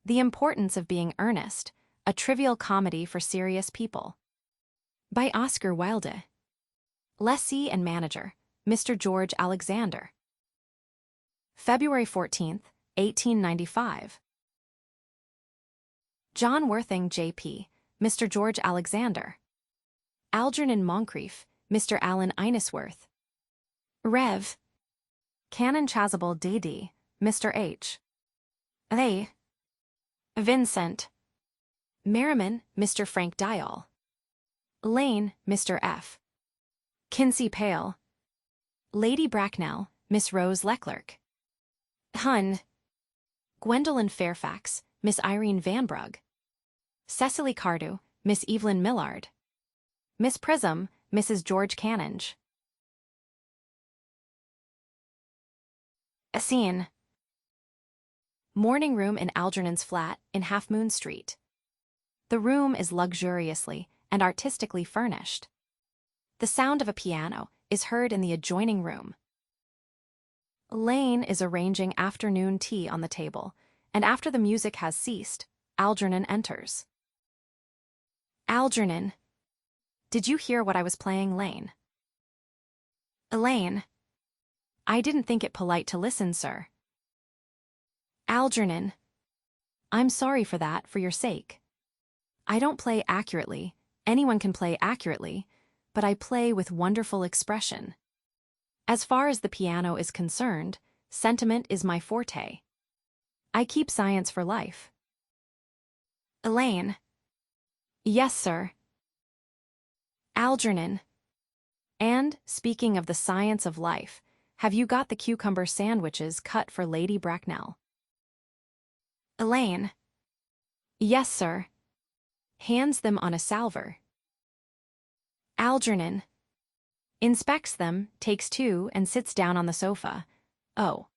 The Importance of Being Earnest, a trivial comedy for serious people. By Oscar Wilde. Lessee and manager, Mr. George Alexander. February 14, 1895. John Worthing, J.P., Mr. George Alexander. Algernon Moncrief, Mr. Alan Inesworth. Rev. Canon Chasuble D.D., Mr. H. A. Vincent. Merriman, Mr. Frank Dial. Lane, Mr. F. Kinsey Pale. Lady Bracknell, Miss Rose Leclerc. Hun. Gwendolyn Fairfax, Miss Irene Vanbrugh. Cecily Cardew, Miss Evelyn Millard. Miss Prism, Mrs. George Canninge. A scene. Morning room in Algernon's flat in Half Moon Street. The room is luxuriously and artistically furnished. The sound of a piano is heard in the adjoining room. Lane is arranging afternoon tea on the table, and after the music has ceased, Algernon enters. Algernon. Did you hear what I was playing, Lane? Elaine. I didn't think it polite to listen, sir. Algernon. I'm sorry for that, for your sake. I don't play accurately. Anyone can play accurately, but I play with wonderful expression. As far as the piano is concerned, sentiment is my forte. I keep science for life. Elaine. Yes, sir. Algernon. And, speaking of the science of life, have you got the cucumber sandwiches cut for Lady Bracknell? Elaine. Yes, sir. Hands them on a salver. Algernon. Inspects them, takes two, and sits down on the sofa. Oh.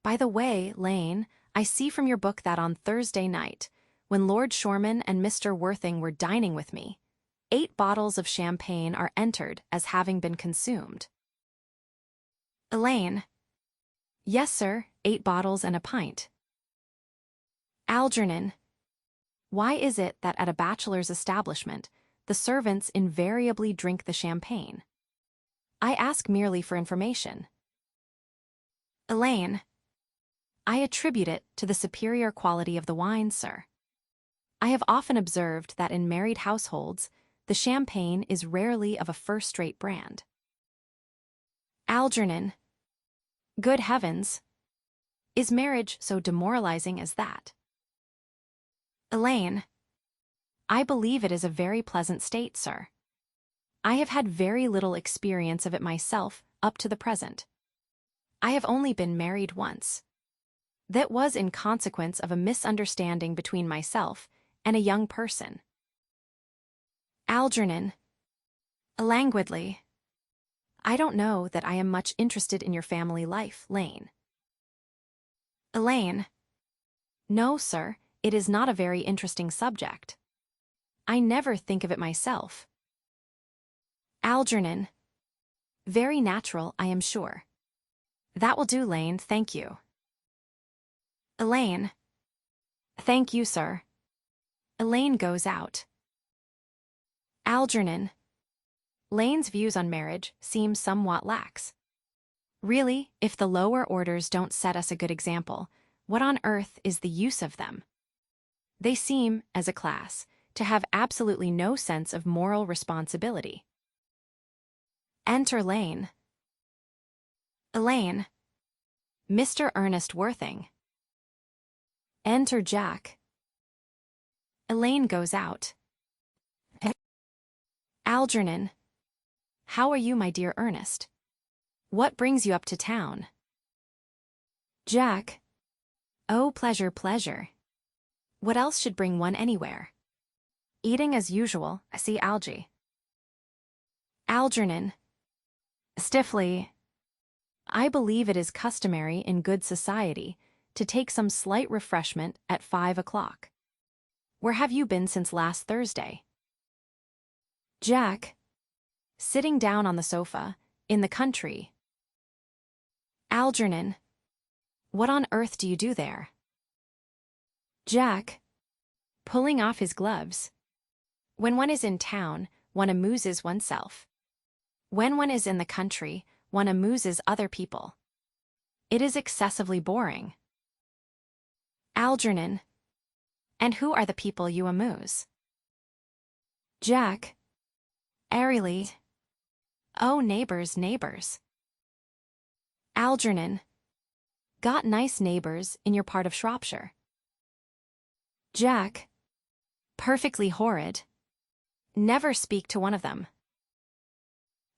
By the way, Lane, I see from your book that on Thursday night, when Lord Shoreman and Mr. Worthing were dining with me, 8 bottles of champagne are entered as having been consumed. Elaine. Yes, sir, 8 bottles and a pint. Algernon. Why is it that at a bachelor's establishment, the servants invariably drink the champagne? I ask merely for information. Elaine. I attribute it to the superior quality of the wine, sir. I have often observed that in married households, the champagne is rarely of a first-rate brand. Algernon. Good heavens! Is marriage so demoralizing as that? Elaine. I believe it is a very pleasant state, sir. I have had very little experience of it myself up to the present. I have only been married once. That was in consequence of a misunderstanding between myself and a young person. Algernon. Languidly. I don't know that I am much interested in your family life, Lane. Elaine. No, sir, it is not a very interesting subject. I never think of it myself. Algernon. Very natural, I am sure. That will do, Lane, thank you. Elaine. Thank you, sir. Elaine goes out. Algernon. Lane's views on marriage seem somewhat lax. Really, if the lower orders don't set us a good example, what on earth is the use of them? They seem, as a class, to have absolutely no sense of moral responsibility. Enter Lane. Elaine. Mr. Ernest Worthing. Enter Jack. Elaine goes out. Algernon. How are you, my dear Ernest? What brings you up to town? Jack. Oh, pleasure, pleasure. What else should bring one anywhere? Eating as usual, I see algae. Algernon. Stiffly. I believe it is customary in good society to take some slight refreshment at 5 o'clock. Where have you been since last Thursday? Jack. Sitting down on the sofa, in the country. Algernon. What on earth do you do there? Jack, pulling off his gloves. When one is in town, one amuses oneself. When one is in the country, one amuses other people. It is excessively boring. Algernon, and who are the people you amuse? Jack, airily. Oh, neighbors, neighbors. Algernon, got nice neighbors in your part of Shropshire. Jack, perfectly horrid. Never speak to one of them.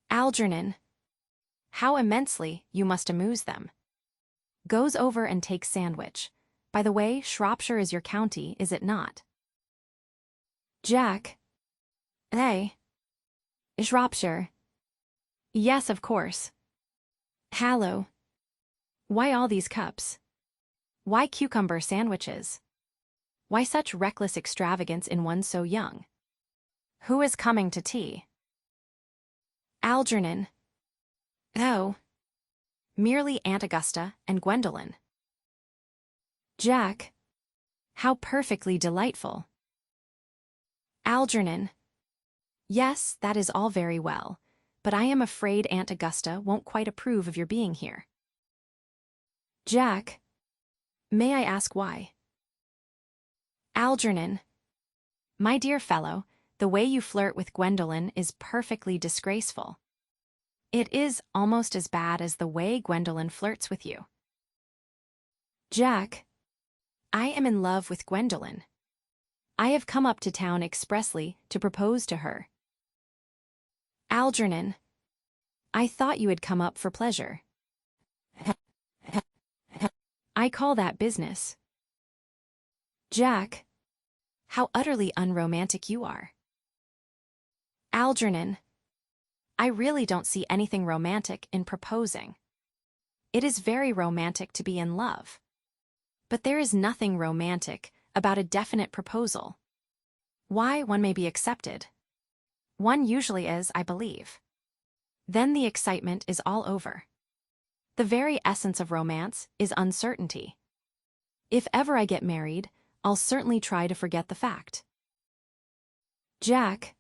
Algernon, how immensely you must amuse them. Goes over and takes sandwich. By the way, Shropshire is your county, is it not? Jack, hey. Shropshire. Yes, of course. Hallo. Why all these cups? Why cucumber sandwiches? Why such reckless extravagance in one so young? Who is coming to tea? Algernon. Oh. Merely Aunt Augusta and Gwendolen. Jack. How perfectly delightful. Algernon. Yes, that is all very well, but I am afraid Aunt Augusta won't quite approve of your being here. Jack. May I ask why? Algernon. My dear fellow, the way you flirt with Gwendolen is perfectly disgraceful. It is almost as bad as the way Gwendolen flirts with you. Jack. I am in love with Gwendolen. I have come up to town expressly to propose to her. Algernon. I thought you had come up for pleasure. I call that business. Jack. How utterly unromantic you are. Algernon. I really don't see anything romantic in proposing. It is very romantic to be in love. But there is nothing romantic about a definite proposal. Why, one may be accepted. One usually is, I believe. Then the excitement is all over. The very essence of romance is uncertainty. If ever I get married, I'll certainly try to forget the fact. Jack.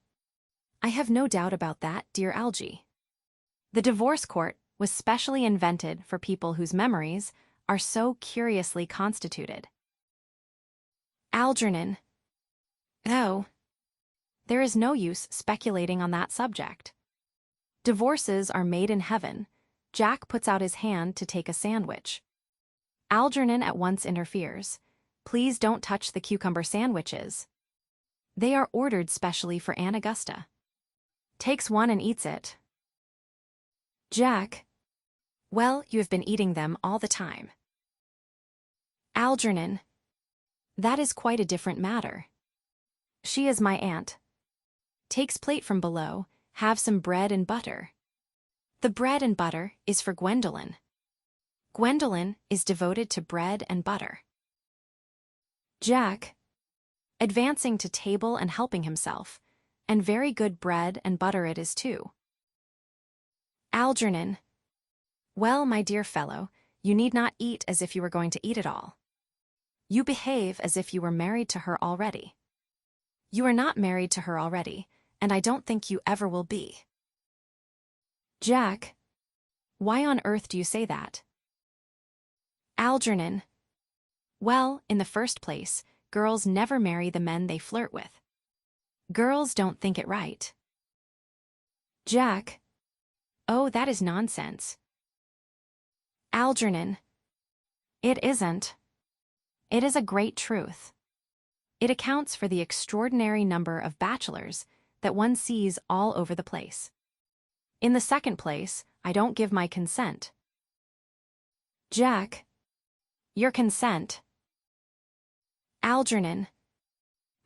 I have no doubt about that, dear Algy. The divorce court was specially invented for people whose memories are so curiously constituted. Algernon. Oh. There is no use speculating on that subject. Divorces are made in heaven. Jack puts out his hand to take a sandwich. Algernon at once interferes. Please don't touch the cucumber sandwiches. They are ordered specially for Aunt Augusta. Takes one and eats it. Jack. Well, you have been eating them all the time. Algernon. That is quite a different matter. She is my aunt. Takes plate from below, have some bread and butter. The bread and butter is for Gwendolen. Gwendolen is devoted to bread and butter. Jack. Advancing to table and helping himself, and very good bread and butter it is too. Algernon. Well, my dear fellow, you need not eat as if you were going to eat it all. You behave as if you were married to her already. You are not married to her already, and I don't think you ever will be. Jack. Why on earth do you say that? Algernon. Well, in the first place, girls never marry the men they flirt with. Girls don't think it right. Jack. Oh, that is nonsense. Algernon. It isn't. It is a great truth. It accounts for the extraordinary number of bachelors that one sees all over the place. In the second place, I don't give my consent. Jack. Your consent. Algernon.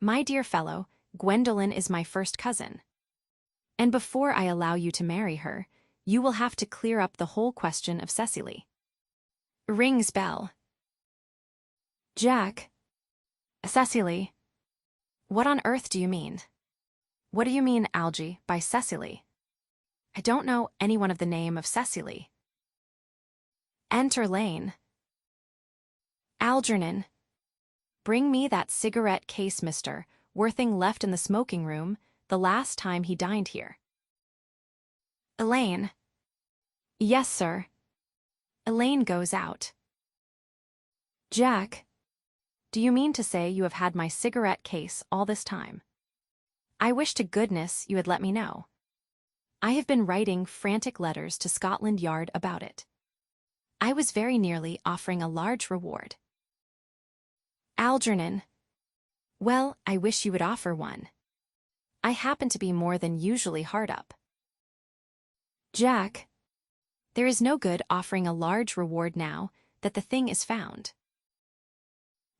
My dear fellow, Gwendolen is my first cousin. And before I allow you to marry her, you will have to clear up the whole question of Cecily. Rings bell. Jack. Cecily. What on earth do you mean? What do you mean, Algy, by Cecily? I don't know anyone of the name of Cecily. Enter Lane. Algernon. Bring me that cigarette case, Mr. Worthing left in the smoking room the last time he dined here. Elaine. Yes, sir. Elaine goes out. Jack. Do you mean to say you have had my cigarette case all this time? I wish to goodness you had let me know. I have been writing frantic letters to Scotland Yard about it. I was very nearly offering a large reward. Algernon. Well, I wish you would offer one. I happen to be more than usually hard up. Jack. There is no good offering a large reward now that the thing is found.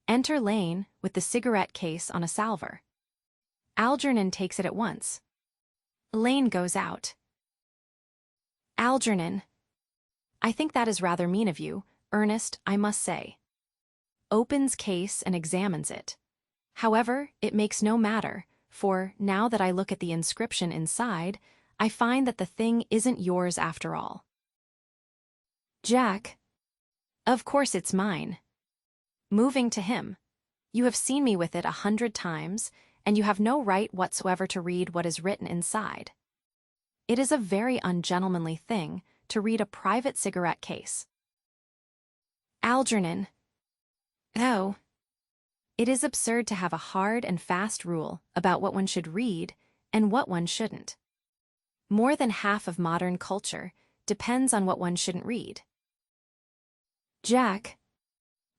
Enter Lane with the cigarette case on a salver. Algernon takes it at once. Lane goes out. Algernon. I think that is rather mean of you, Ernest, I must say. Opens case and examines it. However, it makes no matter, for, now that I look at the inscription inside, I find that the thing isn't yours after all. Jack. Of course it's mine. Moving to him. You have seen me with it 100 times, and you have no right whatsoever to read what is written inside. It is a very ungentlemanly thing to read a private cigarette case. Algernon. Oh. It is absurd to have a hard and fast rule about what one should read and what one shouldn't. More than half of modern culture depends on what one shouldn't read. Jack.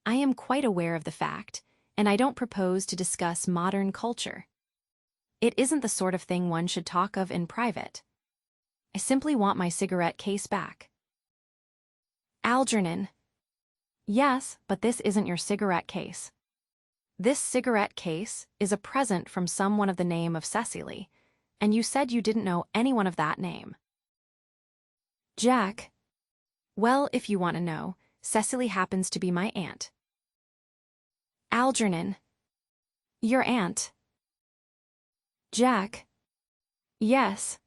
I am quite aware of the fact, and I don't propose to discuss modern culture. It isn't the sort of thing one should talk of in private. I simply want my cigarette case back. Algernon. Yes, but this isn't your cigarette case. This cigarette case is a present from someone of the name of Cecily, and you said you didn't know anyone of that name. Jack. Well, if you want to know, Cecily happens to be my aunt. Algernon. Your aunt? Jack. Yes.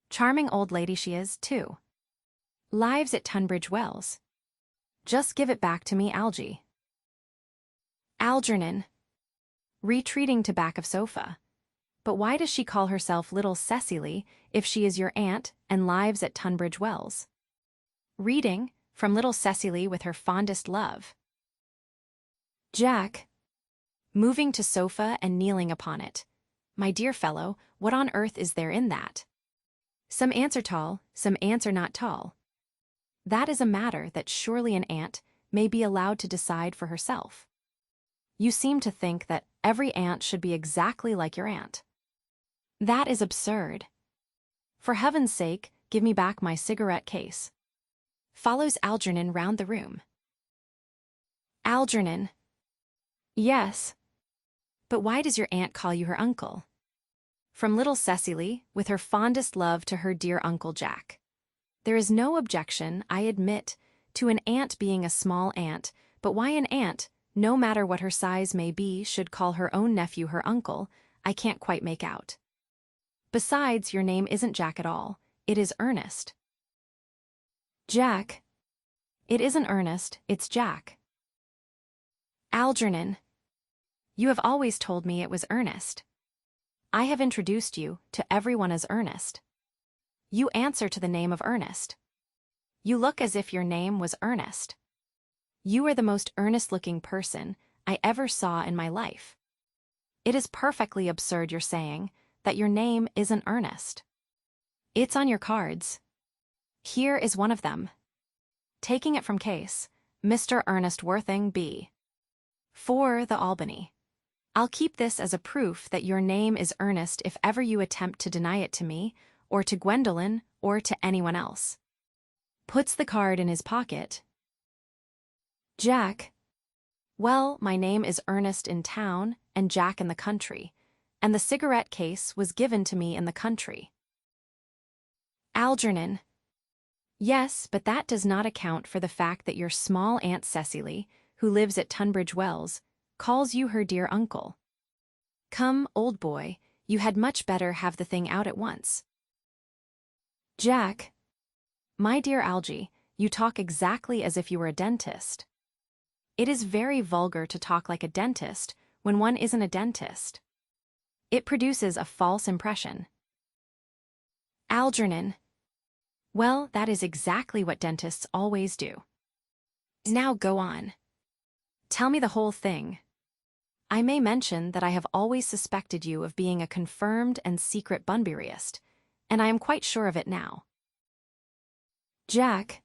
Charming old lady she is, too. Lives at Tunbridge Wells. Just give it back to me, Algy. Algernon. Retreating to back of sofa. But why does she call herself Little Cecily if she is your aunt and lives at Tunbridge Wells? Reading from Little Cecily with her fondest love. Jack. Moving to sofa and kneeling upon it. My dear fellow, what on earth is there in that? Some ants are tall, some ants are not tall. That is a matter that surely an aunt may be allowed to decide for herself. You seem to think that every aunt should be exactly like your aunt. That is absurd. For heaven's sake, give me back my cigarette case. Follows Algernon round the room. Algernon. Yes. But why does your aunt call you her uncle? From Little Cecily, with her fondest love to her dear Uncle Jack. There is no objection, I admit, to an aunt being a small aunt, but why an aunt, no matter what her size may be, should call her own nephew her uncle, I can't quite make out. Besides, your name isn't Jack at all, it is Ernest. Jack. It isn't Ernest, it's Jack. Algernon. You have always told me it was Ernest. I have introduced you to everyone as Ernest. You answer to the name of Ernest. You look as if your name was Ernest. You are the most earnest-looking person I ever saw in my life. It is perfectly absurd your saying that your name isn't Ernest. It's on your cards. Here is one of them. Taking it from case, Mr. Ernest Worthing B. For the Albany. I'll keep this as a proof that your name is Ernest if ever you attempt to deny it to me, or to Gwendolen, or to anyone else. Puts the card in his pocket. Jack. Well, my name is Ernest in town and Jack in the country, and the cigarette case was given to me in the country. Algernon. Yes, but that does not account for the fact that your small Aunt Cecily, who lives at Tunbridge Wells, calls you her dear uncle. Come, old boy, you had much better have the thing out at once. Jack. My dear Algy, you talk exactly as if you were a dentist. It is very vulgar to talk like a dentist when one isn't a dentist. It produces a false impression. Algernon. Well, that is exactly what dentists always do. Now go on. Tell me the whole thing. I may mention that I have always suspected you of being a confirmed and secret Bunburyist, and I am quite sure of it now. Jack.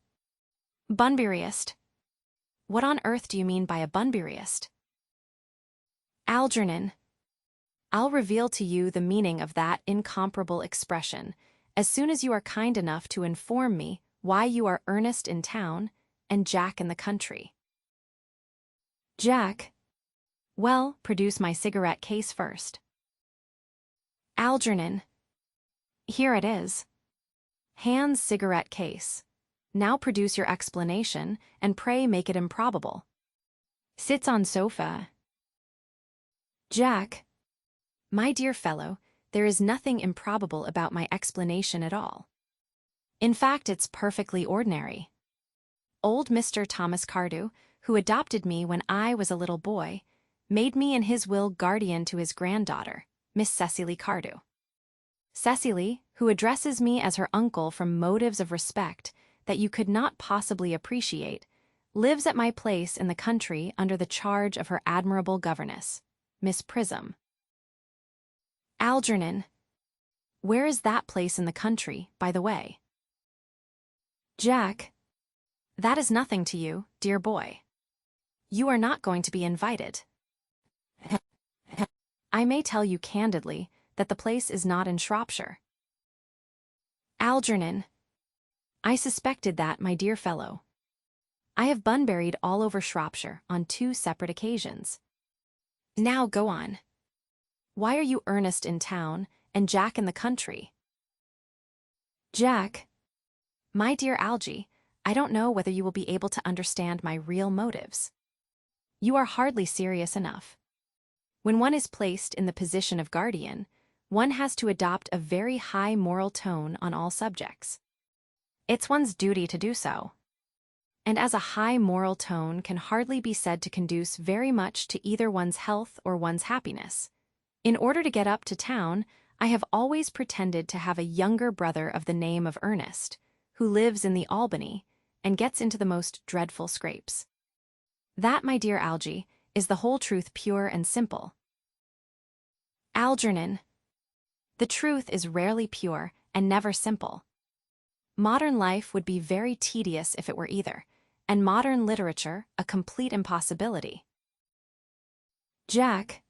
Bunburyist. What on earth do you mean by a Bunburyist? Algernon. I'll reveal to you the meaning of that incomparable expression as soon as you are kind enough to inform me why you are Ernest in town and Jack in the country. Jack. Well, produce my cigarette case first. Algernon. Here it is. Hand's cigarette case. Now produce your explanation, and pray make it improbable. Sits on sofa. Jack. My dear fellow, there is nothing improbable about my explanation at all. In fact, it's perfectly ordinary. Old Mr. Thomas Cardew, who adopted me when I was a little boy, made me in his will guardian to his granddaughter, Miss Cecily Cardew. Cecily, who addresses me as her uncle from motives of respect that you could not possibly appreciate, lives at my place in the country under the charge of her admirable governess, Miss Prism. Algernon. Where is that place in the country, by the way? Jack. That is nothing to you, dear boy. You are not going to be invited. I may tell you candidly that the place is not in Shropshire. Algernon. I suspected that, my dear fellow. I have Bunburied all over Shropshire on 2 separate occasions. Now go on. Why are you Ernest in town and Jack in the country? Jack. My dear Algy, I don't know whether you will be able to understand my real motives. You are hardly serious enough. When one is placed in the position of guardian, one has to adopt a very high moral tone on all subjects. It's one's duty to do so. And as a high moral tone can hardly be said to conduce very much to either one's health or one's happiness, in order to get up to town, I have always pretended to have a younger brother of the name of Ernest, who lives in the Albany, and gets into the most dreadful scrapes. That, my dear Algy, is the whole truth pure and simple. Algernon. The truth is rarely pure and never simple. Modern life would be very tedious if it were either, and modern literature a complete impossibility. Jack.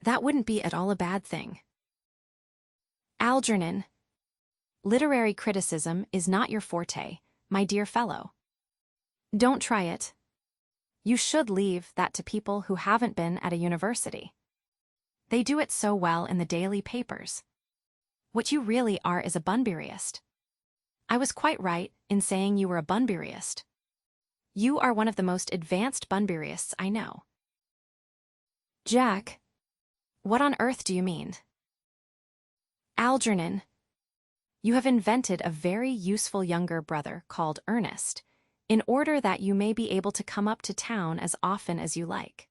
That wouldn't be at all a bad thing. Algernon. Literary criticism is not your forte, my dear fellow. Don't try it. You should leave that to people who haven't been at a university. They do it so well in the daily papers. What you really are is a Bunburyist. I was quite right in saying you were a Bunburyist. You are one of the most advanced Bunburyists I know. Jack. What on earth do you mean? Algernon. You have invented a very useful younger brother called Ernest, in order that you may be able to come up to town as often as you like.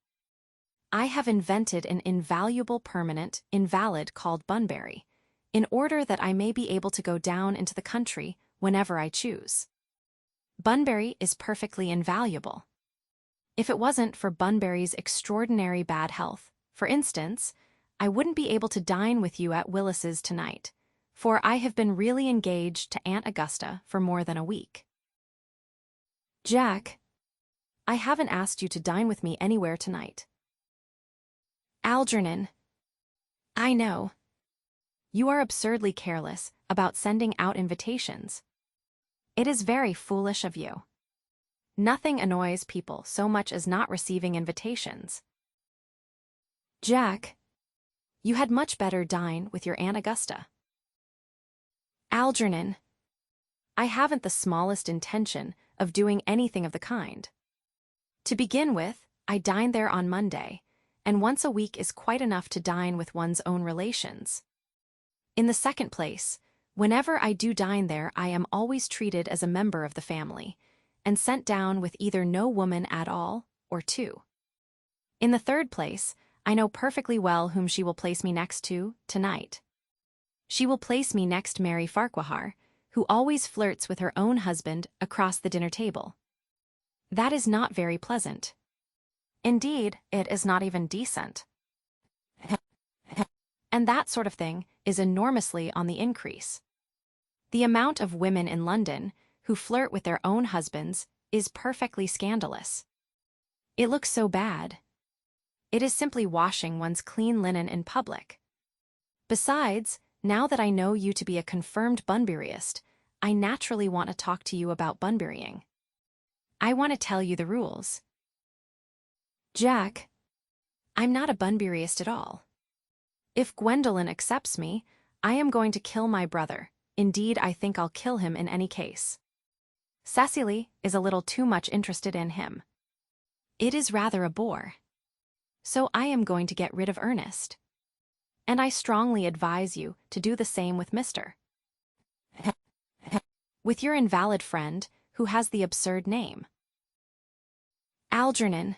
I have invented an invaluable permanent invalid called Bunbury, in order that I may be able to go down into the country whenever I choose. Bunbury is perfectly invaluable. If it wasn't for Bunbury's extraordinary bad health, for instance, I wouldn't be able to dine with you at Willis's tonight, for I have been really engaged to Aunt Augusta for more than a week. Jack. I haven't asked you to dine with me anywhere tonight. Algernon. I know. You are absurdly careless about sending out invitations. It is very foolish of you. Nothing annoys people so much as not receiving invitations. Jack. You had much better dine with your Aunt Augusta. Algernon. I haven't the smallest intention of doing anything of the kind. To begin with, I dine there on Monday, and once a week is quite enough to dine with one's own relations. In the second place, whenever I do dine there, I am always treated as a member of the family, and sent down with either no woman at all or two. In the third place, I know perfectly well whom she will place me next to tonight. She will place me next Mary Farquhar, who always flirts with her own husband across the dinner table. That is not very pleasant. Indeed, it is not even decent. And that sort of thing is enormously on the increase. The amount of women in London who flirt with their own husbands is perfectly scandalous. It looks so bad. It is simply washing one's clean linen in public. Besides, now that I know you to be a confirmed Bunburyist, I naturally want to talk to you about Bunburying. I want to tell you the rules. Jack, I'm not a Bunburyist at all. If Gwendolen accepts me, I am going to kill my brother. Indeed, I think I'll kill him in any case. Cecily is a little too much interested in him. It is rather a bore. So I am going to get rid of Ernest. And I strongly advise you to do the same with Mr. with your invalid friend who has the absurd name. Algernon.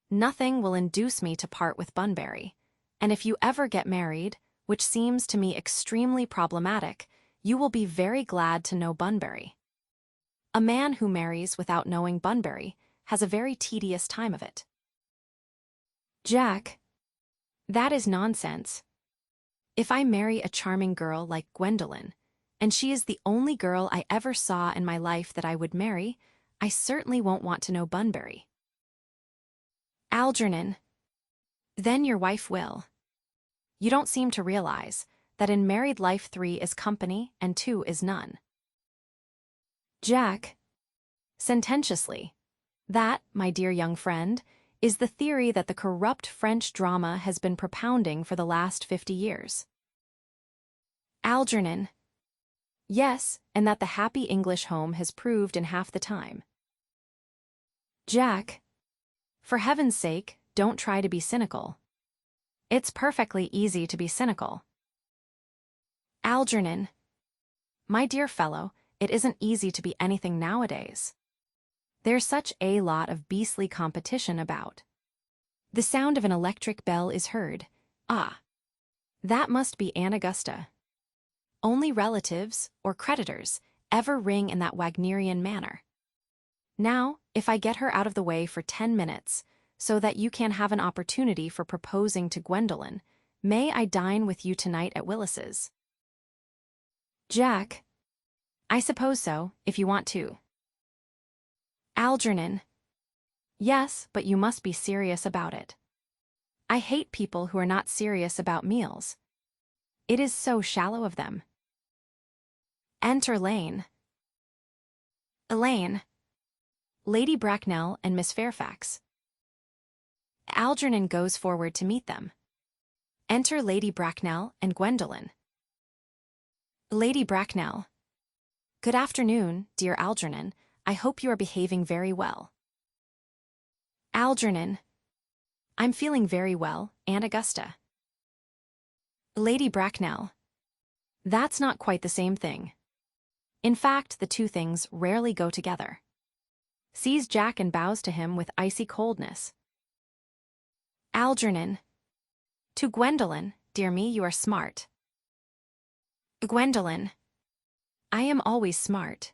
Nothing will induce me to part with Bunbury, and if you ever get married, which seems to me extremely problematic, you will be very glad to know Bunbury. A man who marries without knowing Bunbury has a very tedious time of it. Jack, that is nonsense. If I marry a charming girl like Gwendolen, and she is the only girl I ever saw in my life that I would marry, I certainly won't want to know Bunbury. Algernon. Then your wife will. You don't seem to realize that in married life 3 is company and 2 is none. Jack. Sententiously. That, my dear young friend, is the theory that the corrupt French drama has been propounding for the last 50 years. Algernon. Yes, and that the happy English home has proved in half the time. Jack. For heaven's sake, don't try to be cynical. It's perfectly easy to be cynical. Algernon. My dear fellow, it isn't easy to be anything nowadays. There's such a lot of beastly competition about. The sound of an electric bell is heard. Ah, that must be Aunt Augusta. Only relatives, or creditors, ever ring in that Wagnerian manner. Now, if I get her out of the way for 10 minutes, so that you can have an opportunity for proposing to Gwendolen, may I dine with you tonight at Willis's? Jack. I suppose so, if you want to. Algernon. Yes, but you must be serious about it. I hate people who are not serious about meals. It is so shallow of them. Enter Lane. Elaine. Lady Bracknell and Miss Fairfax. Algernon goes forward to meet them. Enter Lady Bracknell and Gwendolen. Lady Bracknell. Good afternoon, dear Algernon. I hope you are behaving very well. Algernon. I'm feeling very well, Aunt Augusta. Lady Bracknell. That's not quite the same thing. In fact, the two things rarely go together. Sees Jack and bows to him with icy coldness. Algernon. To Gwendolen, dear me, you are smart. Gwendolen. I am always smart.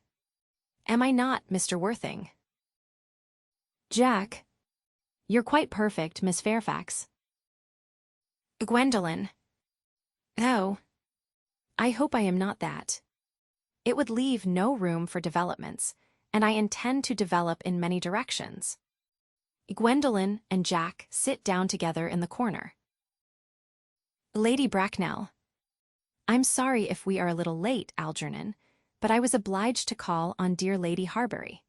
Am I not, Mr. Worthing? Jack. You're quite perfect, Miss Fairfax. Gwendolen. Oh. I hope I am not that. It would leave no room for developments, and I intend to develop in many directions. Gwendolen and Jack sit down together in the corner. Lady Bracknell. I'm sorry if we are a little late, Algernon, but I was obliged to call on dear Lady Harbury.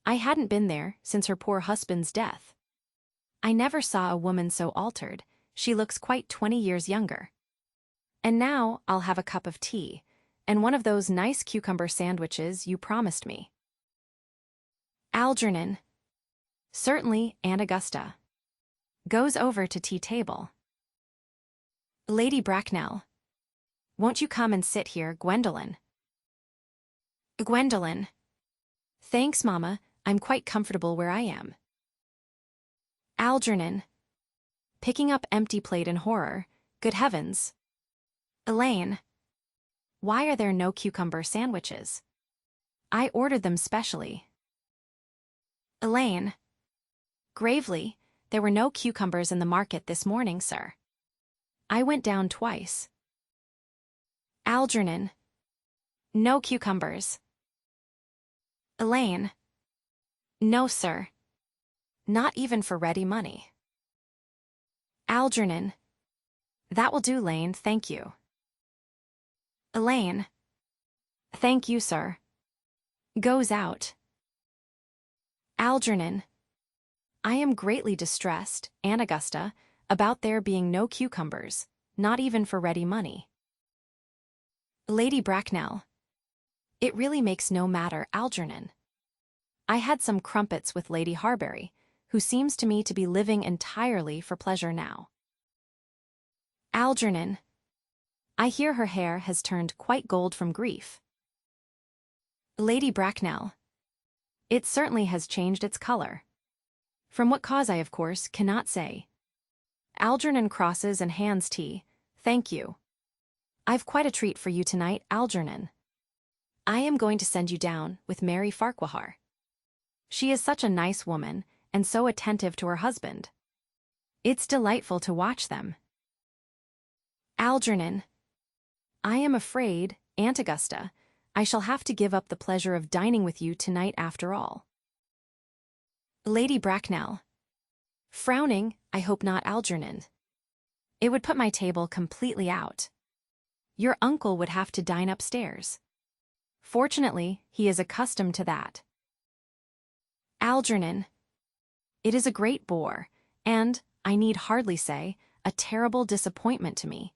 I hadn't been there since her poor husband's death. I never saw a woman so altered. She looks quite 20 years younger. And now I'll have a cup of tea, and one of those nice cucumber sandwiches you promised me. Algernon. Certainly, Aunt Augusta. Goes over to tea table. Lady Bracknell. Won't you come and sit here, Gwendolen? Gwendolen. Thanks, Mamma, I'm quite comfortable where I am. Algernon. Picking up empty plate in horror. Good heavens. Elaine. Why are there no cucumber sandwiches? I ordered them specially. Elaine. Gravely, there were no cucumbers in the market this morning, sir. I went down twice. Algernon. No cucumbers. Elaine. No, sir. Not even for ready money. Algernon. That will do, Lane, thank you. Elaine. Thank you, sir. Goes out. Algernon. I am greatly distressed, Aunt Augusta, about there being no cucumbers, not even for ready money. Lady Bracknell. It really makes no matter, Algernon. I had some crumpets with Lady Harbury, who seems to me to be living entirely for pleasure now. Algernon. I hear her hair has turned quite gold from grief. Lady Bracknell. It certainly has changed its color. From what cause I, of course, cannot say. Algernon crosses and hands tea. Thank you. I've quite a treat for you tonight, Algernon. I am going to send you down with Mary Farquhar. She is such a nice woman, and so attentive to her husband. It's delightful to watch them. Algernon. I am afraid, Aunt Augusta, I shall have to give up the pleasure of dining with you tonight after all. Lady Bracknell. Frowning, I hope not, Algernon. It would put my table completely out. Your uncle would have to dine upstairs. Fortunately, he is accustomed to that. Algernon. It is a great bore, and, I need hardly say, a terrible disappointment to me.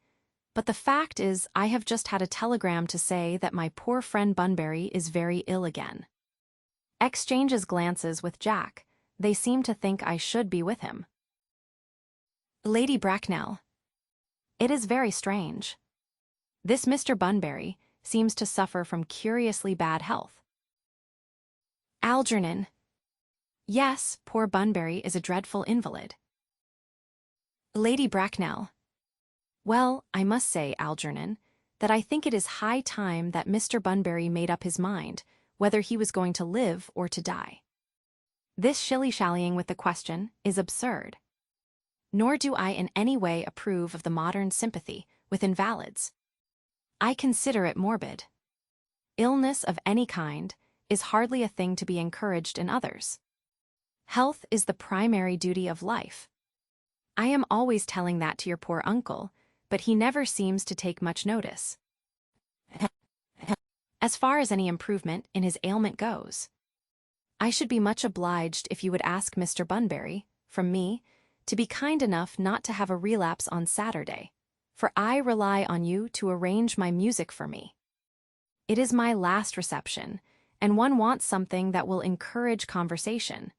But the fact is I have just had a telegram to say that my poor friend Bunbury is very ill again. Exchanges glances with Jack. They seem to think I should be with him. Lady Bracknell. It is very strange. This Mr. Bunbury seems to suffer from curiously bad health. Algernon. Yes, poor Bunbury is a dreadful invalid. Lady Bracknell. Well, I must say, Algernon, that I think it is high time that Mr. Bunbury made up his mind whether he was going to live or to die. This shilly-shallying with the question is absurd. Nor do I in any way approve of the modern sympathy with invalids. I consider it morbid. Illness of any kind is hardly a thing to be encouraged in others. Health is the primary duty of life. I am always telling that to your poor uncle, but he never seems to take much notice. As far as any improvement in his ailment goes, I should be much obliged if you would ask Mr. Bunbury, from me, to be kind enough not to have a relapse on Saturday, for I rely on you to arrange my music for me. It is my last reception, and one wants something that will encourage conversation,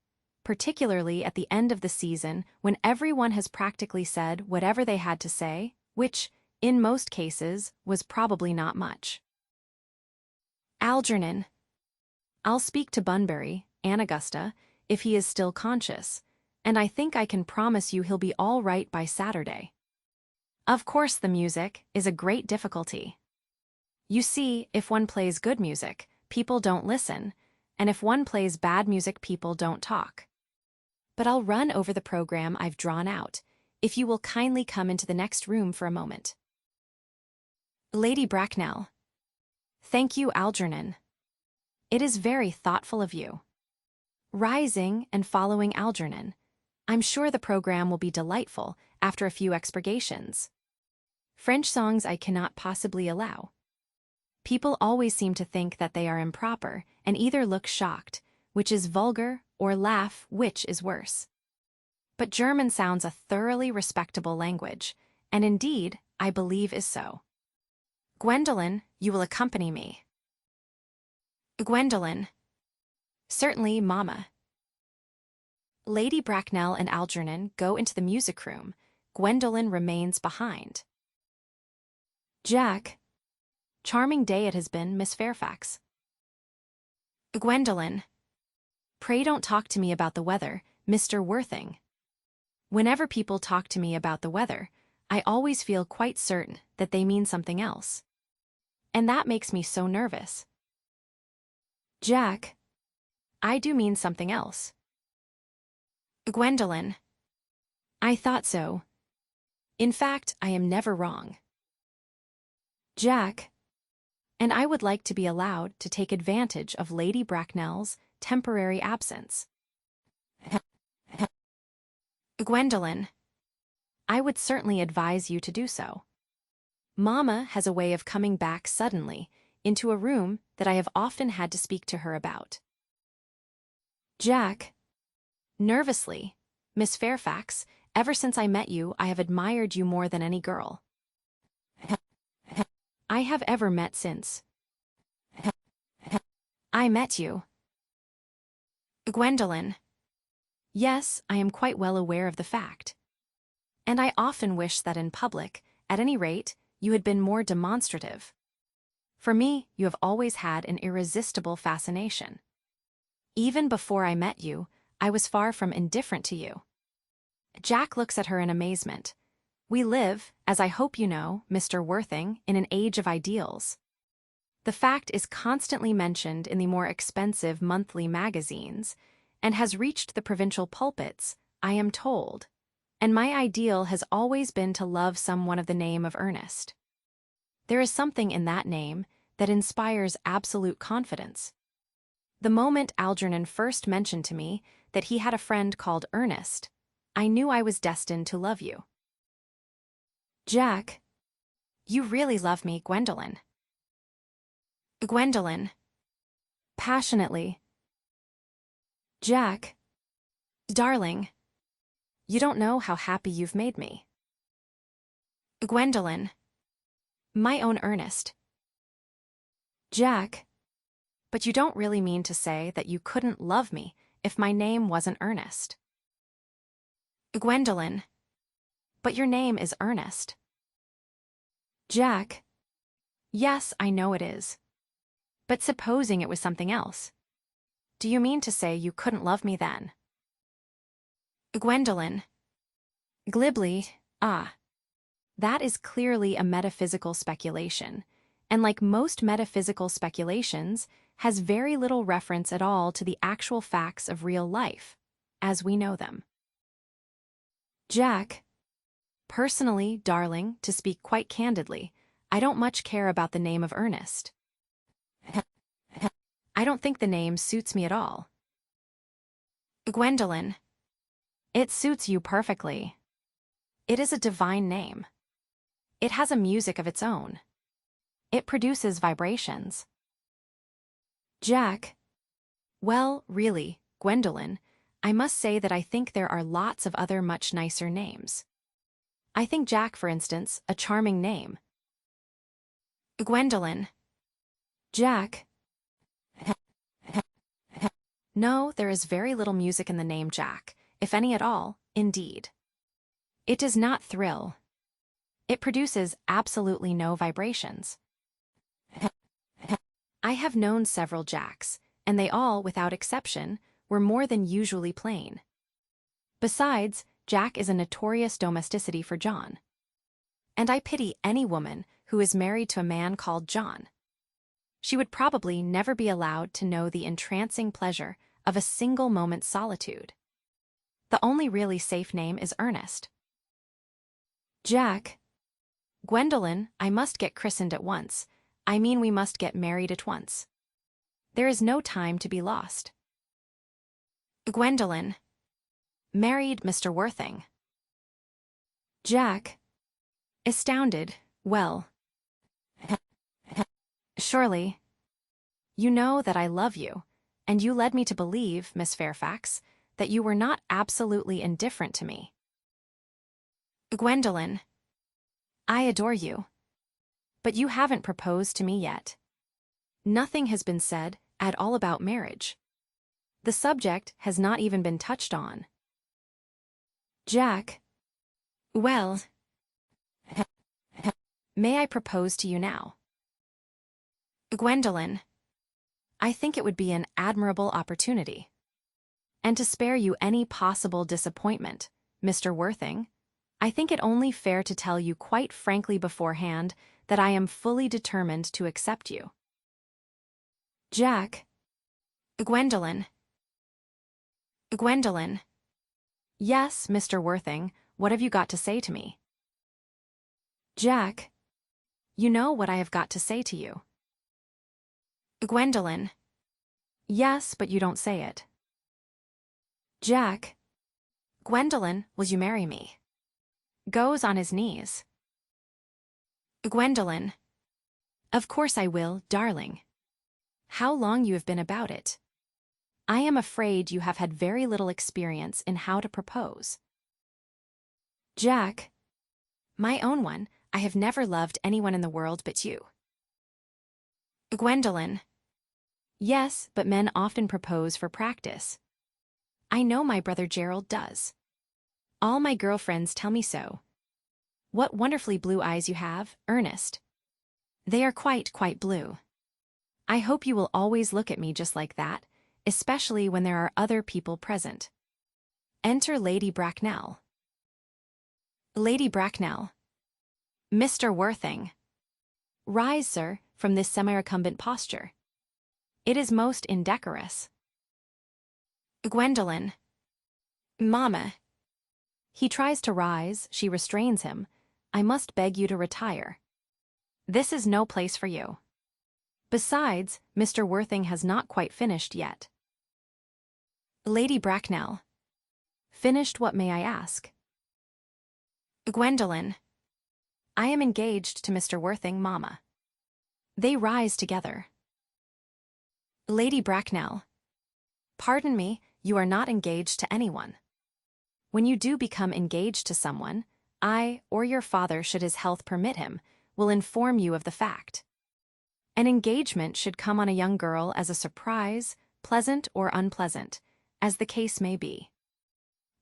particularly at the end of the season when everyone has practically said whatever they had to say, which, in most cases, was probably not much. Algernon. I'll speak to Bunbury, Aunt Augusta, if he is still conscious, and I think I can promise you he'll be all right by Saturday. Of course the music is a great difficulty. You see, if one plays good music, people don't listen, and if one plays bad music, people don't talk. But I'll run over the program I've drawn out, if you will kindly come into the next room for a moment. Lady Bracknell. Thank you, Algernon. It is very thoughtful of you. Rising and following Algernon, I'm sure the program will be delightful after a few expurgations. French songs I cannot possibly allow. People always seem to think that they are improper and either look shocked, which is vulgar, or laugh, which is worse. But German sounds a thoroughly respectable language, and indeed, I believe is so. Gwendolen, you will accompany me. Gwendolen. Certainly, Mamma. Lady Bracknell and Algernon go into the music room. Gwendolen remains behind. Jack. Charming day it has been, Miss Fairfax. Gwendolen. Pray don't talk to me about the weather, Mr. Worthing. Whenever people talk to me about the weather, I always feel quite certain that they mean something else. And that makes me so nervous. Jack, I do mean something else. Gwendolyn, I thought so. In fact, I am never wrong. Jack, and I would like to be allowed to take advantage of Lady Bracknell's temporary absence. Gwendolyn, I would certainly advise you to do so. Mama has a way of coming back suddenly into a room that I have often had to speak to her about. Jack, nervously, Miss Fairfax, ever since I met you, I have admired you more than any girl I have ever met since I met you. Gwendolyn, yes, I am quite well aware of the fact. And I often wish that in public, at any rate, you had been more demonstrative. For me, you have always had an irresistible fascination. Even before I met you, I was far from indifferent to you. Jack looks at her in amazement. We live, as I hope you know, Mr. Worthing, in an age of ideals. The fact is constantly mentioned in the more expensive monthly magazines, and has reached the provincial pulpits, I am told. And my ideal has always been to love someone of the name of Ernest. There is something in that name that inspires absolute confidence. The moment Algernon first mentioned to me that he had a friend called Ernest, I knew I was destined to love you. Jack, you really love me, Gwendolyn. Gwendolyn, passionately. Jack, darling, you don't know how happy you've made me. Gwendolyn, my own Ernest. Jack, but you don't really mean to say that you couldn't love me if my name wasn't Ernest. Gwendolyn, but your name is Ernest. Jack, yes, I know it is. But supposing it was something else. Do you mean to say you couldn't love me then? Gwendolyn, glibly, that is clearly a metaphysical speculation, and like most metaphysical speculations, has very little reference at all to the actual facts of real life, as we know them. Jack, personally, darling, to speak quite candidly, I don't much care about the name of Ernest. I don't think the name suits me at all. Gwendolyn, it suits you perfectly. It is a divine name. It has a music of its own. It produces vibrations. Jack, well, really, Gwendolyn, I must say that I think there are lots of other much nicer names. I think Jack, for instance, a charming name. Gwendolyn, Jack. No, there is very little music in the name Jack, if any at all, indeed. It does not thrill. It produces absolutely no vibrations. I have known several Jacks, and they all, without exception, were more than usually plain. Besides, Jack is a notorious domesticity for John. And I pity any woman who is married to a man called John. She would probably never be allowed to know the entrancing pleasure of a single moment's solitude. The only really safe name is Ernest. Jack, Gwendolyn, I must get christened at once. I mean, we must get married at once. There is no time to be lost. Gwendolyn, married Mr. Worthing. Jack, astounded, well, surely, you know that I love you, and you led me to believe, Miss Fairfax, that you were not absolutely indifferent to me. Gwendolyn, I adore you. But you haven't proposed to me yet. Nothing has been said at all about marriage. The subject has not even been touched on. Jack, well, may I propose to you now? Gwendolyn, I think it would be an admirable opportunity. And to spare you any possible disappointment, Mr. Worthing, I think it only fair to tell you quite frankly beforehand that I am fully determined to accept you. Jack. Gwendolen. Gwendolen. Yes, Mr. Worthing, what have you got to say to me? Jack. You know what I have got to say to you. Gwendolen. Yes, but you don't say it. Jack. Gwendolen, will you marry me? Goes on his knees. Gwendolen. Of course I will, darling. How long you have been about it. I am afraid you have had very little experience in how to propose. Jack. My own one, I have never loved anyone in the world but you. Gwendolen. Yes, but men often propose for practice. I know my brother Gerald does. All my girlfriends tell me so. What wonderfully blue eyes you have, Ernest. They are quite blue. I hope you will always look at me just like that, especially when there are other people present. Enter Lady Bracknell. Lady Bracknell. Mr. Worthing. Rise, sir, from this semi-recumbent posture. It is most indecorous. Gwendolen. Mamma. He tries to rise, she restrains him. I must beg you to retire. This is no place for you. Besides, Mr. Worthing has not quite finished yet. Lady Bracknell. Finished what, may I ask? Gwendolen. I am engaged to Mr. Worthing, Mamma. They rise together. Lady Bracknell. Pardon me, you are not engaged to anyone. When you do become engaged to someone, I, or your father should his health permit him, will inform you of the fact. An engagement should come on a young girl as a surprise, pleasant or unpleasant, as the case may be.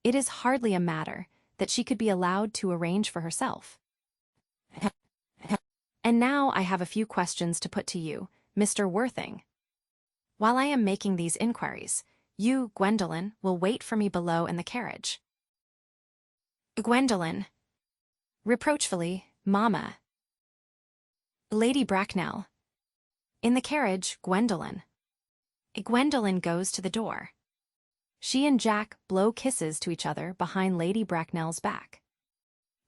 It is hardly a matter that she could be allowed to arrange for herself. And now I have a few questions to put to you, Mr. Worthing. While I am making these inquiries, you, Gwendolen, will wait for me below in the carriage. Gwendolen. Reproachfully, Mamma. Lady Bracknell. In the carriage, Gwendolen. Gwendolen goes to the door. She and Jack blow kisses to each other behind Lady Bracknell's back.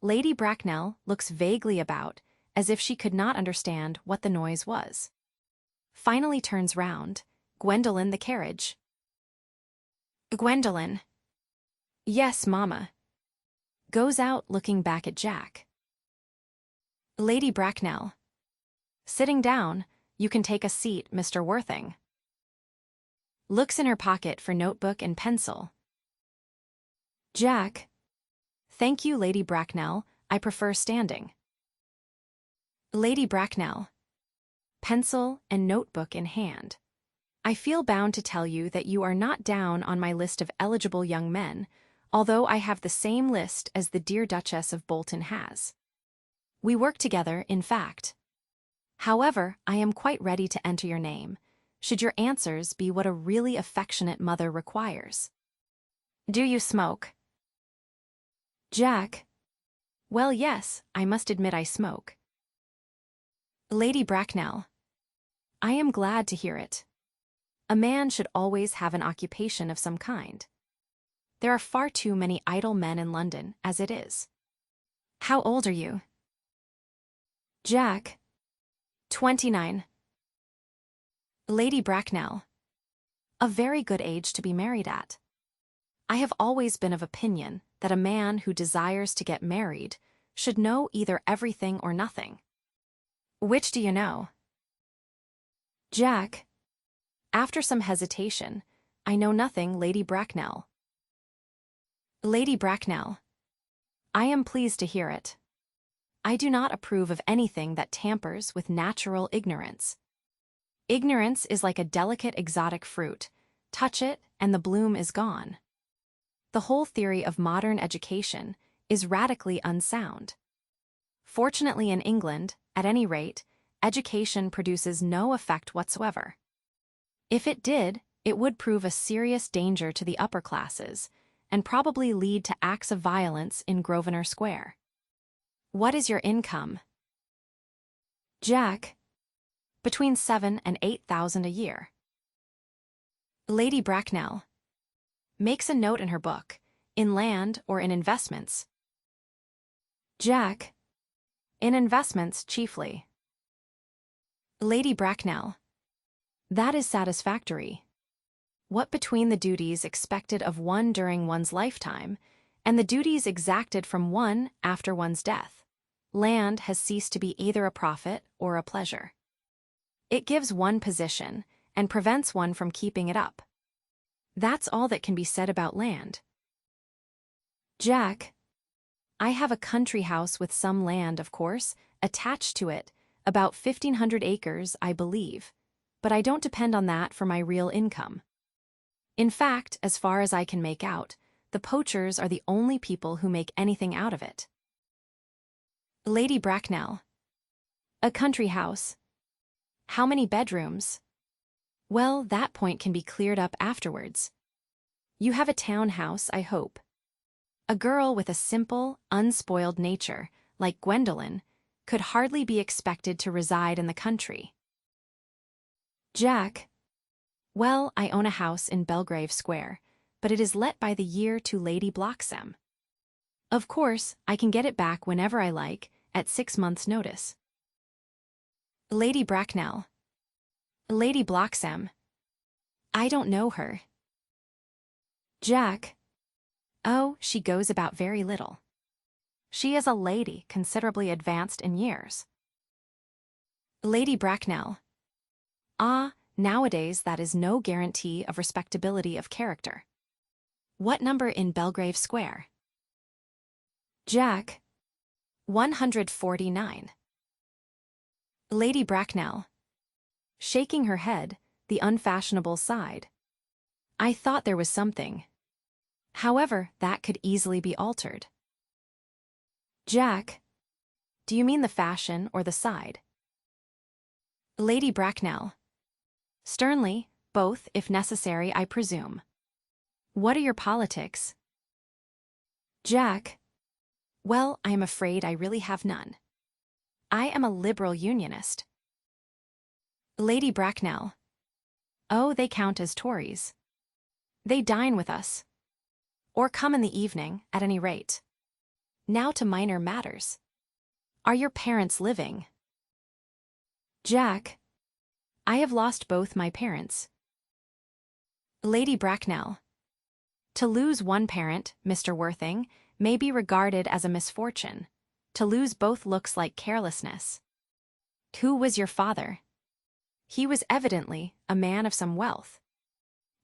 Lady Bracknell looks vaguely about, as if she could not understand what the noise was. Finally turns round, Gwendolen the carriage. Gwendolen. Yes, Mamma. Goes out looking back at Jack. Lady Bracknell. Sitting down, you can take a seat, Mr. Worthing. Looks in her pocket for notebook and pencil. Jack. Thank you, Lady Bracknell, I prefer standing. Lady Bracknell. Pencil and notebook in hand. I feel bound to tell you that you are not down on my list of eligible young men, although I have the same list as the dear Duchess of Bolton has. We work together, in fact. However, I am quite ready to enter your name, should your answers be what a really affectionate mother requires. Do you smoke? Jack. Well, yes, I must admit I smoke. Lady Bracknell. I am glad to hear it. A man should always have an occupation of some kind. There are far too many idle men in London, as it is. How old are you? Jack. 29. Lady Bracknell. A very good age to be married at. I have always been of opinion that a man who desires to get married should know either everything or nothing. Which do you know? Jack. After some hesitation, I know nothing, Lady Bracknell. Lady Bracknell. I am pleased to hear it. I do not approve of anything that tampers with natural ignorance. Ignorance is like a delicate exotic fruit. Touch it, and the bloom is gone. The whole theory of modern education is radically unsound. Fortunately in England, at any rate, education produces no effect whatsoever. If it did, it would prove a serious danger to the upper classes, and probably lead to acts of violence in Grosvenor Square. What is your income? Jack. Between 7,000 and 8,000 a year. Lady Bracknell. Makes a note in her book, in land or in investments. Jack. In investments chiefly. Lady Bracknell. That is satisfactory. What between the duties expected of one during one's lifetime and the duties exacted from one after one's death, land has ceased to be either a profit or a pleasure. It gives one position and prevents one from keeping it up. That's all that can be said about land. Jack. I have a country house with some land, of course, attached to it, about 1,500 acres, I believe, but I don't depend on that for my real income. In fact, as far as I can make out, the poachers are the only people who make anything out of it. Lady Bracknell. A country house. How many bedrooms? Well, that point can be cleared up afterwards. You have a townhouse, I hope. A girl with a simple, unspoiled nature, like Gwendolen, could hardly be expected to reside in the country. Jack. Well, I own a house in Belgrave Square, but it is let by the year to Lady Bloxham. Of course, I can get it back whenever I like, at 6 months' notice. Lady Bracknell. Lady Bloxham. I don't know her. Jack. Oh, she goes about very little. She is a lady considerably advanced in years. Lady Bracknell. Ah, nowadays that is no guarantee of respectability of character. What number in Belgrave Square? Jack. 149. Lady Bracknell. Shaking her head, the unfashionable side. I thought there was something. However, that could easily be altered. Jack. Do you mean the fashion or the side? Lady Bracknell. Sternly, both, if necessary, I presume. What are your politics? Jack. Well, I am afraid I really have none. I am a liberal unionist. Lady Bracknell. Oh, they count as Tories. They dine with us. Or come in the evening, at any rate. Now to minor matters. Are your parents living? Jack. I have lost both my parents. Lady Bracknell. To lose one parent, Mr. Worthing, may be regarded as a misfortune. To lose both looks like carelessness. Who was your father? He was evidently a man of some wealth.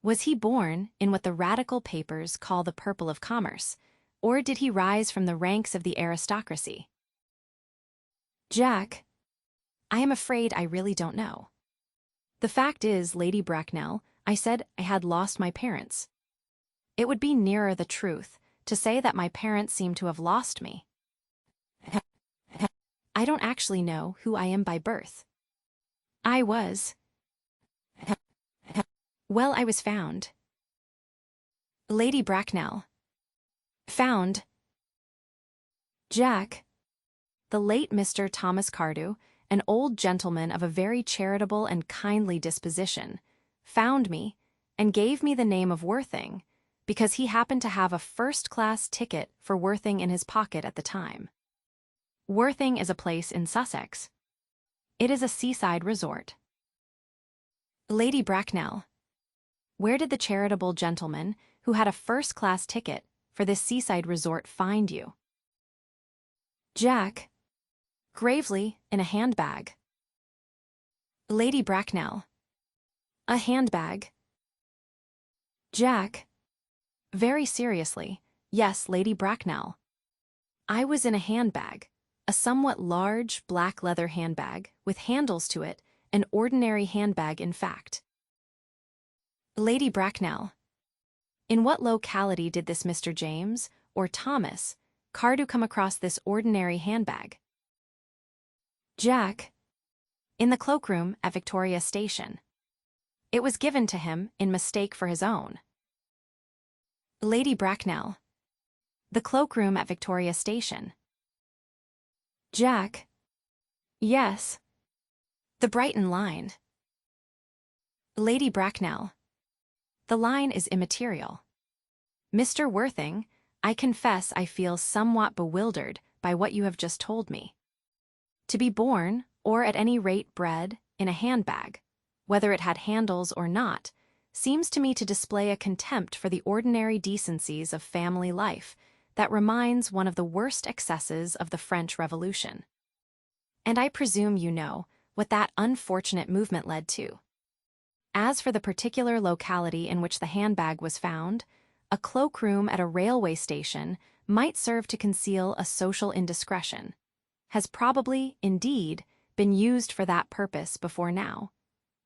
Was he born in what the radical papers call the purple of commerce, or did he rise from the ranks of the aristocracy? Jack. I am afraid I really don't know. The fact is, Lady Bracknell, I said I had lost my parents. It would be nearer the truth to say that my parents seem to have lost me. I don't actually know who I am by birth. I was. Well, I was found. Lady Bracknell. Found. Jack. The late Mr. Thomas Cardew, an old gentleman of a very charitable and kindly disposition, found me and gave me the name of Worthing, because he happened to have a first-class ticket for Worthing in his pocket at the time. Worthing is a place in Sussex. It is a seaside resort. Lady Bracknell. Where did the charitable gentleman, who had a first-class ticket for this seaside resort, find you? Jack. Gravely, in a handbag. Lady Bracknell. A handbag. Jack. Very seriously, yes, Lady Bracknell. I was in a handbag, a somewhat large black leather handbag with handles to it, an ordinary handbag in fact. Lady Bracknell. In what locality did this Mr. James, or Thomas, Cardew come across this ordinary handbag? Jack. In the cloakroom at Victoria Station. It was given to him in mistake for his own. Lady Bracknell. The cloakroom at Victoria Station. Jack. Yes. The Brighton line. Lady Bracknell. The line is immaterial. Mr. Worthing, I confess I feel somewhat bewildered by what you have just told me. To be born, or at any rate bred, in a handbag, whether it had handles or not, seems to me to display a contempt for the ordinary decencies of family life that reminds one of the worst excesses of the French Revolution. And I presume you know what that unfortunate movement led to. As for the particular locality in which the handbag was found, a cloakroom at a railway station might serve to conceal a social indiscretion, has probably, indeed, been used for that purpose before now,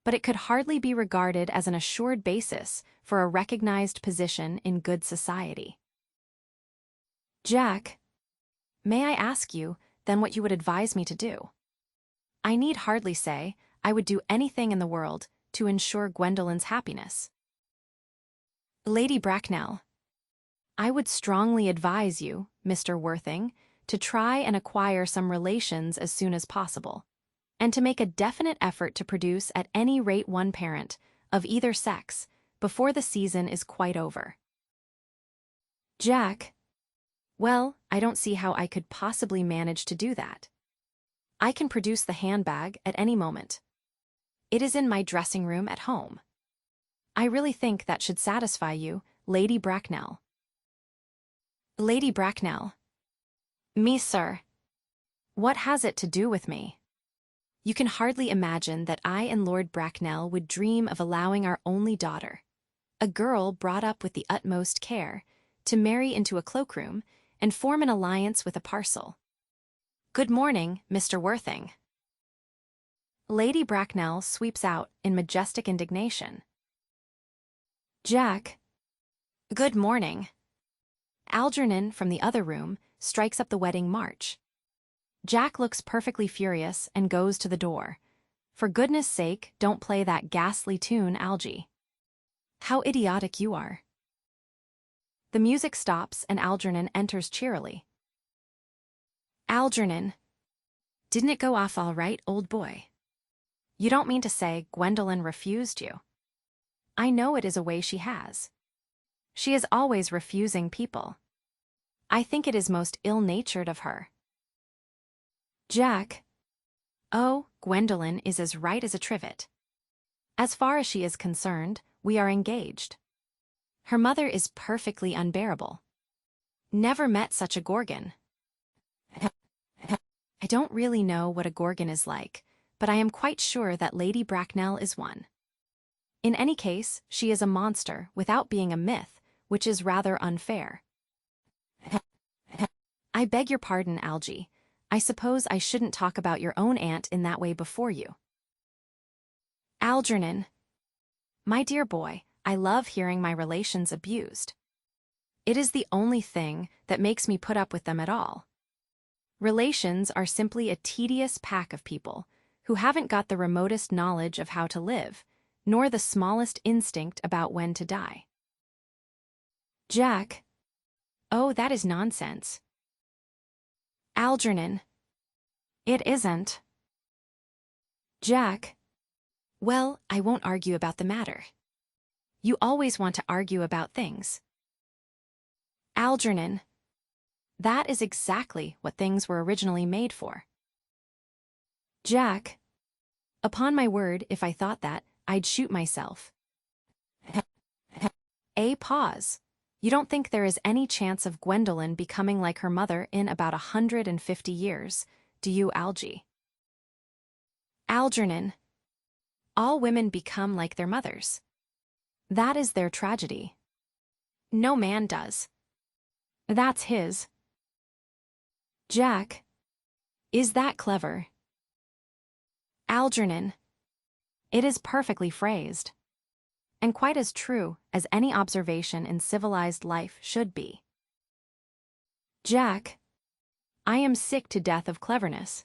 but it could hardly be regarded as an assured basis for a recognized position in good society. Jack, may I ask you, then, what you would advise me to do? I need hardly say I would do anything in the world to ensure Gwendolen's happiness. Lady Bracknell. I would strongly advise you, Mr. Worthing, to try and acquire some relations as soon as possible, and to make a definite effort to produce at any rate one parent, of either sex, before the season is quite over. Jack. Well, I don't see how I could possibly manage to do that. I can produce the handbag at any moment. It is in my dressing room at home. I really think that should satisfy you, Lady Bracknell. Lady Bracknell. Me, sir. What has it to do with me? You can hardly imagine that I and Lord Bracknell would dream of allowing our only daughter, a girl brought up with the utmost care, to marry into a cloakroom and form an alliance with a parcel. Good morning, Mr. Worthing. Lady Bracknell sweeps out in majestic indignation. Jack. Good morning. Algernon, from the other room, strikes up the wedding march. Jack looks perfectly furious and goes to the door. For goodness sake, don't play that ghastly tune, Algy. How idiotic you are. The music stops and Algernon enters cheerily. Algernon. Didn't it go off all right, old boy? You don't mean to say Gwendolen refused you? I know it is a way she has. She is always refusing people. I think it is most ill-natured of her. Jack. Oh, Gwendolen is as right as a trivet. As far as she is concerned, we are engaged. Her mother is perfectly unbearable. Never met such a gorgon. I don't really know what a gorgon is like, but I am quite sure that Lady Bracknell is one. In any case, she is a monster without being a myth, which is rather unfair. I beg your pardon, Algy. I suppose I shouldn't talk about your own aunt in that way before you. Algernon. My dear boy, I love hearing my relations abused. It is the only thing that makes me put up with them at all. Relations are simply a tedious pack of people who haven't got the remotest knowledge of how to live, nor the smallest instinct about when to die. Jack. Oh, that is nonsense. Algernon. It isn't. Jack. Well, I won't argue about the matter. You always want to argue about things. Algernon. That is exactly what things were originally made for. Jack. Upon my word, if I thought that, I'd shoot myself. Pause. You don't think there is any chance of Gwendolen becoming like her mother in about 150 years, do you, Algy? Algernon. All women become like their mothers. That is their tragedy. No man does. That's his. Jack. Is that clever? Algernon. It is perfectly phrased, and quite as true as any observation in civilized life should be. Jack. I am sick to death of cleverness.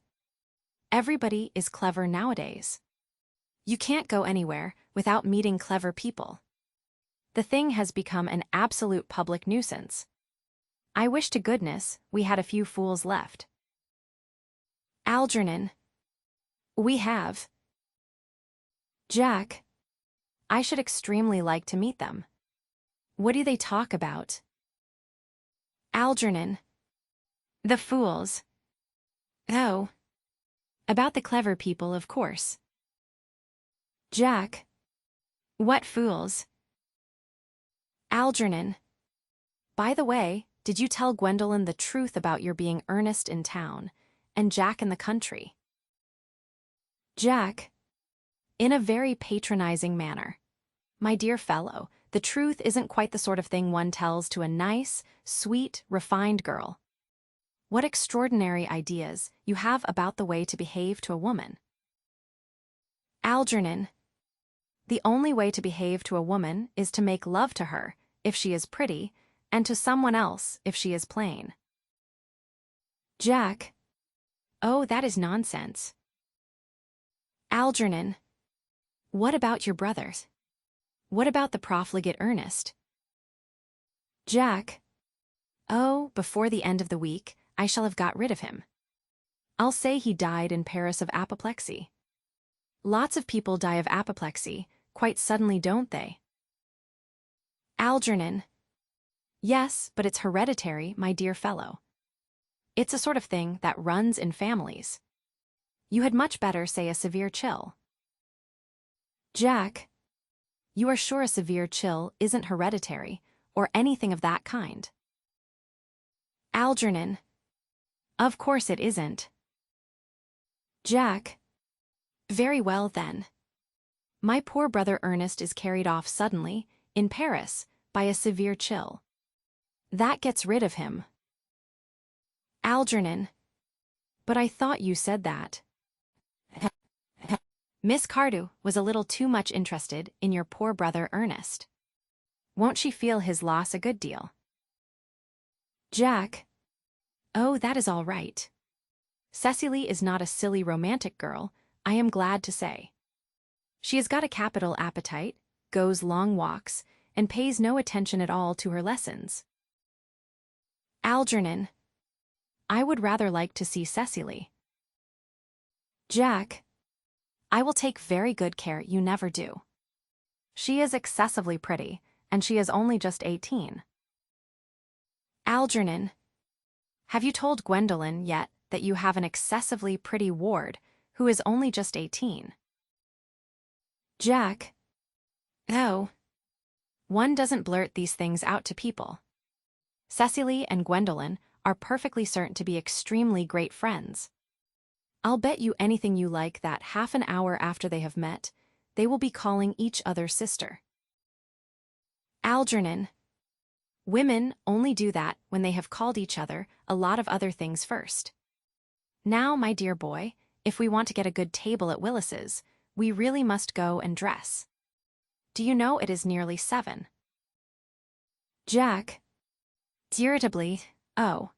Everybody is clever nowadays. You can't go anywhere without meeting clever people. The thing has become an absolute public nuisance. I wish to goodness we had a few fools left. Algernon. We have. Jack. I should extremely like to meet them. What do they talk about? Algernon. The fools. Oh. About the clever people, of course. Jack. What fools? Algernon. By the way, did you tell Gwendolen the truth about your being Ernest in town, and Jack in the country? Jack. In a very patronizing manner. My dear fellow, the truth isn't quite the sort of thing one tells to a nice, sweet, refined girl. What extraordinary ideas you have about the way to behave to a woman. Algernon. The only way to behave to a woman is to make love to her, if she is pretty, and to someone else if she is plain. Jack. Oh, that is nonsense. Algernon. What about your brothers? What about the profligate Ernest? Jack. Oh, before the end of the week, I shall have got rid of him. I'll say he died in Paris of apoplexy. Lots of people die of apoplexy, quite suddenly, don't they? Algernon. Yes, but it's hereditary, my dear fellow. It's a sort of thing that runs in families. You had much better say a severe chill. Jack. You are sure a severe chill isn't hereditary, or anything of that kind? Algernon. Of course it isn't. Jack. Very well then. My poor brother Ernest is carried off suddenly, in Paris, by a severe chill. That gets rid of him. Algernon. But I thought you said that. Miss Cardew was a little too much interested in your poor brother Ernest. Won't she feel his loss a good deal? Jack. Oh, that is all right. Cecily is not a silly romantic girl, I am glad to say. She has got a capital appetite, goes long walks, and pays no attention at all to her lessons. Algernon. I would rather like to see Cecily. Jack. I will take very good care you never do. She is excessively pretty, and she is only just 18. Algernon. Have you told Gwendolen yet that you have an excessively pretty ward who is only just 18? Jack. Oh. One doesn't blurt these things out to people. Cecily and Gwendolen are perfectly certain to be extremely great friends. I'll bet you anything you like that half an hour after they have met, they will be calling each other sister. Algernon. Women only do that when they have called each other a lot of other things first. Now, my dear boy, if we want to get a good table at Willis's, we really must go and dress. Do you know it is nearly 7? Jack. Irritably, oh.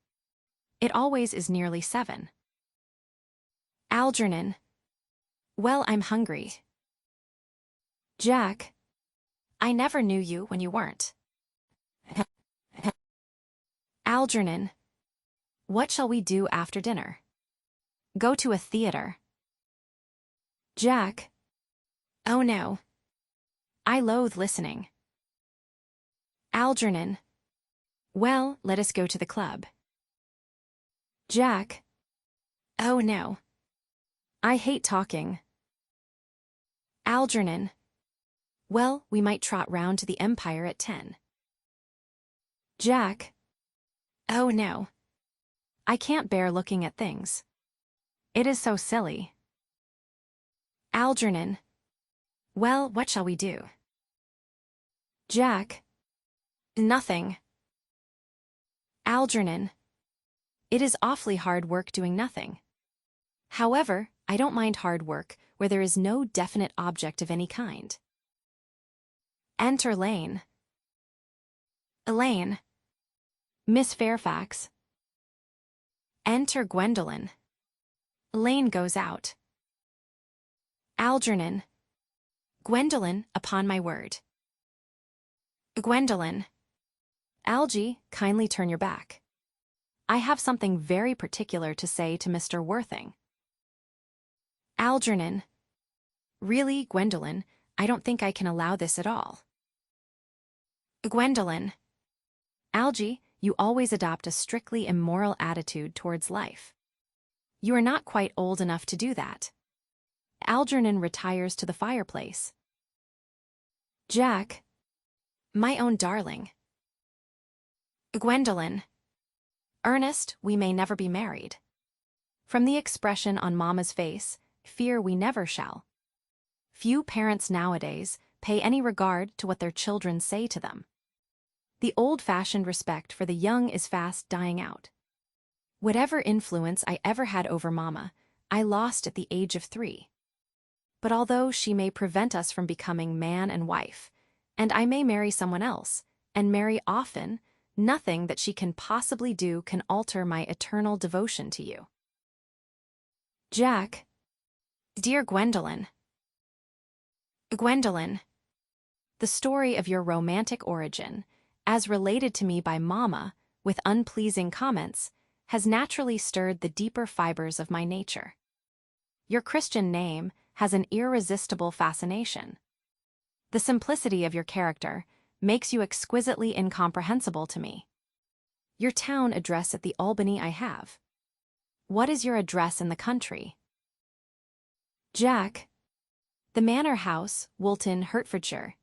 It always is nearly 7. Algernon. Well, I'm hungry. Jack. I never knew you when you weren't. Algernon. What shall we do after dinner? Go to a theater. Jack. Oh no. I loathe listening. Algernon. Well, let us go to the club. Jack. Oh no. I hate talking. Algernon. Well, we might trot round to the Empire at 10. Jack. Oh no. I can't bear looking at things. It is so silly. Algernon. Well, what shall we do? Jack. Nothing. Algernon. It is awfully hard work doing nothing. However, I don't mind hard work where there is no definite object of any kind. Enter Lane. Elaine. Miss Fairfax. Enter Gwendolen. Elaine goes out. Algernon. Gwendolen, upon my word. Gwendolyn. Algie, kindly turn your back. I have something very particular to say to Mr. Worthing. Algernon. Really, Gwendolyn, I don't think I can allow this at all. Gwendolyn. Algie, you always adopt a strictly immoral attitude towards life. You are not quite old enough to do that. Algernon retires to the fireplace. Jack. My own darling. Gwendolyn. Ernest, we may never be married. From the expression on Mama's face, fear we never shall. Few parents nowadays pay any regard to what their children say to them. The old-fashioned respect for the young is fast dying out. Whatever influence I ever had over Mama, I lost at the age of 3. But although she may prevent us from becoming man and wife, and I may marry someone else, and marry often, nothing that she can possibly do can alter my eternal devotion to you. Jack. Dear Gwendolyn. Gwendolyn. The story of your romantic origin, as related to me by Mama, with unpleasing comments, has naturally stirred the deeper fibers of my nature. Your Christian name has an irresistible fascination. The simplicity of your character makes you exquisitely incomprehensible to me. Your town address at the Albany I have. What is your address in the country? Jack. The Manor House, Woolton, Hertfordshire.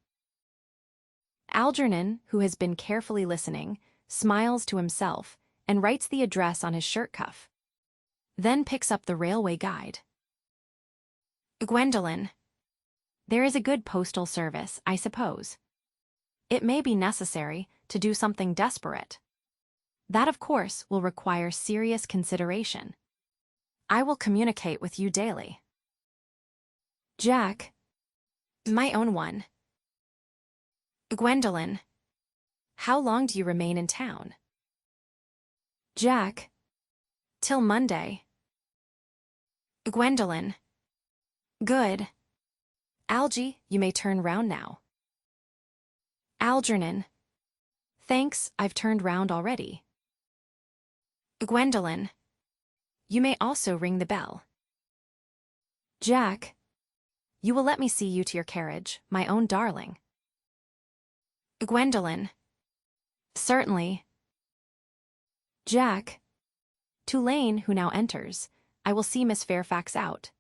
Algernon, who has been carefully listening, smiles to himself and writes the address on his shirt cuff. Then picks up the railway guide. Gwendolyn. There is a good postal service, I suppose. It may be necessary to do something desperate. That, of course, will require serious consideration. I will communicate with you daily. Jack. My own one. Gwendolyn. How long do you remain in town? Jack. Till Monday. Gwendolyn. Good. Algie, you may turn round now. Algernon. Thanks, I've turned round already. Gwendolyn. You may also ring the bell. Jack. You will let me see you to your carriage, my own darling. Gwendolyn. Certainly. Jack. To Lane, who now enters, I will see Miss Fairfax out.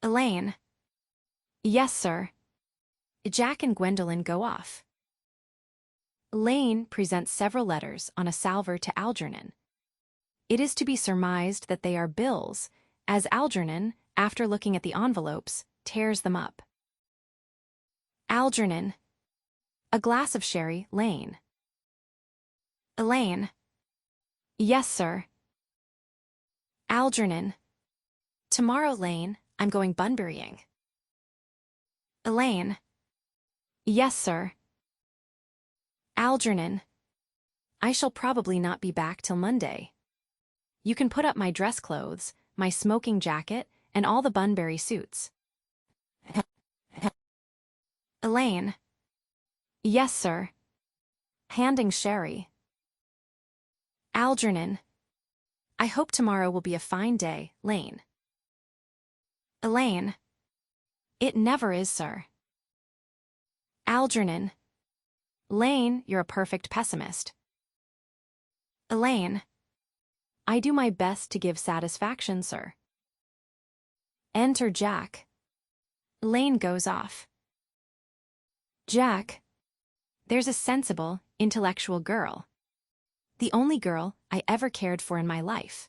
Elaine. Yes, sir. Jack and Gwendolyn go off. Lane presents several letters on a salver to Algernon. It is to be surmised that they are bills, as Algernon, after looking at the envelopes, tears them up. Algernon. A glass of sherry, Lane. Elaine. Yes, sir. Algernon. Tomorrow, Lane, I'm going bunburying. Elaine. Yes, sir. Algernon. I shall probably not be back till Monday. You can put up my dress clothes, my smoking jacket, and all the Bunbury suits. Elaine. Yes, sir. Handing sherry. Algernon. I hope tomorrow will be a fine day, Lane. Elaine. It never is, sir. Algernon. Lane, you're a perfect pessimist. Elaine. I do my best to give satisfaction, sir. Enter Jack. Lane goes off. Jack. There's a sensible, intellectual girl. The only girl I ever cared for in my life.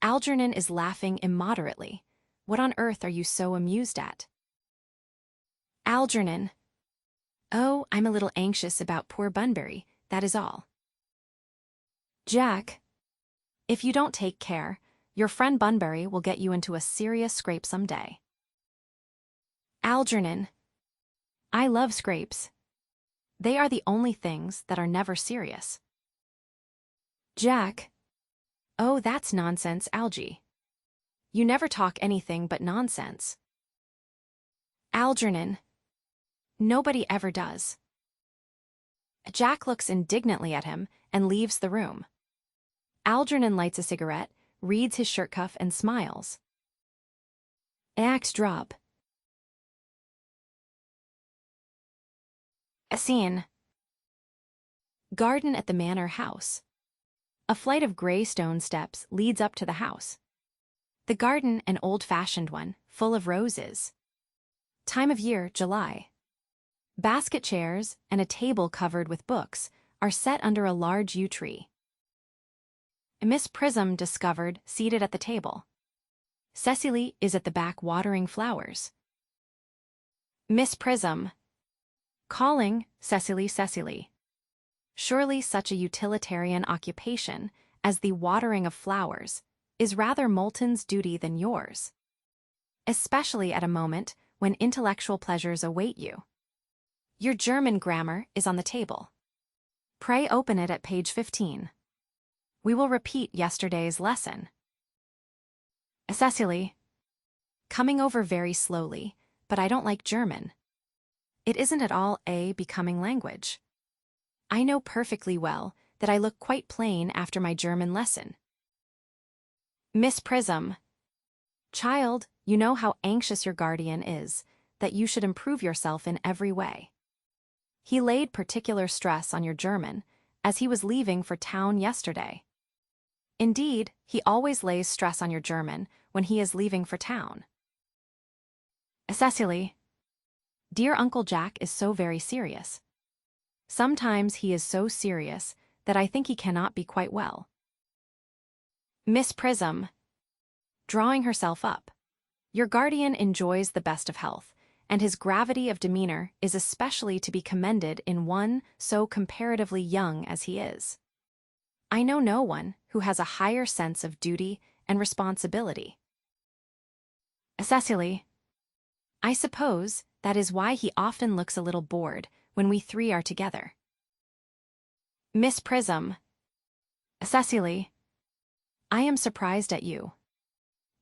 Algernon is laughing immoderately. What on earth are you so amused at? Algernon. Oh, I'm a little anxious about poor Bunbury, that is all. Jack. If you don't take care, your friend Bunbury will get you into a serious scrape some day. Algernon. I love scrapes. They are the only things that are never serious. Jack. Oh, that's nonsense, Algie. You never talk anything but nonsense. Algernon. Nobody ever does. Jack looks indignantly at him and leaves the room. Algernon lights a cigarette, reads his shirt cuff and smiles. Act drop. A scene. Garden at the manor house. A flight of gray stone steps leads up to the house. The garden an old-fashioned one, full of roses. Time of year, July. Basket chairs and a table covered with books are set under a large yew tree. Miss Prism discovered seated at the table. Cecily is at the back watering flowers. Miss Prism. Calling, Cecily, Cecily. Surely such a utilitarian occupation as the watering of flowers is rather Moulton's duty than yours, especially at a moment when intellectual pleasures await you. Your German grammar is on the table. Pray open it at page 15. We will repeat yesterday's lesson. Cecily. Coming over very slowly, but I don't like German. It isn't at all a becoming language. I know perfectly well that I look quite plain after my German lesson. Miss Prism. Child, you know how anxious your guardian is, that you should improve yourself in every way. He laid particular stress on your German, as he was leaving for town yesterday. Indeed, he always lays stress on your German when he is leaving for town. Cecily. Dear Uncle Jack is so very serious. Sometimes he is so serious that I think he cannot be quite well. Miss Prism. Drawing herself up. Your guardian enjoys the best of health, and his gravity of demeanor is especially to be commended in one so comparatively young as he is. I know no one who has a higher sense of duty and responsibility. Cecily. I suppose that is why he often looks a little bored when we three are together. Miss Prism. Cecily. I am surprised at you.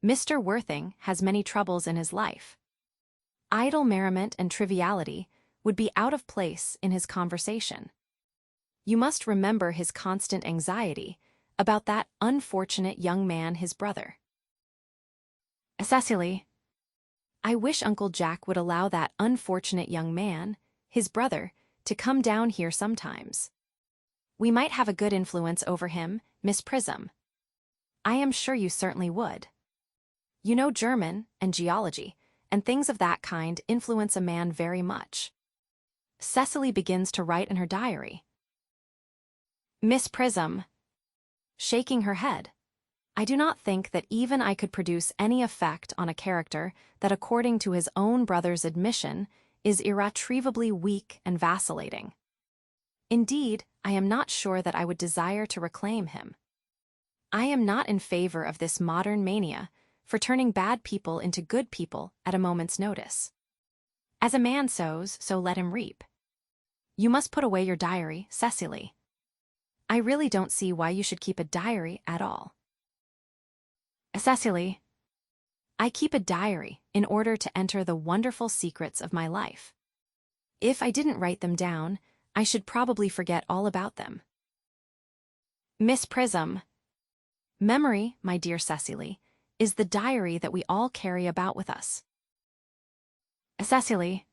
Mr. Worthing has many troubles in his life. Idle merriment and triviality would be out of place in his conversation. You must remember his constant anxiety about that unfortunate young man, his brother. Cecily. I wish Uncle Jack would allow that unfortunate young man, his brother, to come down here sometimes. We might have a good influence over him, Miss Prism. I am sure you certainly would. You know German and geology, and things of that kind influence a man very much. Cecily begins to write in her diary. Miss Prism. Shaking her head. I do not think that even I could produce any effect on a character that, according to his own brother's admission, is irretrievably weak and vacillating. Indeed, I am not sure that I would desire to reclaim him. I am not in favor of this modern mania for turning bad people into good people at a moment's notice. As a man sows, so let him reap. You must put away your diary, Cecily. I really don't see why you should keep a diary at all. Cecily. I keep a diary in order to enter the wonderful secrets of my life. If I didn't write them down, I should probably forget all about them. Miss Prism. Memory, my dear Cecily, is the diary that we all carry about with us. Cecily.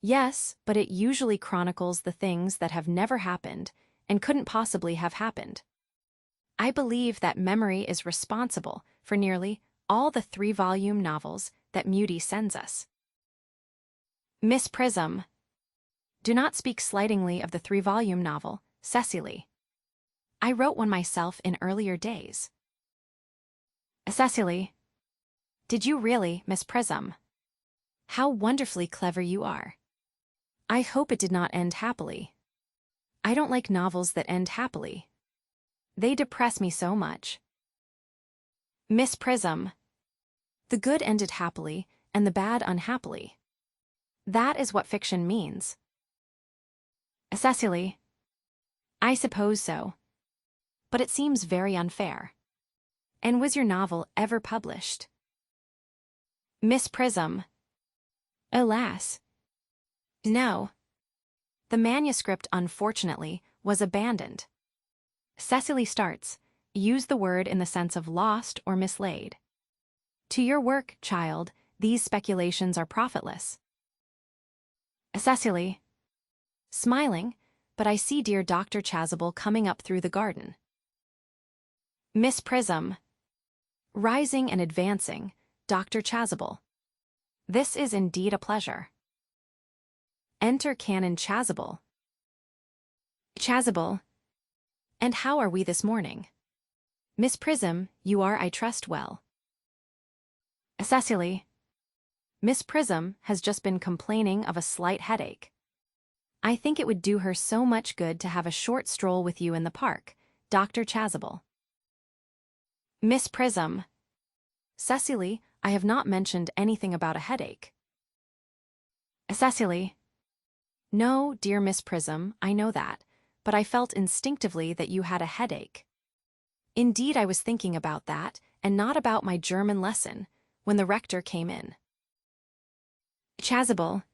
Yes, but it usually chronicles the things that have never happened and couldn't possibly have happened. I believe that memory is responsible for nearly all the 3-volume novels that Moody sends us. Miss Prism. Do not speak slightingly of the 3-volume novel, Cecily. I wrote one myself in earlier days. Cecily. Did you really, Miss Prism? How wonderfully clever you are. I hope it did not end happily. I don't like novels that end happily. They depress me so much. Miss Prism. The good ended happily, and the bad unhappily. That is what fiction means. Cecily. I suppose so. But it seems very unfair. And was your novel ever published? Miss Prism. Alas. No. The manuscript, unfortunately, was abandoned. Cecily starts. Use the word in the sense of lost or mislaid. To your work, child, these speculations are profitless. Cecily. Smiling, but I see dear Dr. Chasuble coming up through the garden. Miss Prism. Rising and advancing, Dr. Chasuble. This is indeed a pleasure. Enter Canon Chasuble. Chasuble. And how are we this morning? Miss Prism, you are, I trust, well. Cecily. Miss Prism has just been complaining of a slight headache. I think it would do her so much good to have a short stroll with you in the park, Dr. Chasuble. Miss Prism. Cecily, I have not mentioned anything about a headache. Cecily. No, dear Miss Prism, I know that, but I felt instinctively that you had a headache. Indeed, I was thinking about that, and not about my German lesson, when the rector came in. Chasuble.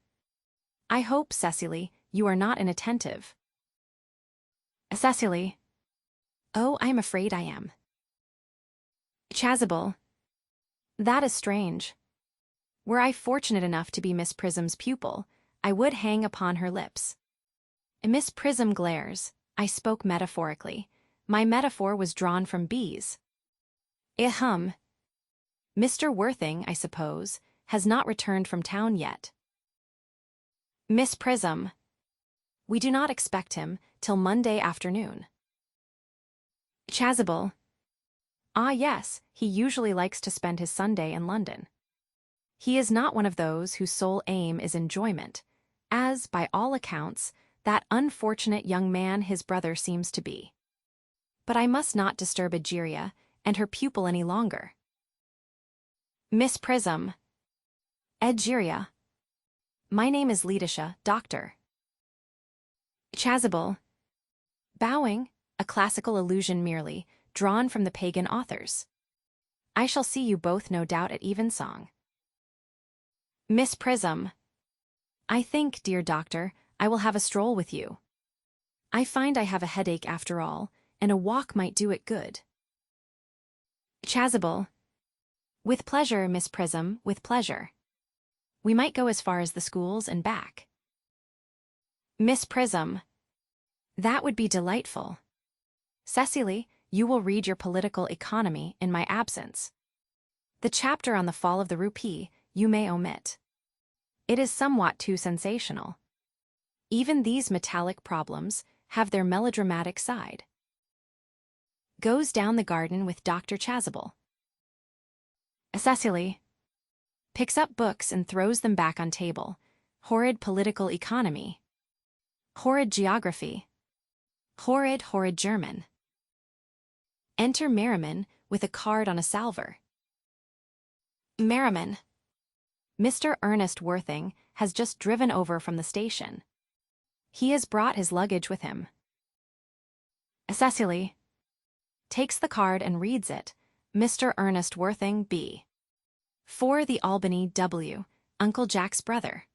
I hope, Cecily, you are not inattentive. Cecily. Oh, I am afraid I am. Chasuble. That is strange. Were I fortunate enough to be Miss Prism's pupil, I would hang upon her lips. Miss Prism glares. I spoke metaphorically. My metaphor was drawn from bees. Mr. Worthing, I suppose, has not returned from town yet. Miss Prism. We do not expect him till Monday afternoon. Chasuble. Ah yes, he usually likes to spend his Sunday in London. He is not one of those whose sole aim is enjoyment, as, by all accounts, that unfortunate young man his brother seems to be. But I must not disturb Egeria and her pupil any longer. Miss Prism. Egeria. My name is Letitia, doctor. Chasuble. Bowing, a classical allusion merely, drawn from the pagan authors. I shall see you both no doubt at evensong. Miss Prism. I think, dear doctor, I will have a stroll with you. I find I have a headache after all, and a walk might do it good. Chasuble. With pleasure, Miss Prism, with pleasure. We might go as far as the schools and back. Miss Prism. That would be delightful. Cecily, you will read your political economy in my absence. The chapter on the fall of the rupee you may omit. It is somewhat too sensational. Even these metallic problems have their melodramatic side. Goes down the garden with Dr. Chasuble. Cecily. Picks up books and throws them back on table. Horrid political economy. Horrid geography. Horrid German. Enter Merriman with a card on a salver. Merriman. Mr. Ernest Worthing has just driven over from the station. He has brought his luggage with him. Cecily. Takes the card and reads it. Mr. Ernest Worthing, B. For the Albany, W. Uncle Jack's brother.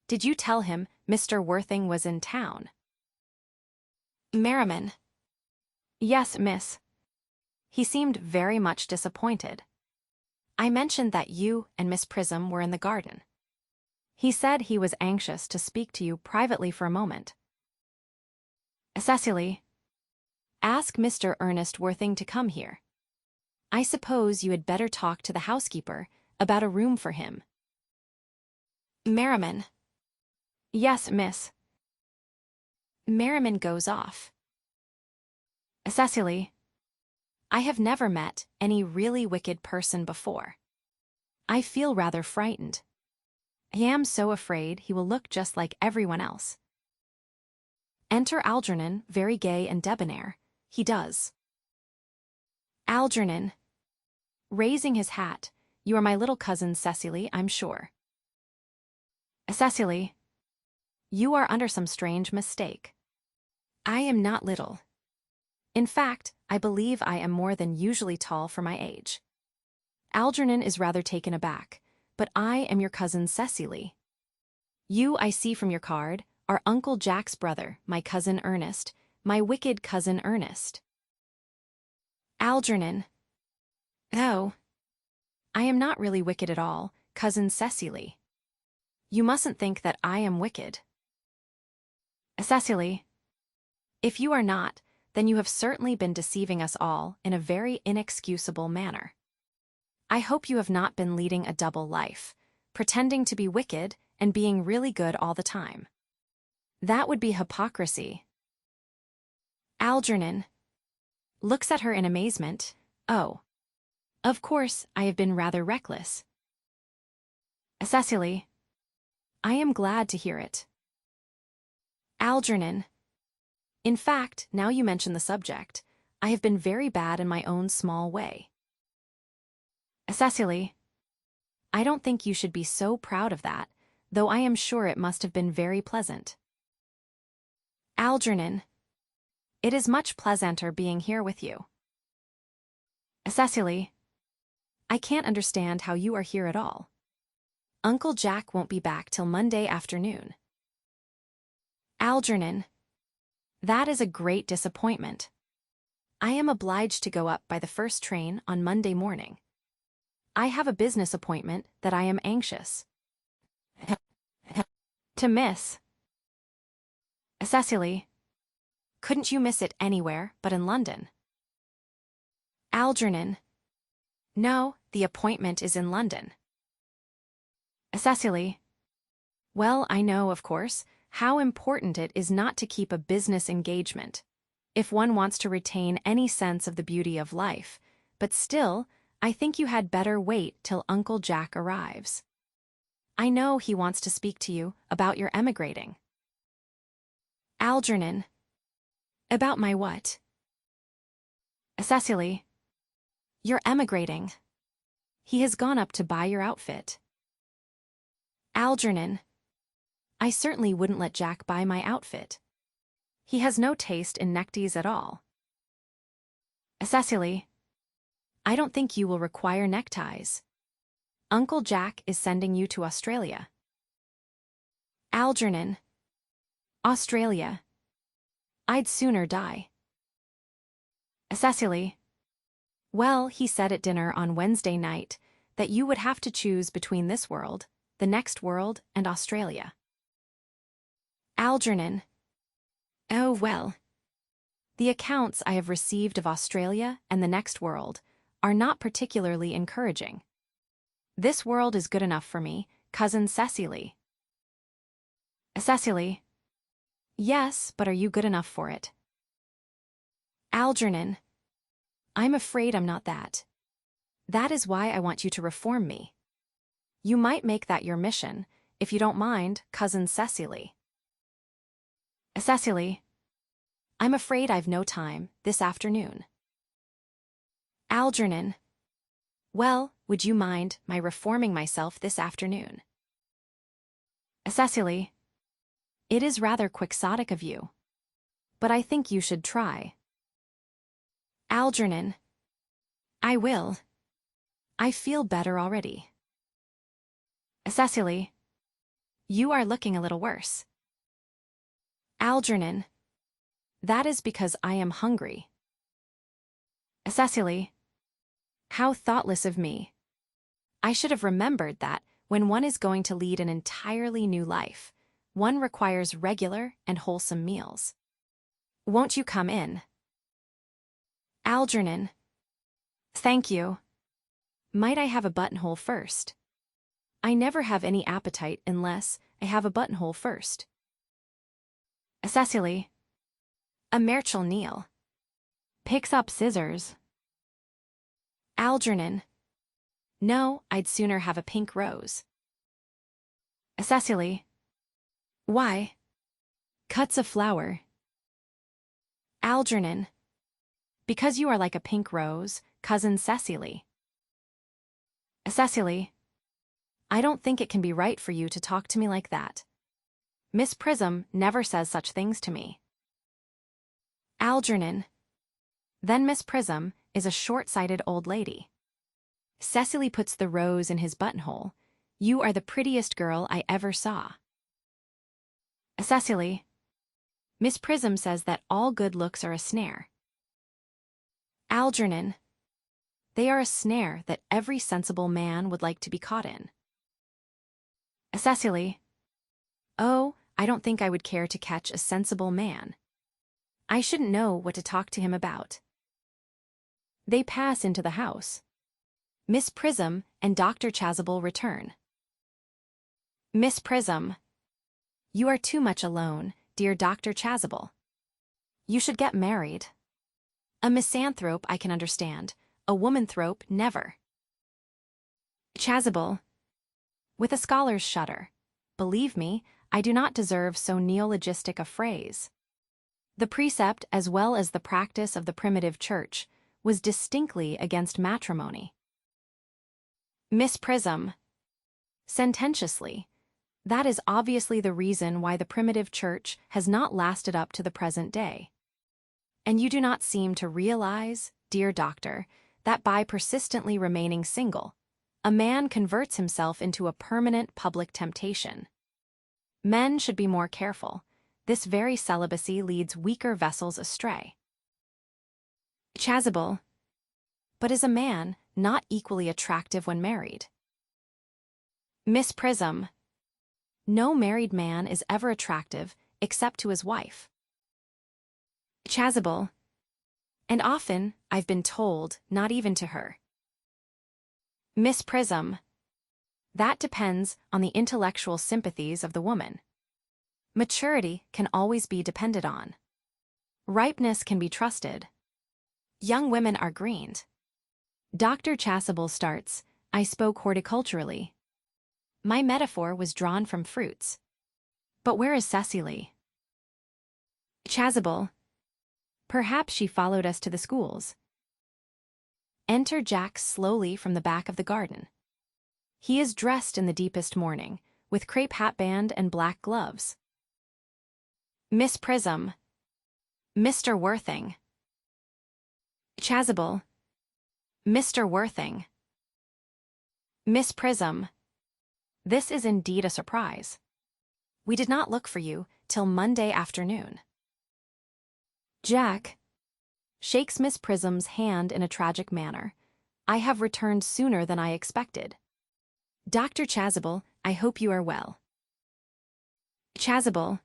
Did you tell him Mr. Worthing was in town? Merriman. Yes, miss. He seemed very much disappointed. I mentioned that you and Miss Prism were in the garden. He said he was anxious to speak to you privately for a moment. Cecily. Ask Mr. Ernest Worthing to come here. I suppose you had better talk to the housekeeper about a room for him. Merriman. Yes, miss. Merriman goes off. Cecily. I have never met any really wicked person before. I feel rather frightened. I am so afraid he will look just like everyone else. Enter Algernon, very gay and debonair. He does. Algernon. Raising his hat. You are my little cousin Cecily, I'm sure. Cecily. You are under some strange mistake. I am not little. In fact, I believe I am more than usually tall for my age. Algernon is rather taken aback, but I am your cousin Cecily. You, I see from your card, are Uncle Jack's brother, my cousin Ernest, my wicked cousin Ernest. Algernon. Oh. I am not really wicked at all, cousin Cecily. You mustn't think that I am wicked. Cecily. If you are not, then you have certainly been deceiving us all in a very inexcusable manner. I hope you have not been leading a double life, pretending to be wicked and being really good all the time. That would be hypocrisy. Algernon looks at her in amazement. Oh. Of course, I have been rather reckless. Cecily. I am glad to hear it. Algernon. In fact, now you mention the subject, I have been very bad in my own small way. Cecily. I don't think you should be so proud of that, though I am sure it must have been very pleasant. Algernon. It is much pleasanter being here with you. Cecily. I can't understand how you are here at all. Uncle Jack won't be back till Monday afternoon. Algernon. That is a great disappointment. I am obliged to go up by the first train on Monday morning. I have a business appointment that I am anxious to miss. Cecily. Couldn't you miss it anywhere but in London? Algernon. No, the appointment is in London. Cecily. Well, I know, of course, how important it is not to keep a business engagement, if one wants to retain any sense of the beauty of life, but still, I think you had better wait till Uncle Jack arrives. I know he wants to speak to you about your emigrating. Algernon. About my what? Cecily. You're emigrating. He has gone up to buy your outfit. Algernon. I certainly wouldn't let Jack buy my outfit. He has no taste in neckties at all. Cecily. I don't think you will require neckties. Uncle Jack is sending you to Australia. Algernon. Australia. I'd sooner die. Cecily. Well, he said at dinner on Wednesday night that you would have to choose between this world, the next world, and Australia. Algernon. Oh, well. The accounts I have received of Australia and the next world are not particularly encouraging. This world is good enough for me, cousin Cecily. Cecily. Yes, but are you good enough for it? Algernon. I'm afraid I'm not that. That is why I want you to reform me. You might make that your mission, if you don't mind, cousin Cecily. Cecily. I'm afraid I've no time, this afternoon. Algernon. Well, would you mind my reforming myself this afternoon? Cecily. It is rather quixotic of you, but I think you should try. Algernon. I will. I feel better already. Cecily. You are looking a little worse. Algernon. That is because I am hungry. Cecily. How thoughtless of me. I should have remembered that when one is going to lead an entirely new life, one requires regular and wholesome meals. Won't you come in? Algernon. Thank you. Might I have a buttonhole first? I never have any appetite unless I have a buttonhole first. Cecily. A Merchel Neal. Picks up scissors. Algernon. No, I'd sooner have a pink rose. Cecily. Why? Cuts a flower. Algernon. Because you are like a pink rose, cousin Cecily. Cecily. I don't think it can be right for you to talk to me like that. Miss Prism never says such things to me. Algernon. Then Miss Prism is a short-sighted old lady. Cecily puts the rose in his buttonhole. You are the prettiest girl I ever saw. Cecily. Miss Prism says that all good looks are a snare. Algernon. They are a snare that every sensible man would like to be caught in. Cecily. Oh, I don't think I would care to catch a sensible man. I shouldn't know what to talk to him about. They pass into the house. Miss Prism and Dr. Chasuble return. Miss Prism. You are too much alone, dear Dr. Chasuble. You should get married. A misanthrope I can understand, a womanthrope never. Chasuble. With a scholar's shudder. Believe me, I do not deserve so neologistic a phrase. The precept as well as the practice of the primitive church was distinctly against matrimony. Miss Prism. Sententiously. That is obviously the reason why the primitive church has not lasted up to the present day. And you do not seem to realize, dear doctor, that by persistently remaining single, a man converts himself into a permanent public temptation. Men should be more careful. This very celibacy leads weaker vessels astray. Chasuble. But is a man not equally attractive when married? Miss Prism. No married man is ever attractive except to his wife. Chasuble. And often, I've been told, not even to her. Miss Prism. That depends on the intellectual sympathies of the woman. Maturity can always be depended on. Ripeness can be trusted. Young women are greened. Dr. Chasuble starts, I spoke horticulturally. My metaphor was drawn from fruits. But where is Cecily? Chasuble. Perhaps she followed us to the schools. Enter Jack slowly from the back of the garden. He is dressed in the deepest mourning, with crepe hatband and black gloves. Miss Prism. Mr. Worthing. Chasuble. Mr. Worthing. Miss Prism. This is indeed a surprise. We did not look for you till Monday afternoon. Jack shakes Miss Prism's hand in a tragic manner. I have returned sooner than I expected. Dr. Chasuble, I hope you are well. Chasuble.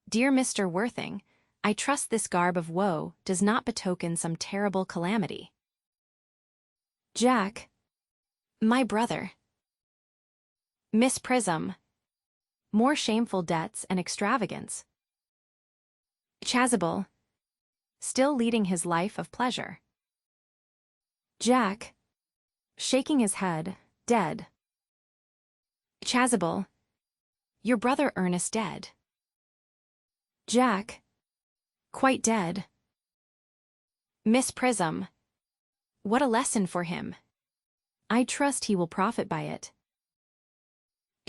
Dear Mr. Worthing, I trust this garb of woe does not betoken some terrible calamity. Jack. My brother. Miss Prism. More shameful debts and extravagance. Chasuble. Still leading his life of pleasure. Jack. Shaking his head, dead. Chasuble. Your brother Ernest dead. Jack. Quite dead. Miss Prism. What a lesson for him. I trust he will profit by it.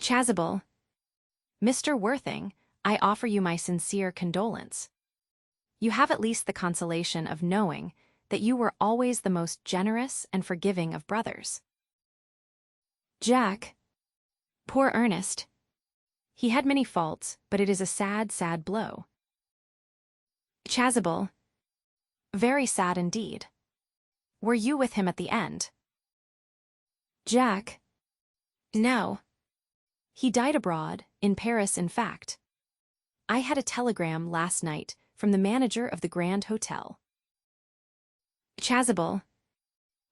Chasuble. Mr. Worthing, I offer you my sincere condolence. You have at least the consolation of knowing that you were always the most generous and forgiving of brothers. Jack. Poor Ernest. He had many faults, but it is a sad, sad blow. Chasuble. Very sad indeed. Were you with him at the end? Jack. No. He died abroad, in Paris in fact. I had a telegram last night from the manager of the Grand Hotel. Chasuble.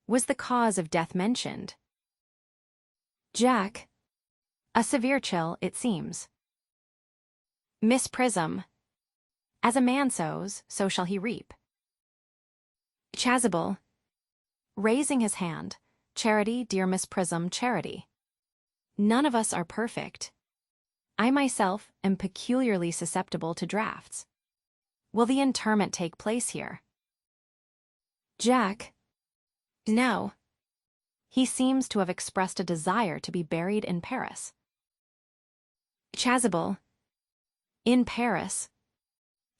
Was the cause of death mentioned? Jack. A severe chill, it seems. Miss Prism. As a man sows, so shall he reap. Chasuble. Raising his hand. Charity, dear Miss Prism, charity. None of us are perfect. I myself am peculiarly susceptible to drafts. Will the interment take place here? Jack. No. He seems to have expressed a desire to be buried in Paris. Chasuble. In Paris.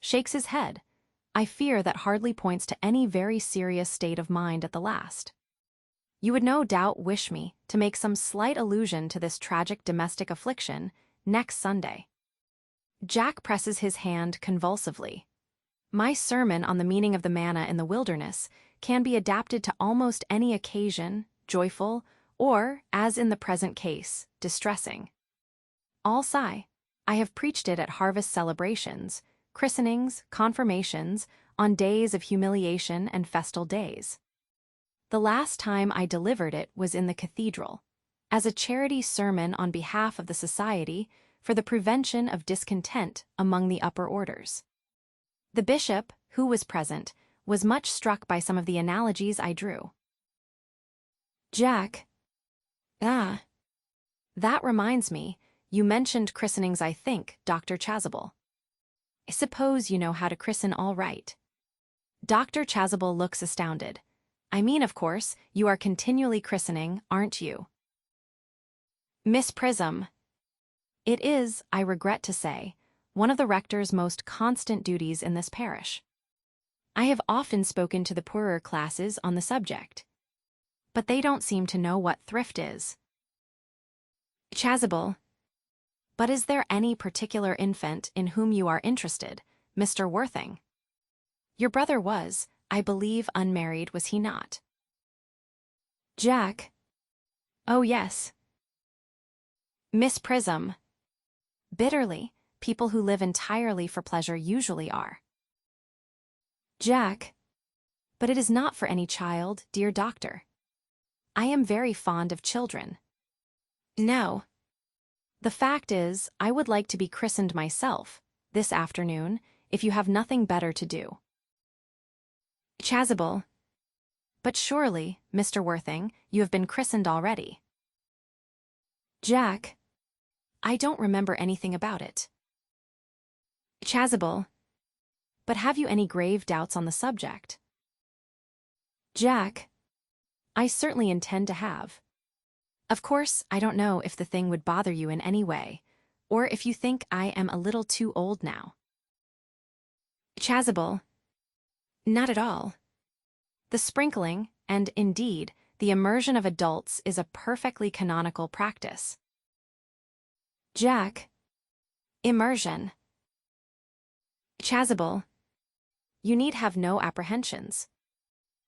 Shakes his head. I fear that hardly points to any very serious state of mind at the last. You would no doubt wish me to make some slight allusion to this tragic domestic affliction next Sunday. Jack presses his hand convulsively. My sermon on the meaning of the manna in the wilderness can be adapted to almost any occasion, joyful, or, as in the present case, distressing. All sigh. I have preached it at harvest celebrations, christenings, confirmations, on days of humiliation and festal days. The last time I delivered it was in the cathedral, as a charity sermon on behalf of the Society for the Prevention of Discontent among the Upper Orders. The bishop, who was present, was much struck by some of the analogies I drew. Jack. That reminds me, you mentioned christenings, I think, Dr. Chasuble. I suppose you know how to christen all right. Dr. Chasuble looks astounded. I mean, of course, you are continually christening, aren't you? Miss Prism. It is, I regret to say, one of the rector's most constant duties in this parish. I have often spoken to the poorer classes on the subject, but they don't seem to know what thrift is. Chasuble. But is there any particular infant in whom you are interested, Mr. Worthing? Your brother was, I believe, unmarried, was he not? Jack. Oh, yes. Miss Prism. Bitterly, people who live entirely for pleasure usually are. Jack. But it is not for any child, dear doctor. I am very fond of children. No. The fact is, I would like to be christened myself, this afternoon, if you have nothing better to do. Chasuble. But surely, Mr. Worthing, you have been christened already. Jack. I don't remember anything about it. Chasuble. But have you any grave doubts on the subject? Jack. I certainly intend to have. Of course, I don't know if the thing would bother you in any way, or if you think I am a little too old now. Chasuble. Not at all. The sprinkling, and indeed, the immersion of adults is a perfectly canonical practice. Jack. Immersion. Chasuble. You need have no apprehensions.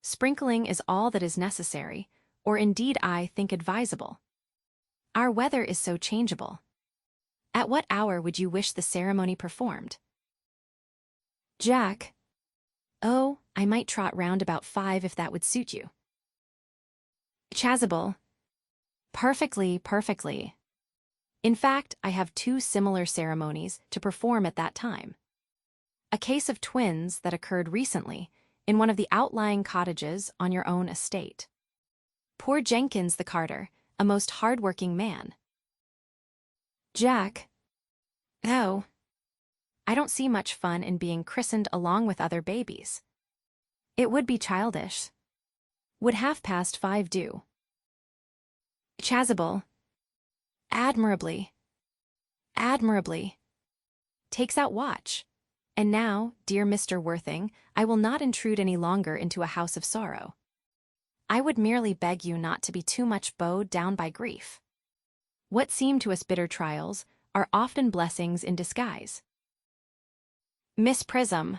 Sprinkling is all that is necessary, or indeed I think advisable. Our weather is so changeable. At what hour would you wish the ceremony performed? Jack. Oh, I might trot round about 5 if that would suit you. Chasuble. Perfectly, perfectly. In fact, I have 2 similar ceremonies to perform at that time. A case of twins that occurred recently in one of the outlying cottages on your own estate. Poor Jenkins the carter, a most hard-working man. Jack. Oh. I don't see much fun in being christened along with other babies. It would be childish. Would 5:30 do? Chasuble. Admirably. Admirably. Takes out watch. And now, dear Mr. Worthing, I will not intrude any longer into a house of sorrow. I would merely beg you not to be too much bowed down by grief. What seem to us bitter trials are often blessings in disguise. Miss Prism.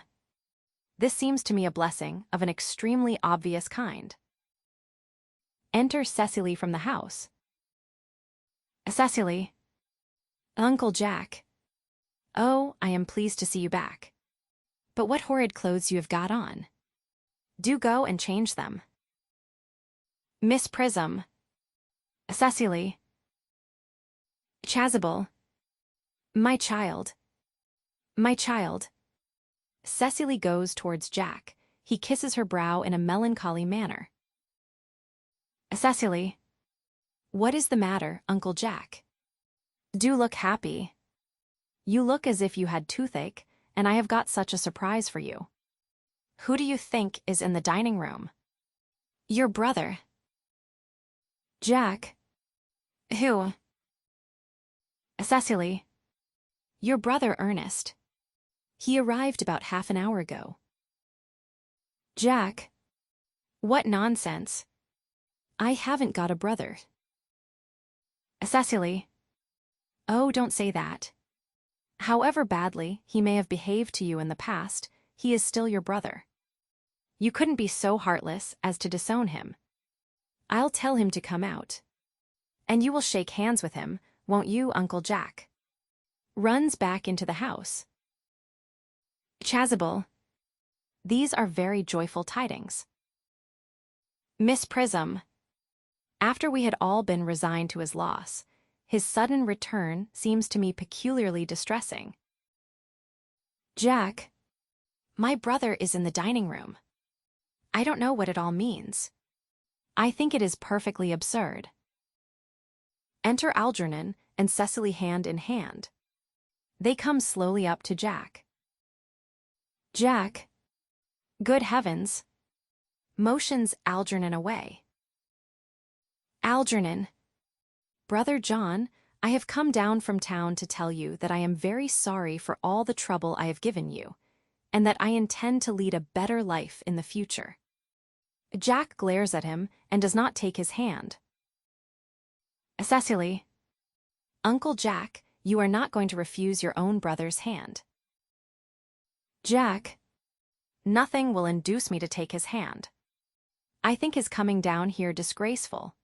This seems to me a blessing of an extremely obvious kind. Enter Cecily from the house. Cecily. Uncle Jack. Oh, I am pleased to see you back. But what horrid clothes you have got on. Do go and change them. Miss Prism. Cecily. Chasuble. My child. My child. Cecily goes towards Jack. He kisses her brow in a melancholy manner. Cecily. What is the matter, Uncle Jack? Do look happy. You look as if you had toothache, and I have got such a surprise for you. Who do you think is in the dining room? Your brother. Jack. Who? Cecily. Your brother Ernest. He arrived about half an hour ago. Jack. What nonsense. I haven't got a brother. Cecily. Oh, don't say that. However badly he may have behaved to you in the past, he is still your brother. You couldn't be so heartless as to disown him. I'll tell him to come out. And you will shake hands with him, won't you, Uncle Jack? Runs back into the house. Chasuble. These are very joyful tidings. Miss Prism. After we had all been resigned to his loss, his sudden return seems to me peculiarly distressing. Jack. My brother is in the dining room. I don't know what it all means. I think it is perfectly absurd. Enter Algernon and Cecily hand in hand. They come slowly up to Jack. Jack. Good heavens. Motions Algernon away. Algernon. Brother John, I have come down from town to tell you that I am very sorry for all the trouble I have given you, and that I intend to lead a better life in the future. Jack glares at him and does not take his hand. Cecily. Uncle Jack, you are not going to refuse your own brother's hand. Jack. Nothing will induce me to take his hand. I think his coming down here disgraceful.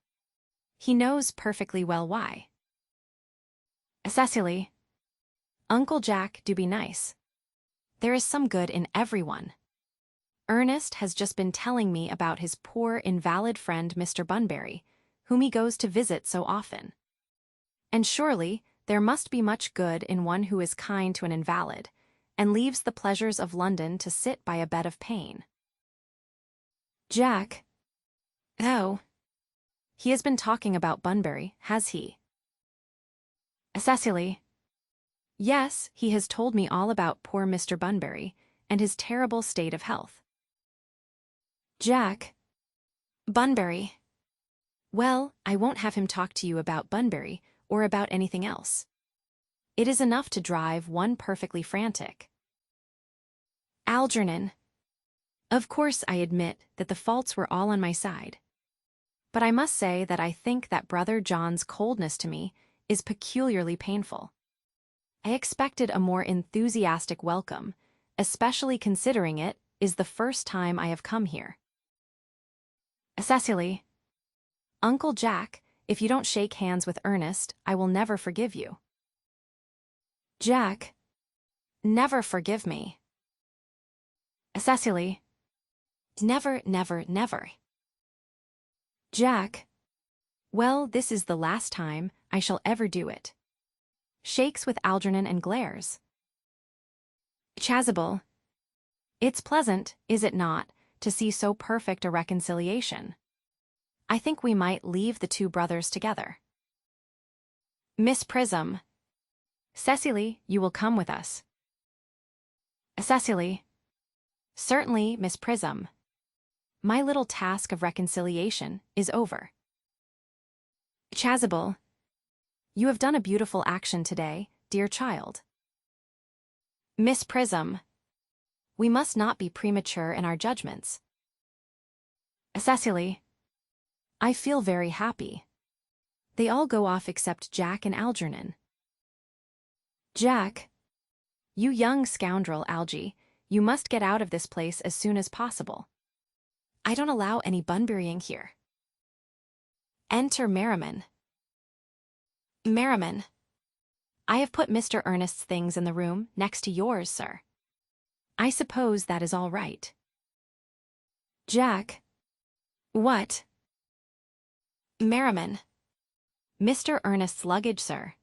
He knows perfectly well why. Cecily. Uncle Jack, do be nice. There is some good in everyone. Ernest has just been telling me about his poor invalid friend Mr. Bunbury, whom he goes to visit so often. And surely there must be much good in one who is kind to an invalid, and leaves the pleasures of London to sit by a bed of pain. Jack. Oh. He has been talking about Bunbury, has he? Cecily. Yes, he has told me all about poor Mr. Bunbury and his terrible state of health. Jack. Bunbury. Well, I won't have him talk to you about Bunbury or about anything else. It is enough to drive one perfectly frantic. Algernon. Of course I admit that the faults were all on my side. But I must say that I think that Brother John's coldness to me is peculiarly painful. I expected a more enthusiastic welcome, especially considering it is the first time I have come here. Cecily. Uncle Jack, if you don't shake hands with Ernest, I will never forgive you. Jack. Never forgive me. Cecily. Never, never, never. Jack. Well, this is the last time I shall ever do it. Shakes with Algernon and glares. Chasuble. It's pleasant, is it not, to see so perfect a reconciliation. I think we might leave the two brothers together. Miss Prism. Cecily, you will come with us. Cecily. Certainly, Miss Prism. My little task of reconciliation is over. Chasuble. You have done a beautiful action today, dear child. Miss Prism. We must not be premature in our judgments. Cecily. I feel very happy. They all go off except Jack and Algernon. Jack. You young scoundrel, Algy, you must get out of this place as soon as possible. I don't allow any Bunburying here. Enter Merriman. Merriman. I have put Mr. Ernest's things in the room next to yours, sir. I suppose that is all right. Jack. What? Merriman. Mr. Ernest's luggage, sir.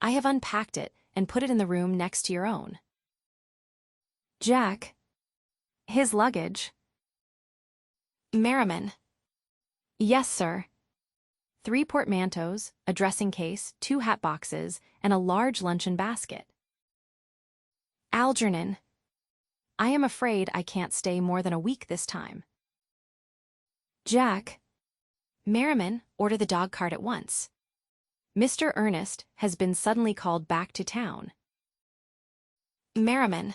I have unpacked it and put it in the room next to your own. Jack. His luggage. Merriman. Yes, sir. 3 portmanteaus, a dressing case, 2 hat boxes, and a large luncheon basket. Algernon. I am afraid I can't stay more than a week this time. Jack. Merriman, order the dog cart at once. Mr. Ernest has been suddenly called back to town. Merriman.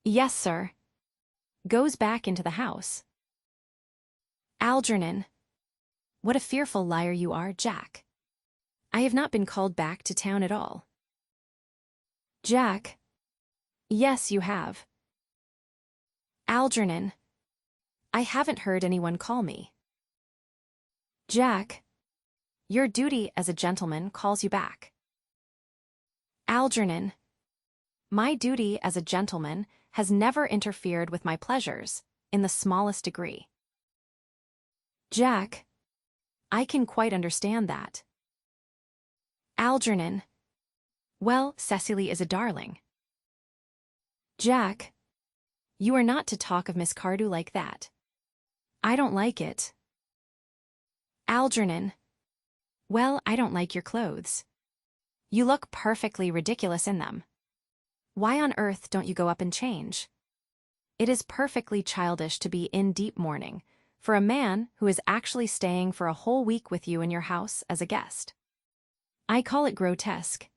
Yes, sir. Goes back into the house. Algernon. What a fearful liar you are, Jack. I have not been called back to town at all. Jack. Yes, you have. Algernon. I haven't heard anyone call me. Jack. Your duty as a gentleman calls you back. Algernon. My duty as a gentleman has never interfered with my pleasures, in the smallest degree. Jack. I can quite understand that. Algernon. Well, Cecily is a darling. Jack. You are not to talk of Miss Cardew like that. I don't like it. Algernon. Well, I don't like your clothes. You look perfectly ridiculous in them. Why on earth don't you go up and change? It is perfectly childish to be in deep mourning for a man who is actually staying for a whole week with you in your house as a guest. I call it grotesque.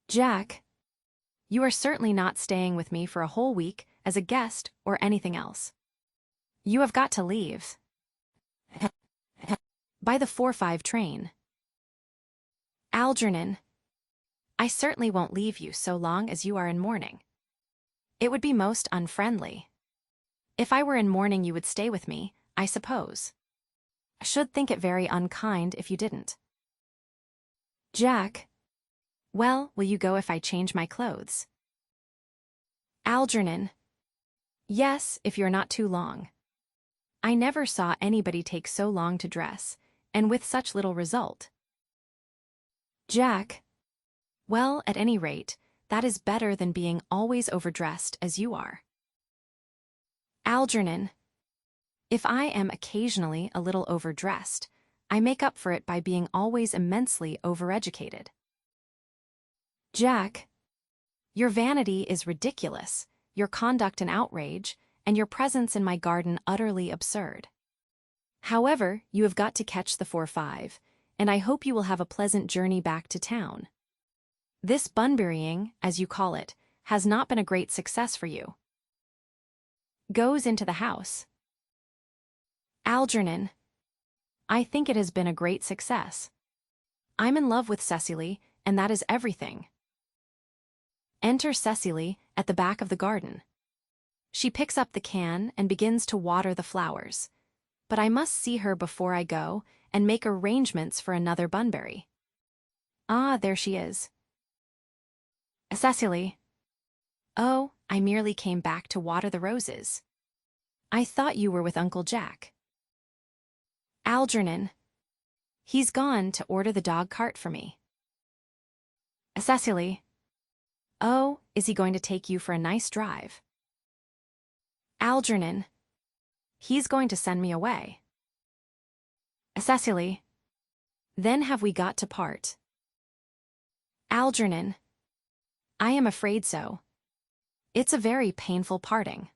Jack. You are certainly not staying with me for a whole week as a guest or anything else. You have got to leave. By the 4:05 train. Algernon. I certainly won't leave you so long as you are in mourning. It would be most unfriendly. If I were in mourning you would stay with me, I suppose. I should think it very unkind if you didn't. Jack. Well, will you go if I change my clothes? Algernon. Yes, if you're not too long. I never saw anybody take so long to dress, and with such little result. Jack. Well, at any rate, that is better than being always overdressed as you are. Algernon. If I am occasionally a little overdressed, I make up for it by being always immensely overeducated. Jack. Your vanity is ridiculous, your conduct an outrage, and your presence in my garden utterly absurd. However, you have got to catch the 4:05, and I hope you will have a pleasant journey back to town. This bunburying, as you call it, has not been a great success for you. Goes into the house. Algernon. I think it has been a great success. I'm in love with Cecily, and that is everything. Enter Cecily at the back of the garden. She picks up the can and begins to water the flowers. But I must see her before I go and make arrangements for another bunbury. Ah, there she is. Cecily. Oh, I merely came back to water the roses. I thought you were with Uncle Jack. Algernon. He's gone to order the dog cart for me. Cecily. Oh, is he going to take you for a nice drive? Algernon. He's going to send me away. Cecily. Then have we got to part? Algernon. I am afraid so. It's a very painful parting.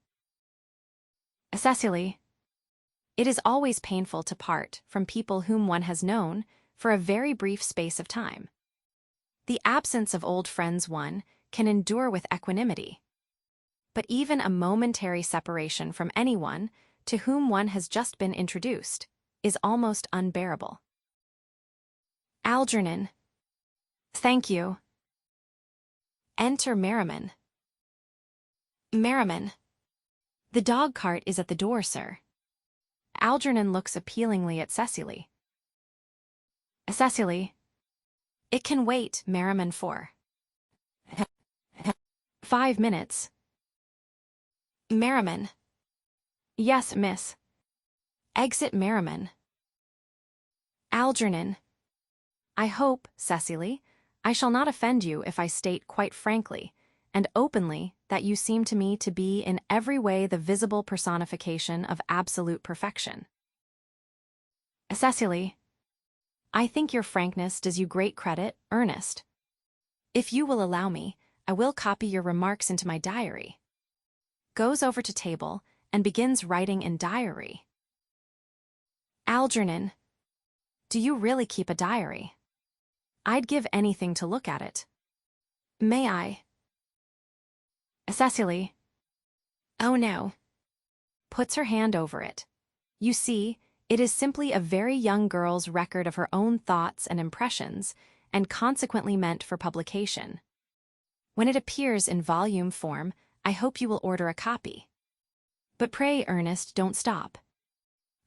Cecily. It is always painful to part from people whom one has known for a very brief space of time. The absence of old friends one can endure with equanimity. But even a momentary separation from anyone to whom one has just been introduced is almost unbearable. Algernon. Thank you. Enter Merriman. Merriman. The dog cart is at the door, sir. Algernon looks appealingly at Cecily. Cecily. It can wait, Merriman, for 5 minutes. Merriman. Yes, miss. Exit Merriman. Algernon. I hope, Cecily, I shall not offend you if I state quite frankly and openly that you seem to me to be in every way the visible personification of absolute perfection. Cecily. I think your frankness does you great credit, Ernest. If you will allow me, I will copy your remarks into my diary. Goes over to table and begins writing in diary. Algernon. Do you really keep a diary? I'd give anything to look at it. May I? Cecily. Oh no. Puts her hand over it. You see, it is simply a very young girl's record of her own thoughts and impressions, and consequently meant for publication. When it appears in volume form, I hope you will order a copy. But pray, Ernest, don't stop.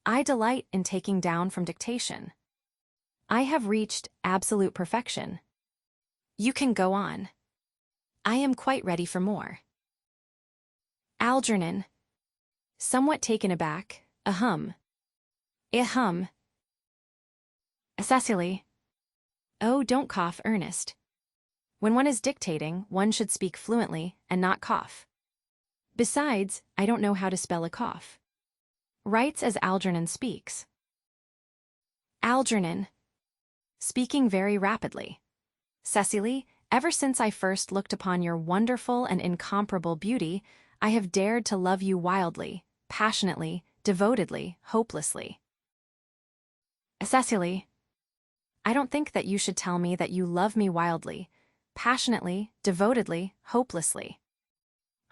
I delight in taking down from dictation. I have reached absolute perfection. You can go on. I am quite ready for more. Algernon. Somewhat taken aback, ahem. Ahem. Cecily. Oh, don't cough, Ernest. When one is dictating, one should speak fluently and not cough. Besides, I don't know how to spell a cough. Writes as Algernon speaks. Algernon. Speaking very rapidly. Cecily, ever since I first looked upon your wonderful and incomparable beauty, I have dared to love you wildly, passionately, devotedly, hopelessly. Cecily. I don't think that you should tell me that you love me wildly, passionately, devotedly, hopelessly.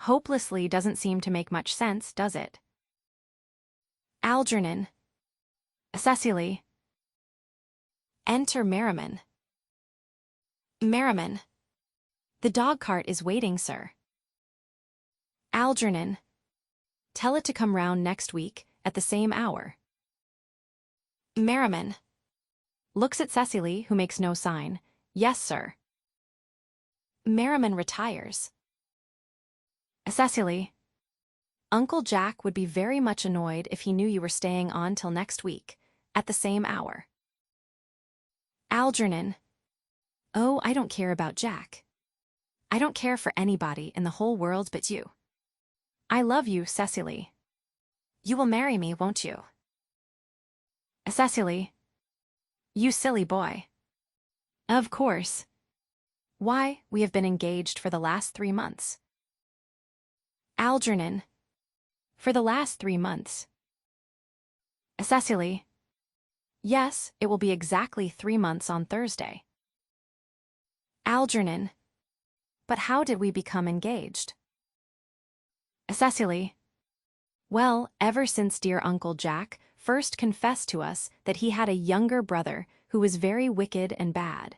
Hopelessly doesn't seem to make much sense, does it? Algernon. Cecily. Enter Merriman. Merriman. The dog cart is waiting, sir. Algernon. Tell it to come round next week, at the same hour. Merriman. Looks at Cecily, who makes no sign. Yes, sir. Merriman retires. Cecily. Uncle Jack would be very much annoyed if he knew you were staying on till next week, at the same hour. Algernon. Oh, I don't care about Jack. I don't care for anybody in the whole world but you. I love you, Cecily. You will marry me, won't you? Cecily. You silly boy. Of course. Why, we have been engaged for the last 3 months. Algernon. For the last 3 months. Cecily. Yes, it will be exactly 3 months on Thursday. Algernon. But how did we become engaged? Cecily. Well, ever since dear Uncle Jack first confessed to us that he had a younger brother who was very wicked and bad.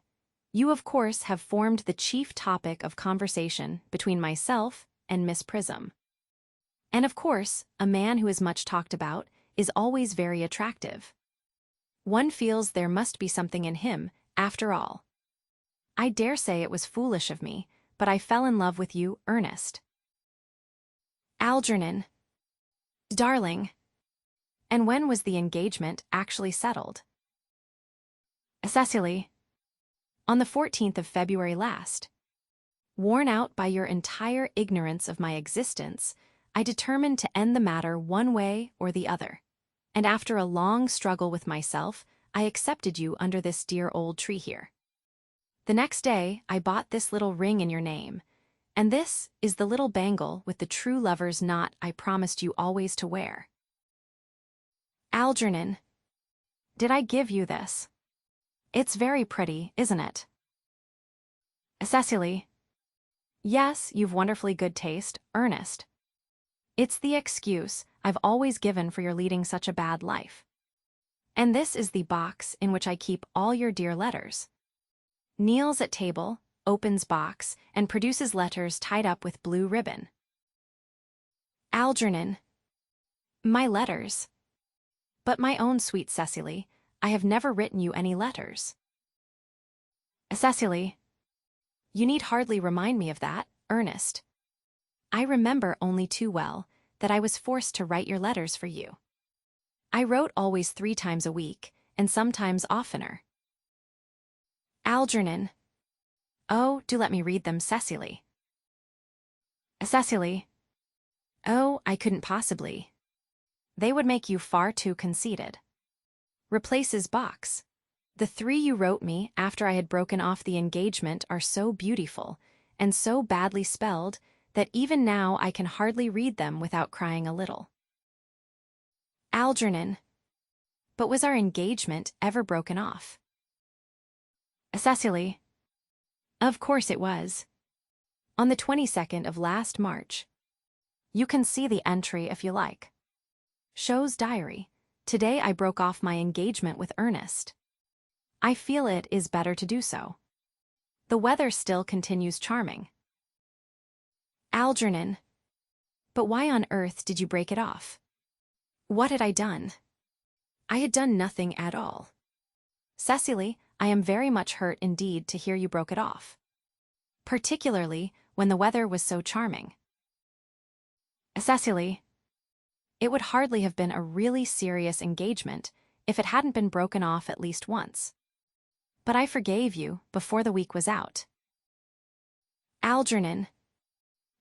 You, of course, have formed the chief topic of conversation between myself and Miss Prism. And of course, a man who is much talked about is always very attractive. One feels there must be something in him, after all. I dare say it was foolish of me, but I fell in love with you, Ernest. Algernon. Darling. And when was the engagement actually settled? Cecily. On the 14th of February last. Worn out by your entire ignorance of my existence, I determined to end the matter one way or the other. And after a long struggle with myself, I accepted you under this dear old tree here. The next day, I bought this little ring in your name, and this is the little bangle with the true lover's knot I promised you always to wear. Algernon. Did I give you this? It's very pretty, isn't it? Cecily. Yes, you've wonderfully good taste, Ernest. It's the excuse I've always given for your leading such a bad life. And this is the box in which I keep all your dear letters. Kneels at table, opens box, and produces letters tied up with blue ribbon. Algernon. My letters. But my own sweet Cecily, I have never written you any letters. Cecily. You need hardly remind me of that, Ernest. I remember only too well that I was forced to write your letters for you. I wrote always 3 times a week, and sometimes oftener. Algernon. Oh, do let me read them, Cecily. Cecily. Oh, I couldn't possibly. They would make you far too conceited. Replaces box. The 3 you wrote me after I had broken off the engagement are so beautiful, and so badly spelled, that even now I can hardly read them without crying a little. Algernon. But was our engagement ever broken off? Cecily. Of course it was. On the 22nd of last March. You can see the entry if you like. Show's diary. Today I broke off my engagement with Ernest. I feel it is better to do so. The weather still continues charming. Algernon. But why on earth did you break it off? What had I done? I had done nothing at all. Cecily, I am very much hurt indeed to hear you broke it off. Particularly when the weather was so charming. Cecily, it would hardly have been a really serious engagement if it hadn't been broken off at least once. But I forgave you before the week was out. Algernon.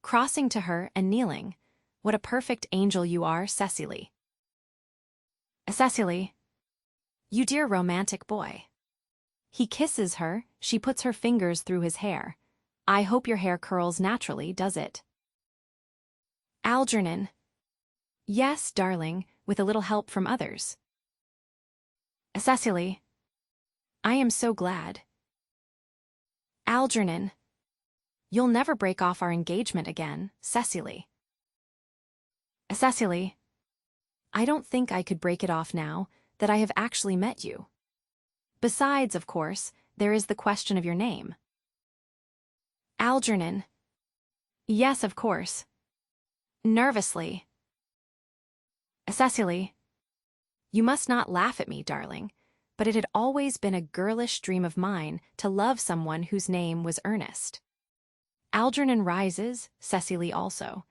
Crossing to her and kneeling. What a perfect angel you are, Cecily. Cecily. You dear romantic boy. He kisses her, she puts her fingers through his hair. I hope your hair curls naturally, does it? Algernon. Yes, darling, with a little help from others. Cecily. I am so glad. Algernon. You'll never break off our engagement again, Cecily. Cecily. I don't think I could break it off now that I have actually met you. Besides, of course, there is the question of your name. Algernon. Yes, of course. Nervously. Cecily. You must not laugh at me, darling, but it had always been a girlish dream of mine to love someone whose name was Ernest. Algernon rises, Cecily also.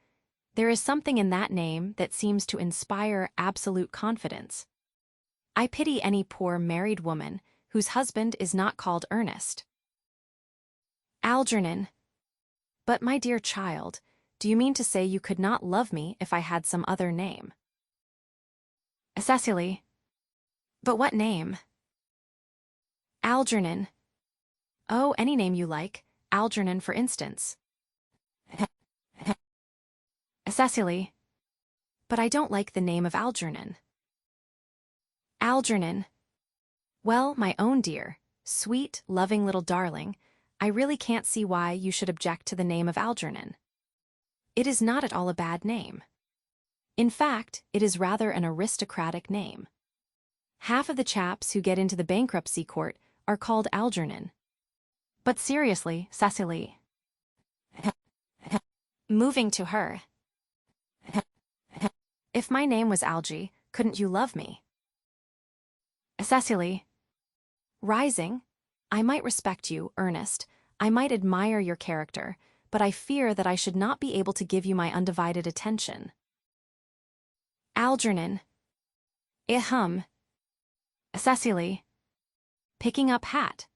There is something in that name that seems to inspire absolute confidence. I pity any poor married woman whose husband is not called Ernest. Algernon. But my dear child, do you mean to say you could not love me if I had some other name? Cecily. But what name? Algernon. Oh, any name you like. Algernon, for instance. Cecily. But I don't like the name of Algernon. Algernon. Well, my own dear, sweet, loving little darling, I really can't see why you should object to the name of Algernon. It is not at all a bad name. In fact, it is rather an aristocratic name. Half of the chaps who get into the bankruptcy court are called Algernon. But seriously, Cecily. Moving to her. If my name was Algie, couldn't you love me? Cecily. Rising. I might respect you, Ernest. I might admire your character, but I fear that I should not be able to give you my undivided attention. Algernon. Cecily. Picking up hat.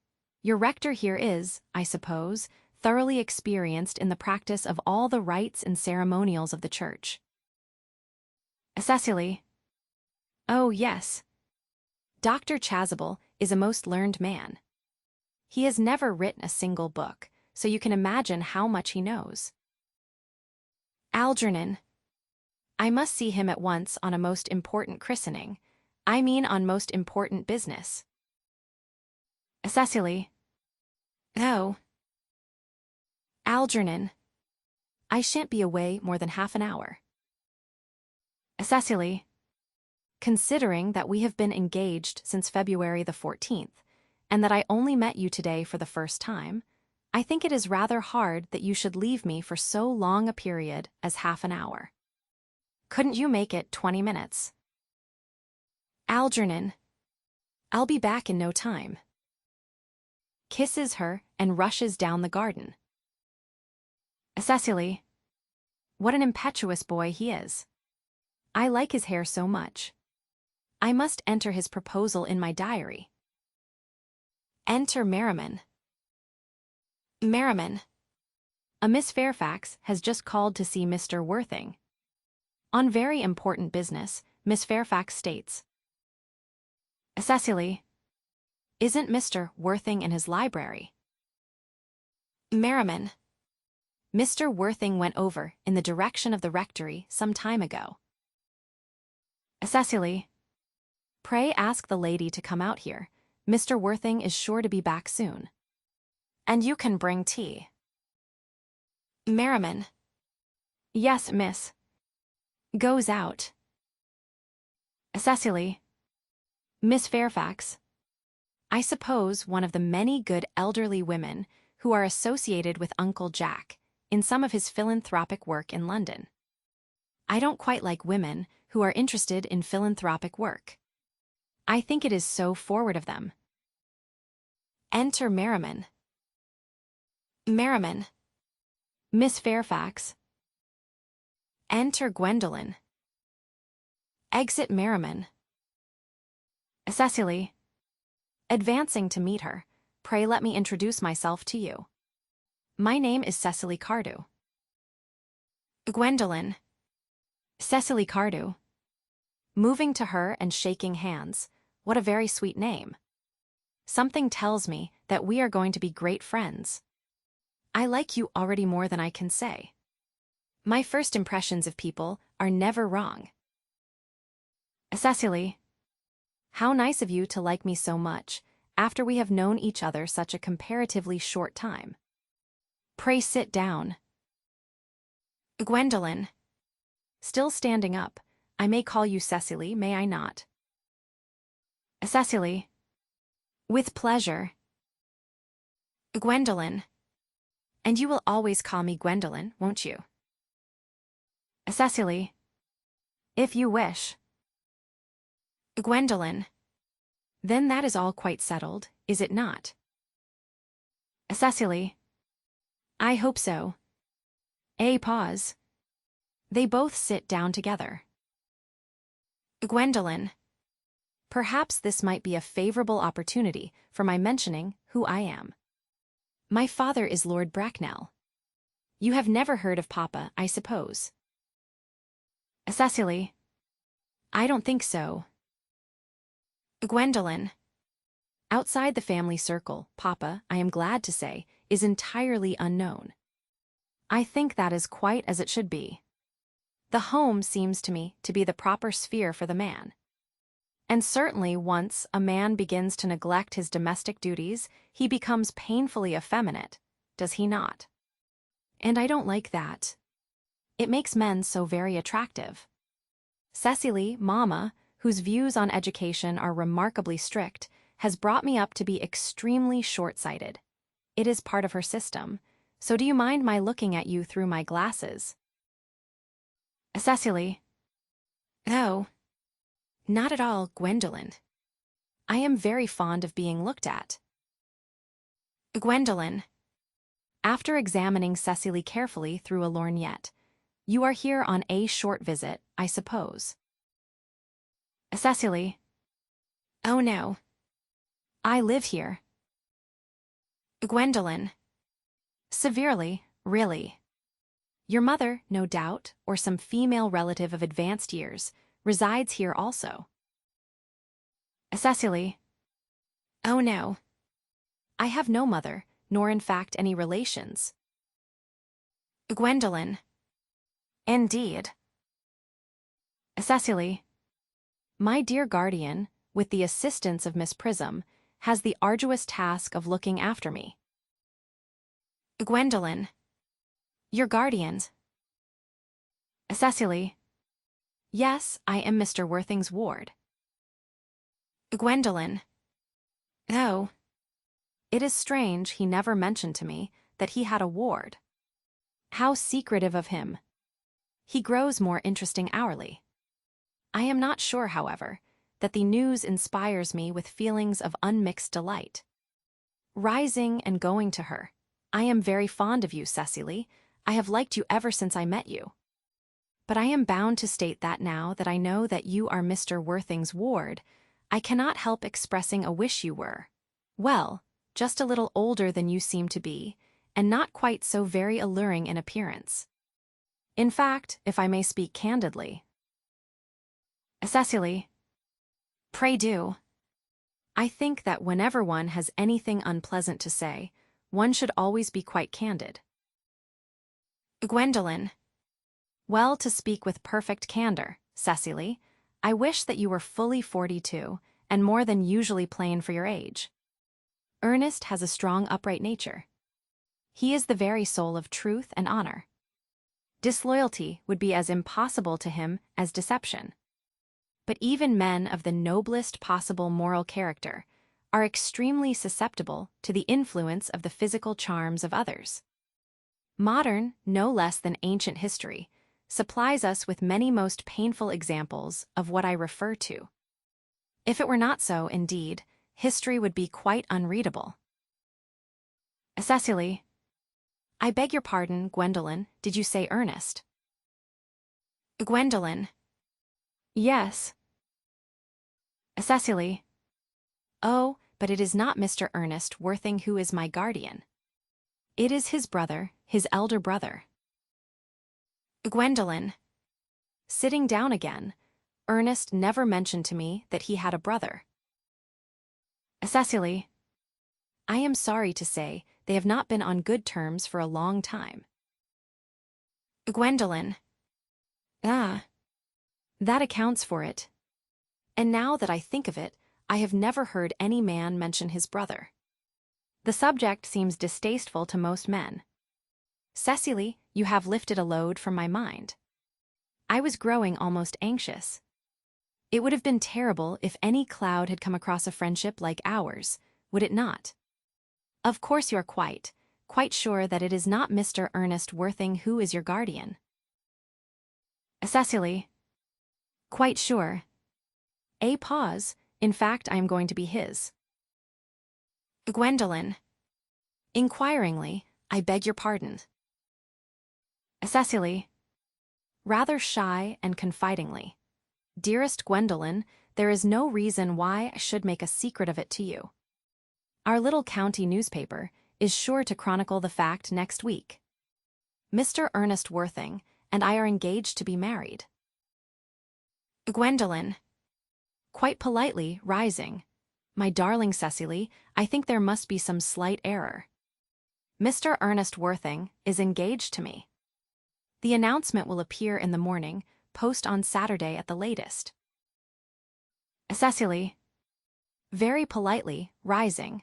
Your rector here is, I suppose, thoroughly experienced in the practice of all the rites and ceremonials of the church. Cecily. Oh, yes. Dr. Chasuble is a most learned man. He has never written a single book, so you can imagine how much he knows. Algernon. I must see him at once on a most important christening. I mean on most important business. Cecily. Oh. Algernon. I shan't be away more than half an hour. Cecily. Considering that we have been engaged since February the 14th, and that I only met you today for the first time, I think it is rather hard that you should leave me for so long a period as half an hour. Couldn't you make it 20 minutes? Algernon. I'll be back in no time. Kisses her and rushes down the garden. Cecily. What an impetuous boy he is. I like his hair so much. I must enter his proposal in my diary. Enter Merriman. Merriman. A Miss Fairfax has just called to see Mr. Worthing. On very important business, Miss Fairfax states. Cecily. Isn't Mr. Worthing in his library? Merriman. Mr. Worthing went over in the direction of the rectory some time ago. Cecily. Pray ask the lady to come out here. Mr. Worthing is sure to be back soon. And you can bring tea. Merriman. Yes, miss. Goes out. Cecily. Miss Fairfax. I suppose one of the many good elderly women who are associated with Uncle Jack in some of his philanthropic work in London. I don't quite like women who are interested in philanthropic work. I think it is so forward of them. Enter Merriman. Merriman. Miss Fairfax. Enter Gwendolen. Exit Merriman. Cecily. Advancing to meet her, pray let me introduce myself to you. My name is Cecily Cardew. Gwendolen. Cecily Cardew. Moving to her and shaking hands. What a very sweet name. Something tells me that we are going to be great friends. I like you already more than I can say. My first impressions of people are never wrong. Cecily. How nice of you to like me so much, after we have known each other such a comparatively short time. Pray sit down. Gwendolen. Still standing up, I may call you Cecily, may I not? Cecily. With pleasure. Gwendolen. And you will always call me Gwendolen, won't you? Cecily. If you wish. Gwendolen. Then that is all quite settled, is it not? Cecily. I hope so. A pause. They both sit down together. Gwendolen. Perhaps this might be a favorable opportunity for my mentioning who I am. My father is Lord Bracknell. You have never heard of Papa, I suppose. Cecily. I don't think so. Gwendolen. Outside the family circle, Papa, I am glad to say, is entirely unknown. I think that is quite as it should be. The home seems to me to be the proper sphere for the man. And certainly once a man begins to neglect his domestic duties, he becomes painfully effeminate, does he not? And I don't like that. It makes men so very attractive. Cecily, Mama, whose views on education are remarkably strict, has brought me up to be extremely short-sighted. It is part of her system, so do you mind my looking at you through my glasses? Cecily. Oh. Not at all, Gwendolen. I am very fond of being looked at. Gwendolen. After examining Cecily carefully through a lorgnette, you are here on a short visit, I suppose. Cecily. Oh no. I live here. Gwendolen. Severely, really. Your mother, no doubt, or some female relative of advanced years, resides here also. Cecily. Oh no. I have no mother, nor in fact any relations. Gwendolen. Indeed. Cecily. My dear guardian, with the assistance of Miss Prism, has the arduous task of looking after me. Gwendolen. Your guardians. Cecily. Yes, I am Mr. Worthing's ward. Gwendolen. Oh. It is strange he never mentioned to me that he had a ward. How secretive of him. He grows more interesting hourly. I am not sure, however, that the news inspires me with feelings of unmixed delight. Rising and going to her, I am very fond of you, Cecily. I have liked you ever since I met you. But I am bound to state that now that I know that you are Mr. Worthing's ward, I cannot help expressing a wish you were, well, just a little older than you seem to be, and not quite so very alluring in appearance. In fact, if I may speak candidly. Cecily. Pray do. I think that whenever one has anything unpleasant to say, one should always be quite candid. Gwendolen. Well, to speak with perfect candor, Cecily, I wish that you were fully 42 and more than usually plain for your age. Ernest has a strong, upright nature. He is the very soul of truth and honor. Disloyalty would be as impossible to him as deception. But even men of the noblest possible moral character are extremely susceptible to the influence of the physical charms of others. Modern, no less than ancient history, supplies us with many most painful examples of what I refer to. If it were not so, indeed, history would be quite unreadable. Cecily. I beg your pardon, Gwendolen, did you say Ernest? Gwendolen. Yes. Cecily. Oh, but it is not Mr. Ernest Worthing who is my guardian. It is his brother, his elder brother. Gwendolen. Sitting down again, Ernest never mentioned to me that he had a brother. Cecily. I am sorry to say they have not been on good terms for a long time. Gwendolen. Ah. That accounts for it. And now that I think of it, I have never heard any man mention his brother. The subject seems distasteful to most men. Cecily, you have lifted a load from my mind. I was growing almost anxious. It would have been terrible if any cloud had come across a friendship like ours, would it not? Of course you are quite sure that it is not Mr. Ernest Worthing who is your guardian. Cecily. Quite sure. A pause. In fact, I am going to be his. Gwendolen. Inquiringly, I beg your pardon. Cecily. Rather shy and confidingly. Dearest Gwendolen, there is no reason why I should make a secret of it to you. Our little county newspaper is sure to chronicle the fact next week. Mr. Ernest Worthing and I are engaged to be married. Gwendolen. Quite politely, rising. My darling Cecily, I think there must be some slight error. Mr. Ernest Worthing is engaged to me. The announcement will appear in the morning post on Saturday at the latest. Cecily. Very politely, rising.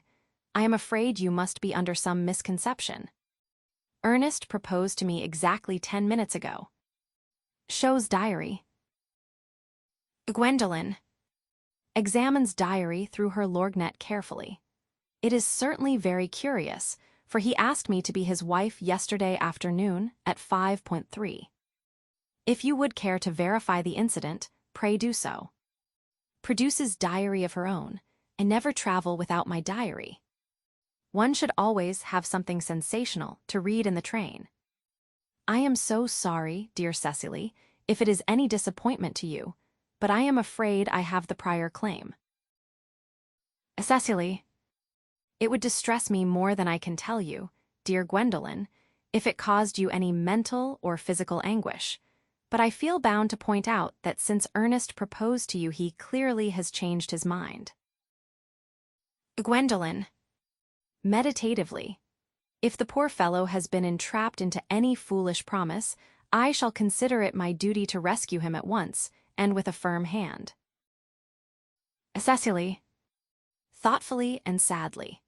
I am afraid you must be under some misconception. Ernest proposed to me exactly 10 minutes ago. Shows diary. Gwendolen. Examines diary through her lorgnette carefully. It is certainly very curious, for he asked me to be his wife yesterday afternoon at 5:3. If you would care to verify the incident, pray do so. Produces diary of her own. I never travel without my diary. One should always have something sensational to read in the train. I am so sorry, dear Cecily, if it is any disappointment to you, but I am afraid I have the prior claim. Cecily. It would distress me more than I can tell you, dear Gwendolen, if it caused you any mental or physical anguish, but I feel bound to point out that since Ernest proposed to you he clearly has changed his mind. Gwendolen. Meditatively. If the poor fellow has been entrapped into any foolish promise, I shall consider it my duty to rescue him at once, and with a firm hand. Cecily. Thoughtfully and sadly.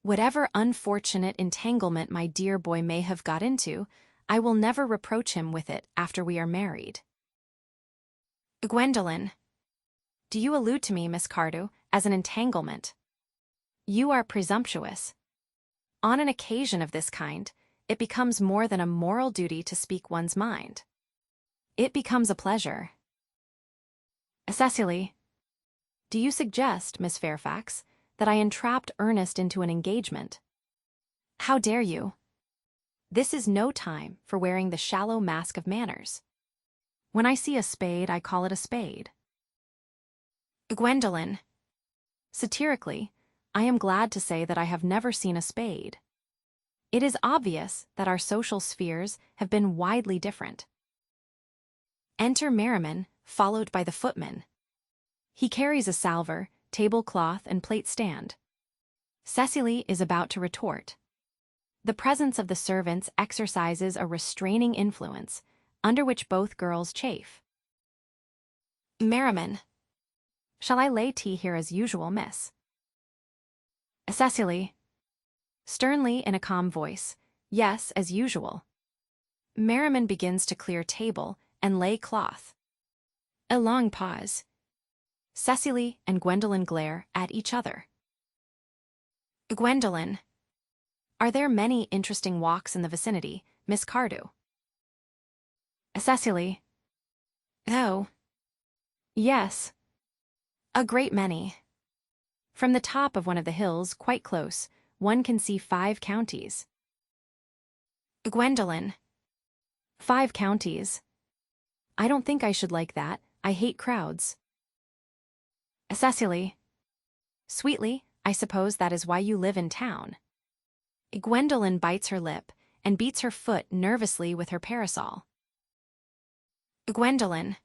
Whatever unfortunate entanglement my dear boy may have got into, I will never reproach him with it after we are married. Gwendolen. Do you allude to me, Miss Cardew, as an entanglement? You are presumptuous. On an occasion of this kind, it becomes more than a moral duty to speak one's mind. It becomes a pleasure. Cecily. Do you suggest, Miss Fairfax, that I entrapped Ernest into an engagement? How dare you? This is no time for wearing the shallow mask of manners. When I see a spade, I call it a spade. Gwendolen. Satirically, I am glad to say that I have never seen a spade. It is obvious that our social spheres have been widely different. Enter Merriman, followed by the footman. He carries a salver, tablecloth, and plate stand. Cecily is about to retort. The presence of the servants exercises a restraining influence, under which both girls chafe. Merriman. Shall I lay tea here as usual, miss? Cecily. Sternly in a calm voice. Yes, as usual. Merriman begins to clear table and lay cloth. A long pause. Cecily and Gwendolen glare at each other. Gwendolen. Are there many interesting walks in the vicinity, Miss Cardew. Cecily. Oh. Yes. A great many. From the top of one of the hills, quite close, one can see 5 counties. Gwendolen. 5 counties. I don't think I should like that. I hate crowds. Cecily. Sweetly, I suppose that is why you live in town. Gwendolen bites her lip and beats her foot nervously with her parasol. Gwendolen.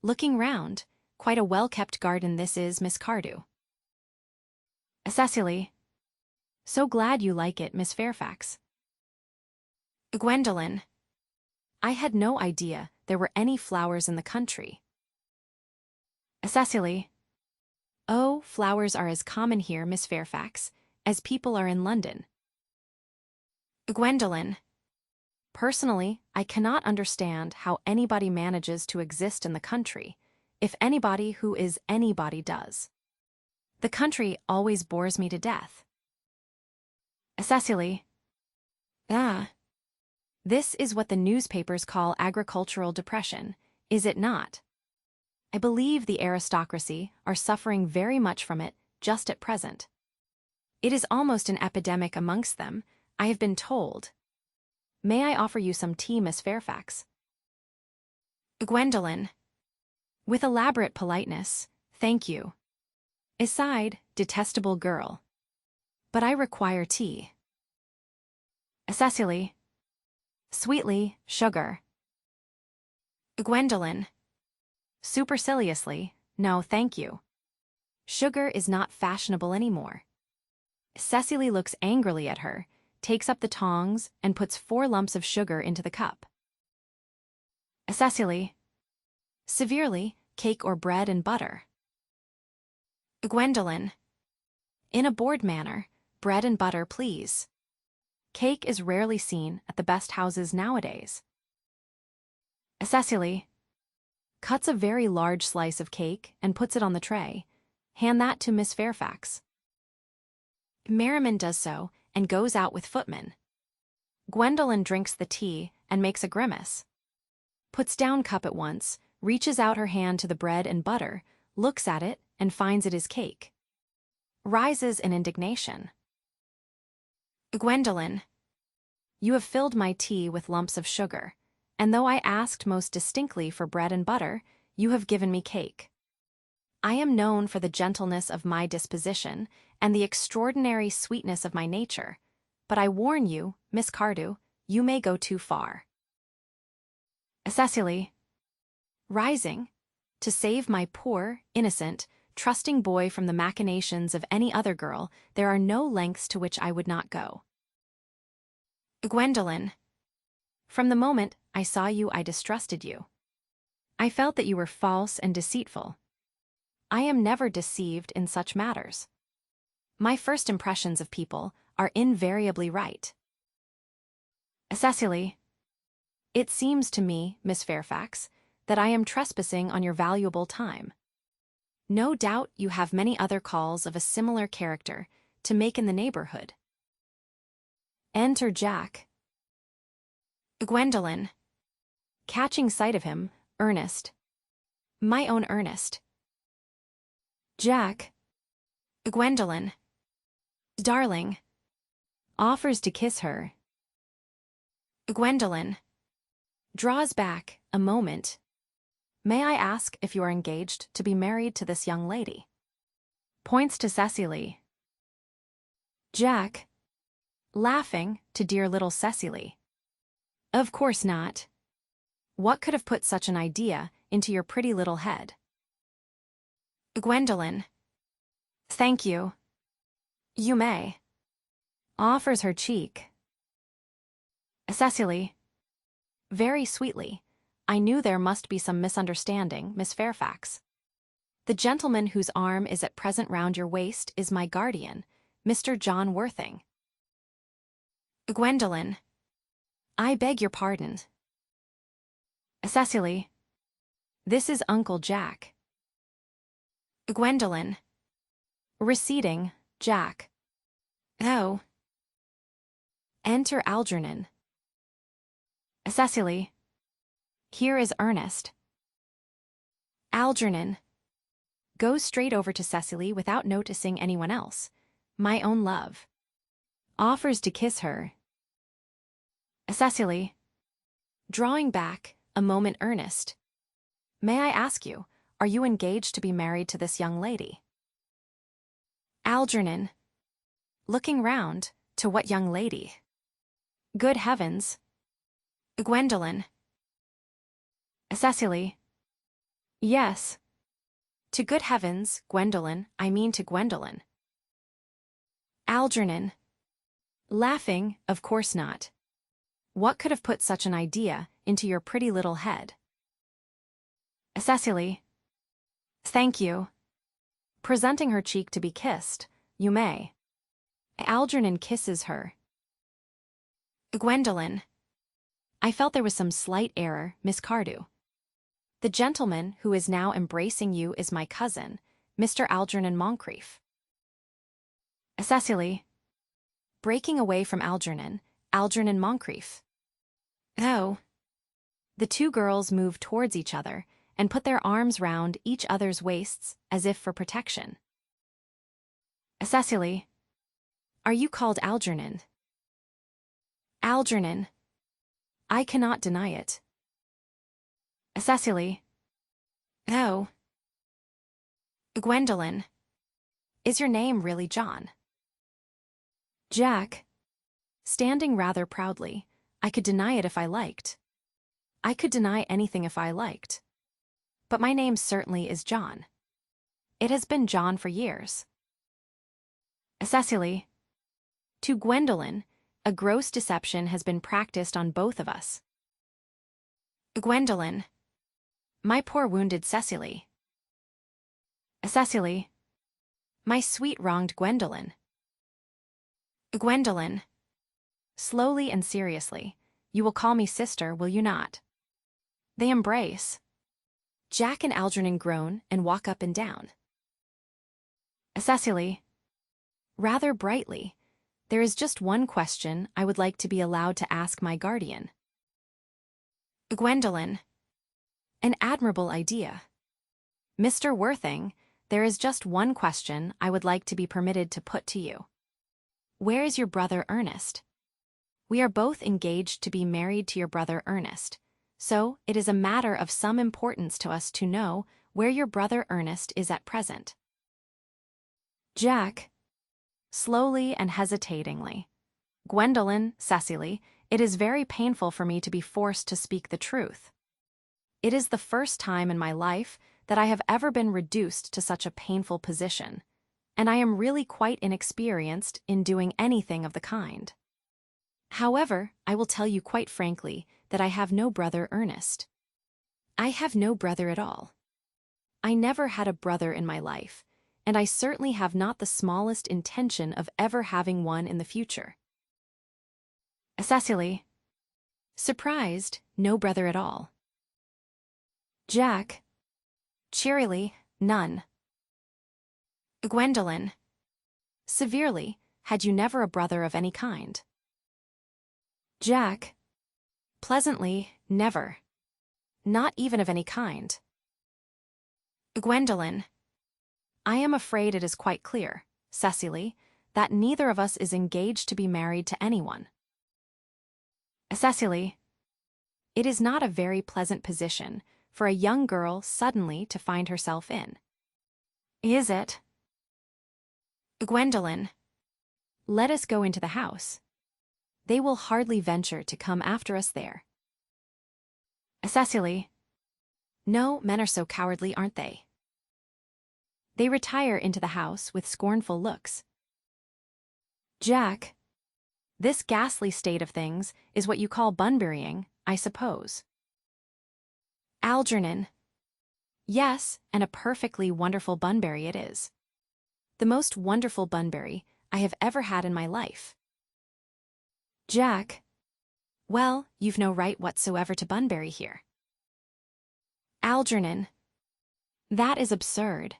Looking round, quite a well-kept garden this is, Miss Cardew. Cecily. So glad you like it, Miss Fairfax. Gwendolen. I had no idea there were any flowers in the country. Cecily. Oh, flowers are as common here, Miss Fairfax, as people are in London. Gwendolen. Personally, I cannot understand how anybody manages to exist in the country, if anybody who is anybody does. The country always bores me to death. Cecily. This is what the newspapers call agricultural depression, is it not? I believe the aristocracy are suffering very much from it just at present. It is almost an epidemic amongst them, I have been told. May I offer you some tea, Miss Fairfax? Gwendolen. With elaborate politeness, thank you. Aside, detestable girl. But I require tea. Cecily. Sweetly, sugar. Gwendolen. Superciliously, no thank you. Sugar is not fashionable anymore. Cecily looks angrily at her, takes up the tongs, and puts 4 lumps of sugar into the cup. Cecily. Severely, cake or bread and butter. Gwendolen. In a bored manner, bread and butter, please. Cake is rarely seen at the best houses nowadays. Cecily. Cuts a very large slice of cake and puts it on the tray. Hand that to Miss Fairfax. Merriman does so and goes out with footman. Gwendolen drinks the tea and makes a grimace. Puts down cup at once, reaches out her hand to the bread and butter, looks at it and finds it is cake. Rises in indignation. Gwendolen. You have filled my tea with lumps of sugar, and though I asked most distinctly for bread and butter, you have given me cake. I am known for the gentleness of my disposition and the extraordinary sweetness of my nature, but I warn you, Miss Cardew, you may go too far. Cecily. Rising, to save my poor, innocent, trusting boy from the machinations of any other girl, there are no lengths to which I would not go. Gwendolen. From the moment I saw you, I distrusted you. I felt that you were false and deceitful. I am never deceived in such matters. My first impressions of people are invariably right. Cecily. It seems to me, Miss Fairfax, that I am trespassing on your valuable time. No doubt you have many other calls of a similar character to make in the neighborhood. Enter Jack. Gwendolen. Catching sight of him, Ernest. My own Ernest. Jack. Gwendolen. Darling. Offers to kiss her. Gwendolen. Draws back a moment. May I ask if you are engaged to be married to this young lady? Points to Cecily. Jack. Laughing to dear little Cecily. Of course not. What could have put such an idea into your pretty little head? Gwendolen. Thank you. You may. Offers her cheek. Cecily. Very sweetly. I knew there must be some misunderstanding, Miss Fairfax. The gentleman whose arm is at present round your waist is my guardian, Mr. John Worthing. Gwendolen. I beg your pardon. Cecily. This is Uncle Jack. Gwendolen. Receding, Jack. Oh. Enter Algernon. Cecily. Here is Ernest. Algernon. Goes straight over to Cecily without noticing anyone else. My own love. Offers to kiss her. Cecily. Drawing back, a moment Ernest. May I ask you, are you engaged to be married to this young lady? Algernon. Looking round, to what young lady? Good heavens. Gwendolen. Cecily. Yes. To good heavens, Gwendolen, I mean to Gwendolen. Algernon. Laughing, of course not. What could have put such an idea into your pretty little head? Cecily. Thank you. Presenting her cheek to be kissed, you may. Algernon kisses her. Gwendolen. I felt there was some slight error, Miss Cardew. The gentleman who is now embracing you is my cousin, Mr. Algernon Moncrief. Cecily. Breaking away from Algernon Moncrief. Oh. The two girls moved towards each other and put their arms round each other's waists as if for protection. Cecily. Are you called Algernon? Algernon. I cannot deny it. Cecily. Oh. Gwendolen. Is your name really John? Jack. Standing rather proudly, I could deny it if I liked. I could deny anything if I liked. But my name certainly is John. It has been John for years. Cecily. To Gwendolen, a gross deception has been practiced on both of us. Gwendolen. My poor wounded Cecily. Cecily. My sweet wronged Gwendolen. Gwendolen. Slowly and seriously, you will call me sister, will you not? They embrace. Jack and Algernon groan and walk up and down. Cecily. Rather brightly, there is just one question I would like to be allowed to ask my guardian. Gwendolen. An admirable idea. Mr. Worthing, there is just one question I would like to be permitted to put to you. Where is your brother Ernest? We are both engaged to be married to your brother Ernest, so it is a matter of some importance to us to know where your brother Ernest is at present. Jack. Slowly and hesitatingly. Gwendolen, Cecily, it is very painful for me to be forced to speak the truth. It is the first time in my life that I have ever been reduced to such a painful position, and I am really quite inexperienced in doing anything of the kind. However, I will tell you quite frankly that I have no brother Ernest. I have no brother at all. I never had a brother in my life, and I certainly have not the smallest intention of ever having one in the future. Cecily. Surprised, no brother at all. Jack. Cheerily, none. Gwendolen. Severely, had you never a brother of any kind? Jack. Pleasantly, never. Not even of any kind. Gwendolen. I am afraid it is quite clear, Cecily, that neither of us is engaged to be married to anyone. Cecily. It is not a very pleasant position for a young girl suddenly to find herself in. Is it? Gwendolen. Let us go into the house. They will hardly venture to come after us there. Cecily. No, men are so cowardly, aren't they? They retire into the house with scornful looks. Jack. This ghastly state of things is what you call Bunburying, I suppose. Algernon. Yes, and a perfectly wonderful Bunbury it is. The most wonderful Bunbury I have ever had in my life. Jack. Well, you've no right whatsoever to Bunbury here. Algernon. That is absurd.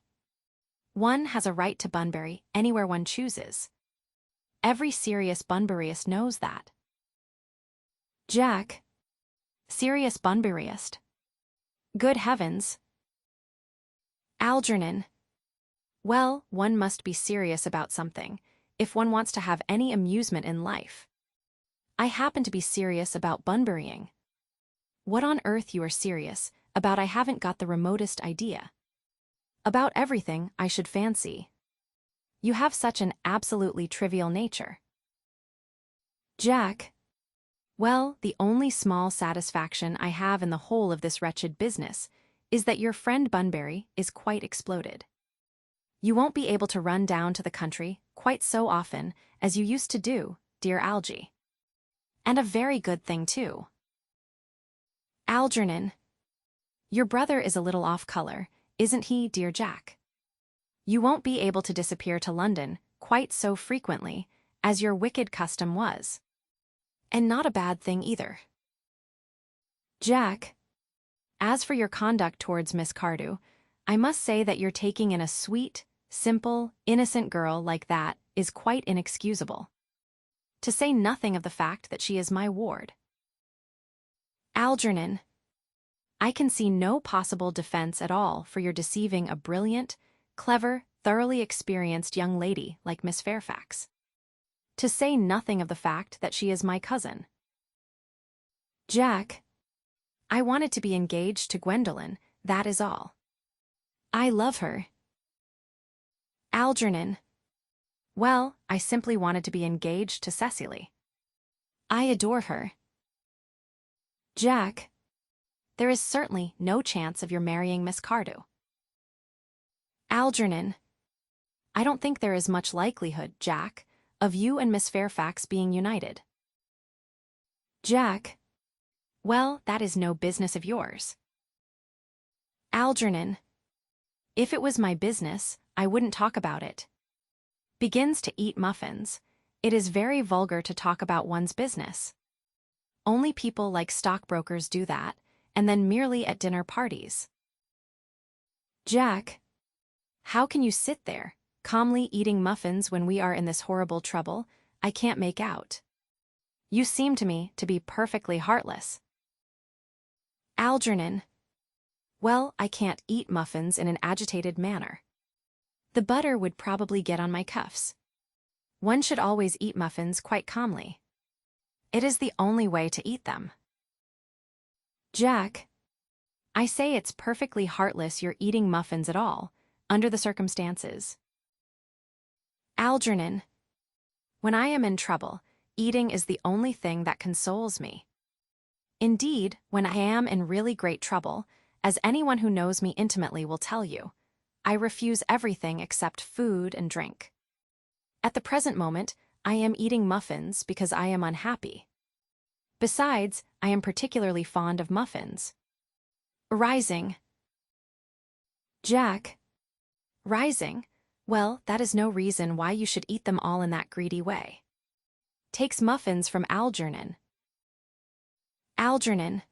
One has a right to Bunbury anywhere one chooses. Every serious Bunburyist knows that. Jack. Serious Bunburyist. Good heavens. Algernon. Well, one must be serious about something, if one wants to have any amusement in life. I happen to be serious about Bunburying. What on earth you are serious about I haven't got the remotest idea. About everything, I should fancy. You have such an absolutely trivial nature. Jack. Well, the only small satisfaction I have in the whole of this wretched business is that your friend Bunbury is quite exploded. You won't be able to run down to the country quite so often as you used to do, dear Algy. And a very good thing, too. Algernon. Your brother is a little off color, isn't he, dear Jack? You won't be able to disappear to London quite so frequently as your wicked custom was. And not a bad thing either. Jack. As for your conduct towards Miss Cardew, I must say that you're taking in a sweet, simple, innocent girl like that is quite inexcusable. To say nothing of the fact that she is my ward. Algernon. I can see no possible defense at all for your deceiving a brilliant, clever, thoroughly experienced young lady like Miss Fairfax. To say nothing of the fact that she is my cousin. Jack. I wanted to be engaged to Gwendolen, that is all. I love her. Algernon. Well, I simply wanted to be engaged to Cecily. I adore her. Jack. There is certainly no chance of your marrying Miss Cardew. Algernon. I don't think there is much likelihood, Jack, of you and Miss Fairfax being united. Jack. Well, that is no business of yours. Algernon. If it was my business, I wouldn't talk about it. Begins to eat muffins. It is very vulgar to talk about one's business. Only people like stockbrokers do that, and then merely at dinner parties. Jack. How can you sit there, calmly eating muffins when we are in this horrible trouble? I can't make out. You seem to me to be perfectly heartless. Algernon. Well, I can't eat muffins in an agitated manner. The butter would probably get on my cuffs. One should always eat muffins quite calmly. It is the only way to eat them. Jack. I say it's perfectly heartless you're eating muffins at all, under the circumstances. Algernon. When I am in trouble, eating is the only thing that consoles me. Indeed, when I am in really great trouble, as anyone who knows me intimately will tell you, I refuse everything except food and drink. At the present moment, I am eating muffins because I am unhappy. Besides, I am particularly fond of muffins. Rising. Jack. Rising? Well, that is no reason why you should eat them all in that greedy way. Takes muffins from Algernon. Algernon.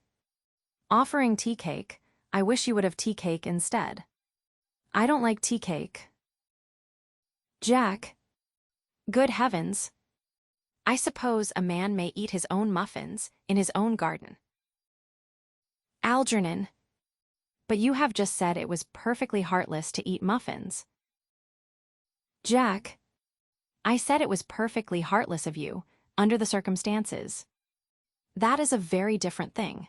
Offering tea cake, I wish you would have tea cake instead. I don't like tea cake. Jack. Good heavens. I suppose a man may eat his own muffins in his own garden. Algernon. But you have just said it was perfectly heartless to eat muffins. Jack. I said it was perfectly heartless of you, under the circumstances. That is a very different thing.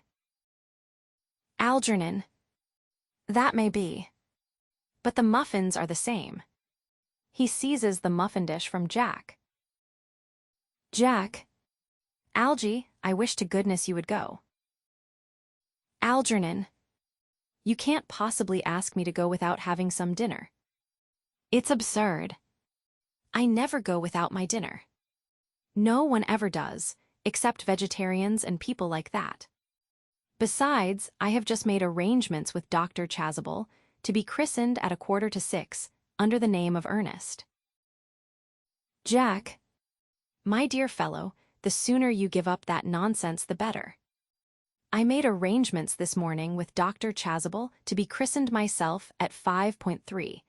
Algernon. That may be. But the muffins are the same. He seizes the muffin dish from Jack. Jack. Algy, I wish to goodness you would go. Algernon. You can't possibly ask me to go without having some dinner. It's absurd. I never go without my dinner. No one ever does, except vegetarians and people like that. Besides, I have just made arrangements with Dr. Chasuble to be christened at 5:45 under the name of Ernest. Jack. My dear fellow, the sooner you give up that nonsense the better. I made arrangements this morning with Dr. Chasuble to be christened myself at 5:3,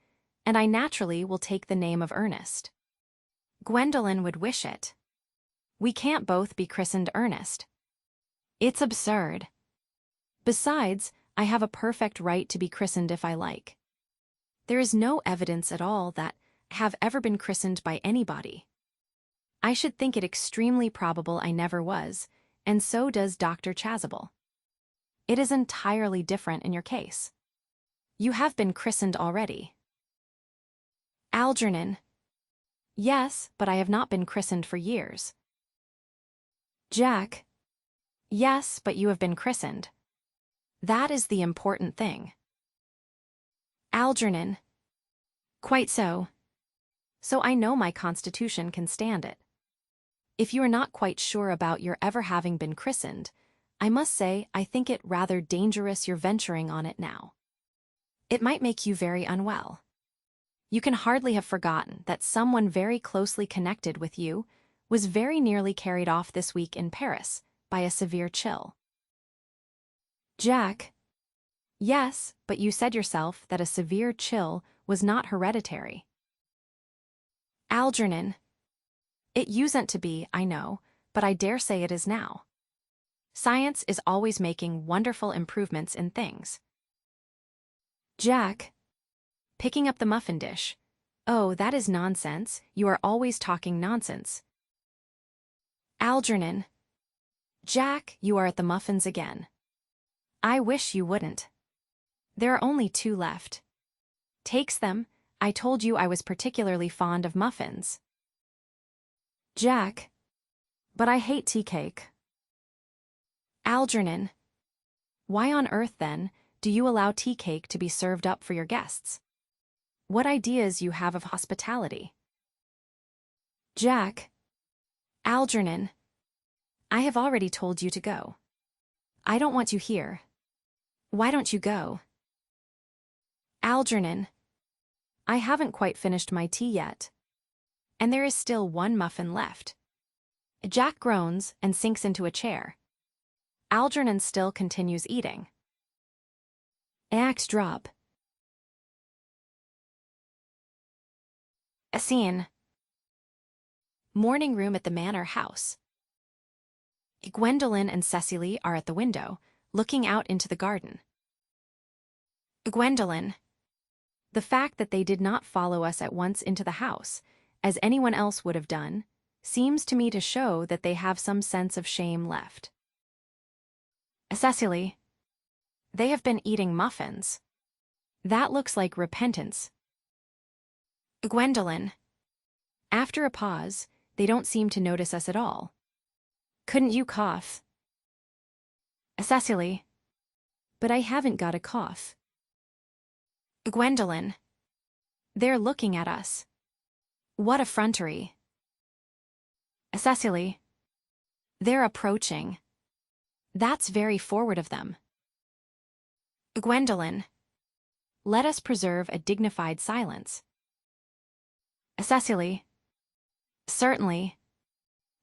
and I naturally will take the name of Ernest. Gwendolen would wish it. We can't both be christened Ernest. It's absurd. Besides, I have a perfect right to be christened if I like. There is no evidence at all that I have ever been christened by anybody. I should think it extremely probable I never was, and so does Dr. Chasuble. It is entirely different in your case. You have been christened already. Algernon. Yes, but I have not been christened for years. Jack. Yes, but you have been christened. That is the important thing. Algernon. Quite so. So I know my constitution can stand it. If you are not quite sure about your ever having been christened, I must say I think it rather dangerous you're venturing on it now. It might make you very unwell. You can hardly have forgotten that someone very closely connected with you was very nearly carried off this week in Paris by a severe chill. Jack. Yes, but you said yourself that a severe chill was not hereditary. Algernon. It usen't to be, I know, but I dare say it is now. Science is always making wonderful improvements in things. Jack. Picking up the muffin dish. Oh, that is nonsense. You are always talking nonsense. Algernon. Jack, you are at the muffins again. I wish you wouldn't. There are only 2 left. Takes them. I told you I was particularly fond of muffins. Jack. But I hate tea cake. Algernon. Why on earth, then, do you allow tea cake to be served up for your guests? What ideas you have of hospitality. Jack. Algernon. I have already told you to go. I don't want you here. Why don't you go? Algernon. I haven't quite finished my tea yet. And there is still 1 muffin left. Jack groans and sinks into a chair. Algernon still continues eating. Acts drop. A scene. Morning room at the manor house. Gwendolen and Cecily are at the window, looking out into the garden. Gwendolen. The fact that they did not follow us at once into the house, as anyone else would have done, seems to me to show that they have some sense of shame left. Cecily. They have been eating muffins. That looks like repentance. Gwendolen. After a pause, they don't seem to notice us at all. Couldn't you cough? Cecily. But I haven't got a cough. Gwendolen. They're looking at us. What effrontery. Cecily. They're approaching. That's very forward of them. Gwendolen. Let us preserve a dignified silence. Cecily. Certainly.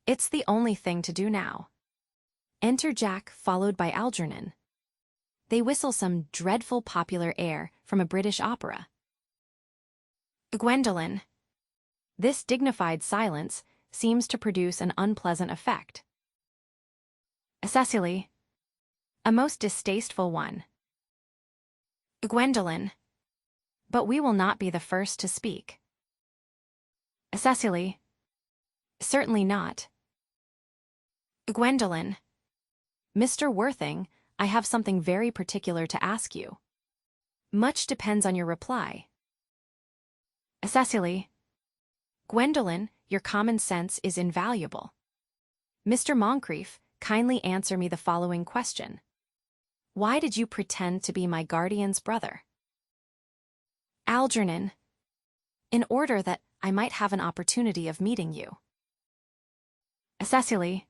It's the only thing to do now. Enter Jack, followed by Algernon. They whistle some dreadful popular air from a British opera. Gwendolen. This dignified silence seems to produce an unpleasant effect. Cecily. A most distasteful one. Gwendolen. But we will not be the first to speak. Cecily. Certainly not. Gwendolen. Mr. Worthing, I have something very particular to ask you. Much depends on your reply. Cecily. Gwendolen, your common sense is invaluable. Mr. Moncrief, kindly answer me the following question. Why did you pretend to be my guardian's brother? Algernon. In order that I might have an opportunity of meeting you. Cecily.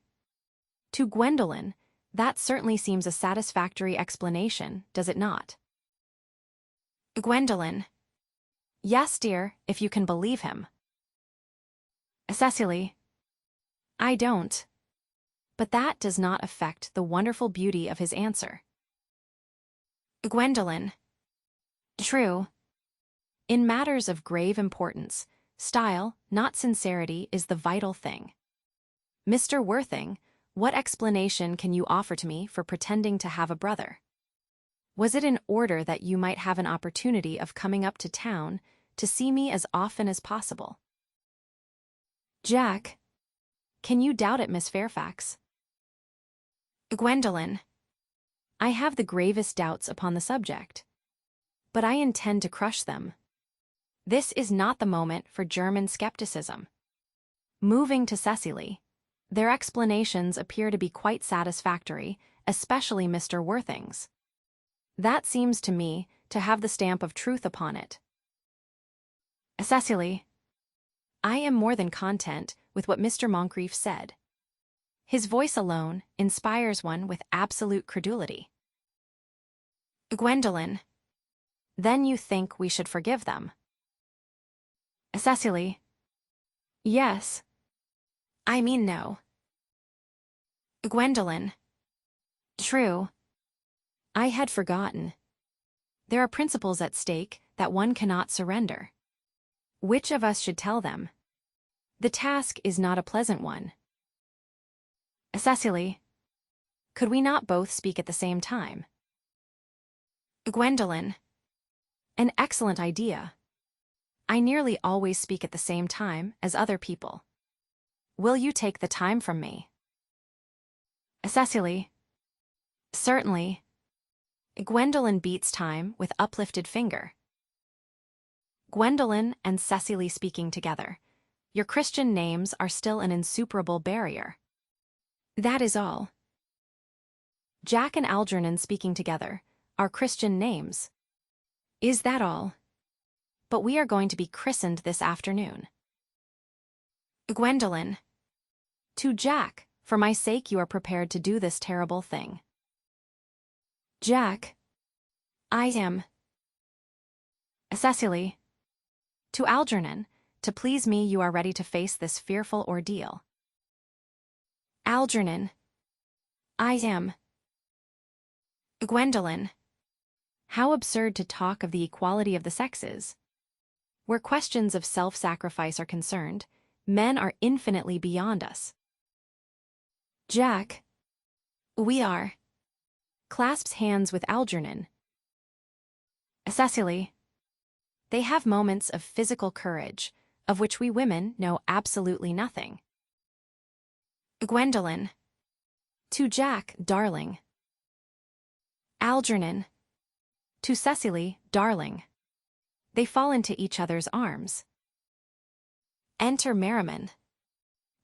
To Gwendolen, that certainly seems a satisfactory explanation, does it not? Gwendolen. Yes, dear, if you can believe him. Cecily. I don't. But that does not affect the wonderful beauty of his answer. Gwendolen. True. In matters of grave importance, style, not sincerity, is the vital thing. Mr. Worthing, what explanation can you offer to me for pretending to have a brother? Was it in order that you might have an opportunity of coming up to town to see me as often as possible? Jack, can you doubt it, Miss Fairfax? Gwendolen, I have the gravest doubts upon the subject, but I intend to crush them. This is not the moment for German skepticism. Moving to Cecily, their explanations appear to be quite satisfactory, especially Mr. Worthing's. That seems to me to have the stamp of truth upon it. Cecily, I am more than content with what Mr. Moncrief said. His voice alone inspires one with absolute credulity. Gwendolen, then you think we should forgive them? Cecily, yes. I mean no. Gwendolen, true. I had forgotten. There are principles at stake that one cannot surrender. Which of us should tell them? The task is not a pleasant one. Cecily, could we not both speak at the same time? Gwendolen, an excellent idea. I nearly always speak at the same time as other people. Will you take the time from me? Cecily, certainly. Gwendolen beats time with uplifted finger. Gwendolen and Cecily speaking together. Your Christian names are still an insuperable barrier. That is all. Jack and Algernon speaking together are Christian names. Is that all? But we are going to be christened this afternoon. Gwendolen, to Jack, for my sake you are prepared to do this terrible thing. Jack, I am. Cecily, to Algernon, to please me you are ready to face this fearful ordeal. Algernon, I am. Gwendolen, how absurd to talk of the equality of the sexes. Where questions of self-sacrifice are concerned, men are infinitely beyond us. Jack, we are. Clasps hands with Algernon. Cecily, they have moments of physical courage, of which we women know absolutely nothing. Gwendolen, to Jack, darling. Algernon, to Cecily, darling. They fall into each other's arms. Enter Merriman.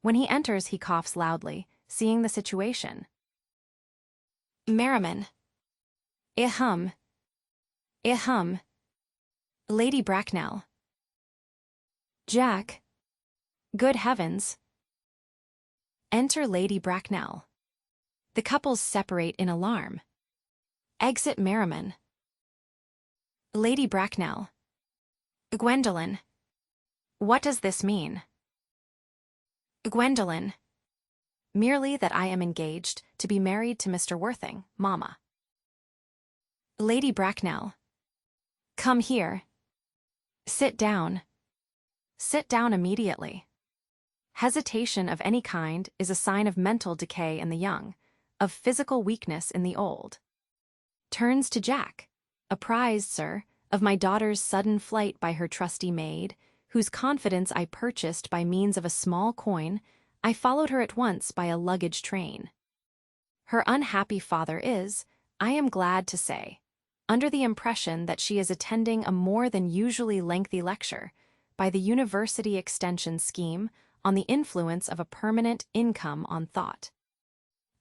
When he enters, he coughs loudly, seeing the situation. Merriman. Ihum. Lady Bracknell. Jack. Good heavens. Enter Lady Bracknell. The couples separate in alarm. Exit Merriman. Lady Bracknell. Gwendolen. What does this mean? Gwendolen. Merely that I am engaged to be married to Mr. Worthing, Mamma. Lady Bracknell. Come here. Sit down. Sit down immediately. Hesitation of any kind is a sign of mental decay in the young, of physical weakness in the old. Turns to Jack. Apprised, sir, of my daughter's sudden flight by her trusty maid, whose confidence I purchased by means of a small coin, I followed her at once by a luggage train. Her unhappy father is, I am glad to say, under the impression that she is attending a more than usually lengthy lecture by the University Extension Scheme on the influence of a permanent income on thought.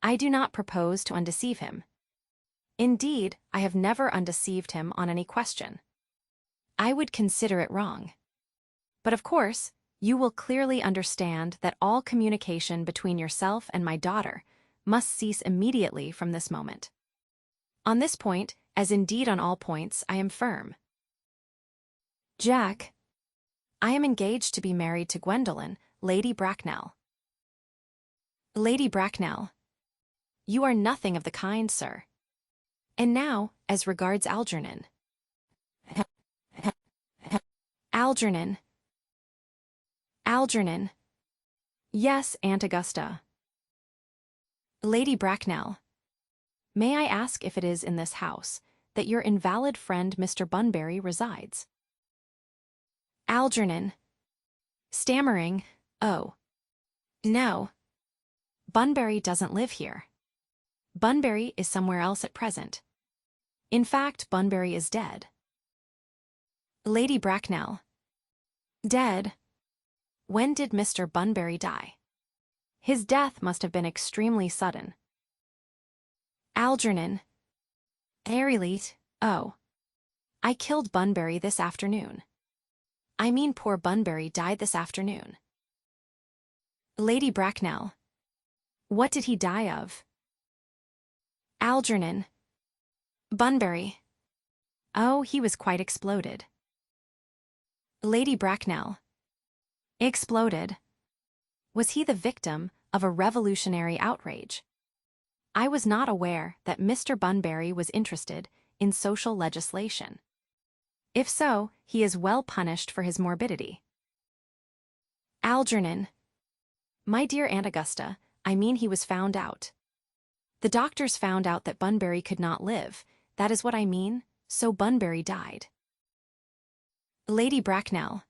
I do not propose to undeceive him. Indeed, I have never undeceived him on any question. I would consider it wrong. But of course, you will clearly understand that all communication between yourself and my daughter must cease immediately from this moment. On this point, as indeed on all points, I am firm. Jack, I am engaged to be married to Gwendolen, Lady Bracknell. Lady Bracknell, you are nothing of the kind, sir. And now, as regards Algernon. Algernon. Algernon. Yes, Aunt Augusta. Lady Bracknell. May I ask if it is in this house that your invalid friend Mr. Bunbury resides. Algernon. Stammering, oh. No. Bunbury doesn't live here. Bunbury is somewhere else at present. In fact, Bunbury is dead. Lady Bracknell. Dead? When did Mr. Bunbury die? His death must have been extremely sudden. Algernon. Airelete, oh. I killed Bunbury this afternoon. I mean poor Bunbury died this afternoon. Lady Bracknell. What did he die of? Algernon. Bunbury. Oh, he was quite exploded. Lady Bracknell. Exploded? Was he the victim of a revolutionary outrage? I was not aware that Mr. Bunbury was interested in social legislation. If so, he is well punished for his morbidity. Algernon. My dear Aunt Augusta, I mean he was found out. The doctors found out that Bunbury could not live, that is what I mean, so Bunbury died. Lady Bracknell.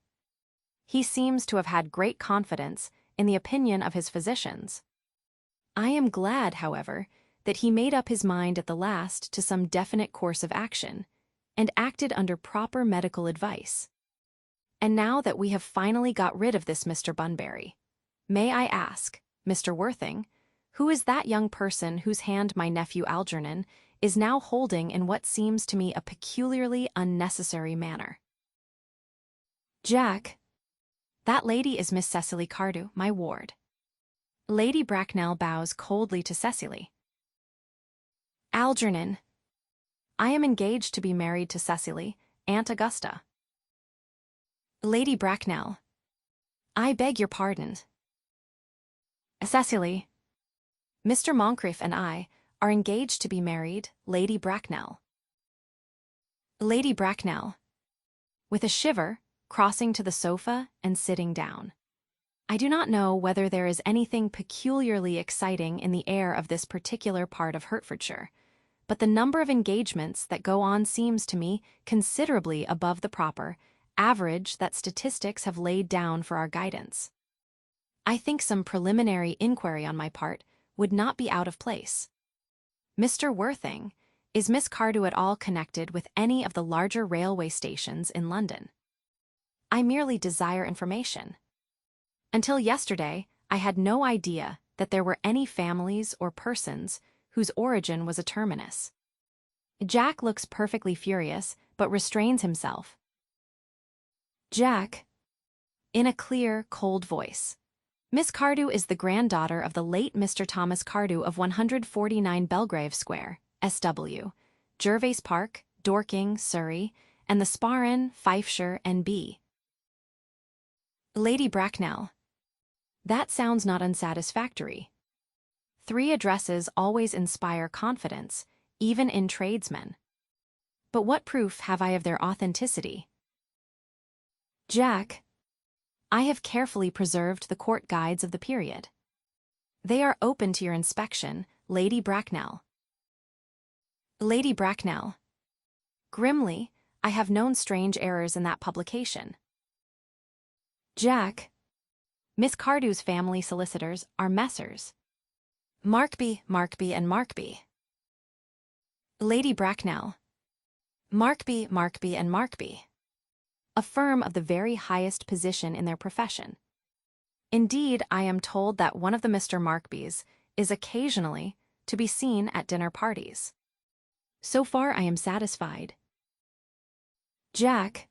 He seems to have had great confidence in the opinion of his physicians. I am glad, however, that he made up his mind at the last to some definite course of action, and acted under proper medical advice. And now that we have finally got rid of this Mr. Bunbury, may I ask, Mr. Worthing, who is that young person whose hand my nephew Algernon is now holding in what seems to me a peculiarly unnecessary manner? Jack. That lady is Miss Cecily Cardew, my ward. Lady Bracknell bows coldly to Cecily. Algernon. I am engaged to be married to Cecily, Aunt Augusta. Lady Bracknell. I beg your pardon. Cecily. Mr. Moncrief and I are engaged to be married, Lady Bracknell. Lady Bracknell. With a shiver, crossing to the sofa and sitting down. I do not know whether there is anything peculiarly exciting in the air of this particular part of Hertfordshire, but the number of engagements that go on seems to me considerably above the proper average that statistics have laid down for our guidance. I think some preliminary inquiry on my part would not be out of place. Mr. Worthing, is Miss Cardew at all connected with any of the larger railway stations in London? I merely desire information. Until yesterday, I had no idea that there were any families or persons whose origin was a terminus. Jack looks perfectly furious, but restrains himself. Jack. In a clear, cold voice. Miss Cardew is the granddaughter of the late Mr. Thomas Cardew of 149 Belgrave Square, SW, Gervase Park, Dorking, Surrey, and the Sparren, Fifeshire, N.B. Lady Bracknell. That sounds not unsatisfactory. 3 addresses always inspire confidence, even in tradesmen. But what proof have I of their authenticity? Jack. I have carefully preserved the court guides of the period. They are open to your inspection, Lady Bracknell. Lady Bracknell. Grimly, I have known strange errors in that publication. Jack. Miss Cardew's family solicitors are Messrs. Markby, Markby, and Markby. Lady Bracknell. Markby, Markby, and Markby. A firm of the very highest position in their profession. Indeed, I am told that one of the Mr. Markbys is occasionally to be seen at dinner parties. So far, I am satisfied. Jack.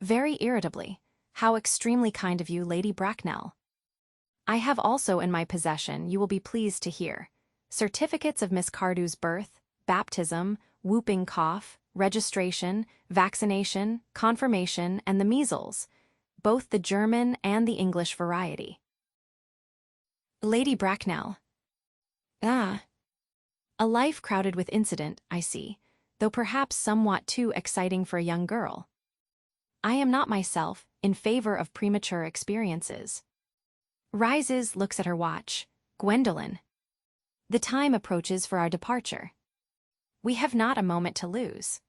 Very irritably. How extremely kind of you, Lady Bracknell. I have also in my possession, you will be pleased to hear, certificates of Miss Cardew's birth, baptism, whooping cough, registration, vaccination, confirmation, and the measles, both the German and the English variety. Lady Bracknell. Ah. A life crowded with incident, I see, though perhaps somewhat too exciting for a young girl. I am not myself in favor of premature experiences. Rises, looks at her watch. Gwendolen. The time approaches for our departure. We have not a moment to lose.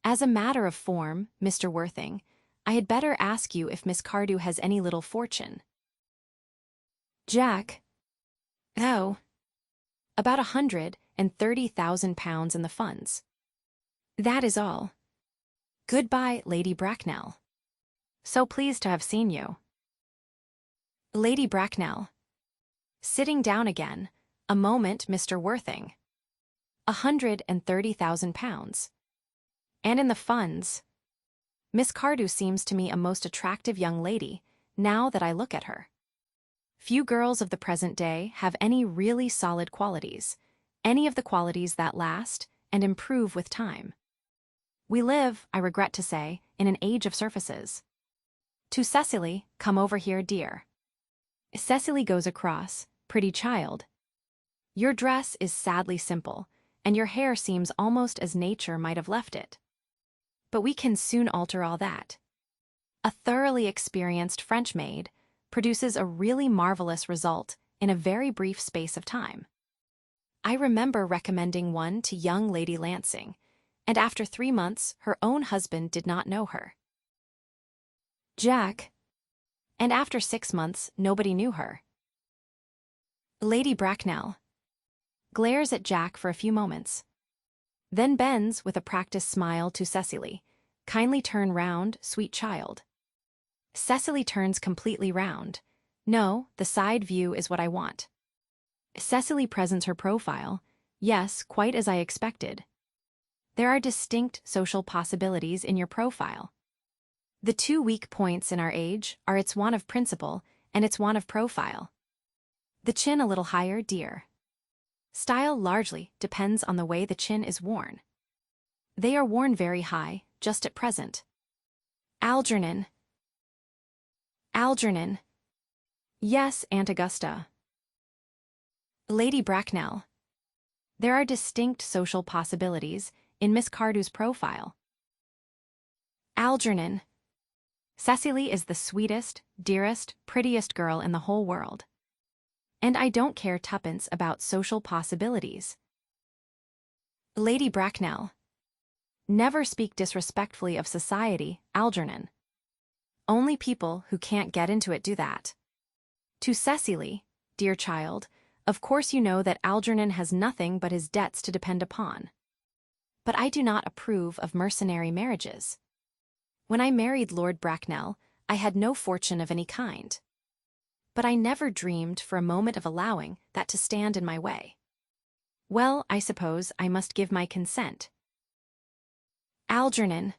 As a matter of form, Mr. Worthing, I had better ask you if Miss Cardew has any little fortune. Jack. Oh. About £130,000 in the funds. That is all. Goodbye, Lady Bracknell. So pleased to have seen you. Lady Bracknell. Sitting down again. A moment, Mr. Worthing. £130,000. And in the funds. Miss Cardew seems to me a most attractive young lady, now that I look at her. Few girls of the present day have any really solid qualities, any of the qualities that last and improve with time. We live, I regret to say, in an age of surfaces. To Cecily, come over here, dear. Cecily goes across, pretty child. Your dress is sadly simple, and your hair seems almost as nature might have left it. But we can soon alter all that. A thoroughly experienced French maid produces a really marvelous result in a very brief space of time. I remember recommending one to young Lady Lansing, and after 3 months her own husband did not know her. Jack. And after 6 months nobody knew her. Lady Bracknell glares at Jack for a few moments. Then bends with a practiced smile to Cecily. Kindly turn round, sweet child. Cecily turns completely round. No, the side view is what I want. Cecily presents her profile. Yes, quite as I expected. There are distinct social possibilities in your profile. The 2 weak points in our age are its want of principle and its want of profile. The chin a little higher, dear. Style largely depends on the way the chin is worn. They are worn very high, just at present. Algernon. Algernon. Yes, Aunt Augusta. Lady Bracknell. There are distinct social possibilities in Miss Cardew's profile. Algernon. Cecily is the sweetest, dearest, prettiest girl in the whole world. And I don't care tuppence about social possibilities. Lady Bracknell. Never speak disrespectfully of society, Algernon. Only people who can't get into it do that. To Cecily, dear child, of course you know that Algernon has nothing but his debts to depend upon. But I do not approve of mercenary marriages. When I married Lord Bracknell, I had no fortune of any kind. But I never dreamed for a moment of allowing that to stand in my way. Well, I suppose I must give my consent. Algernon.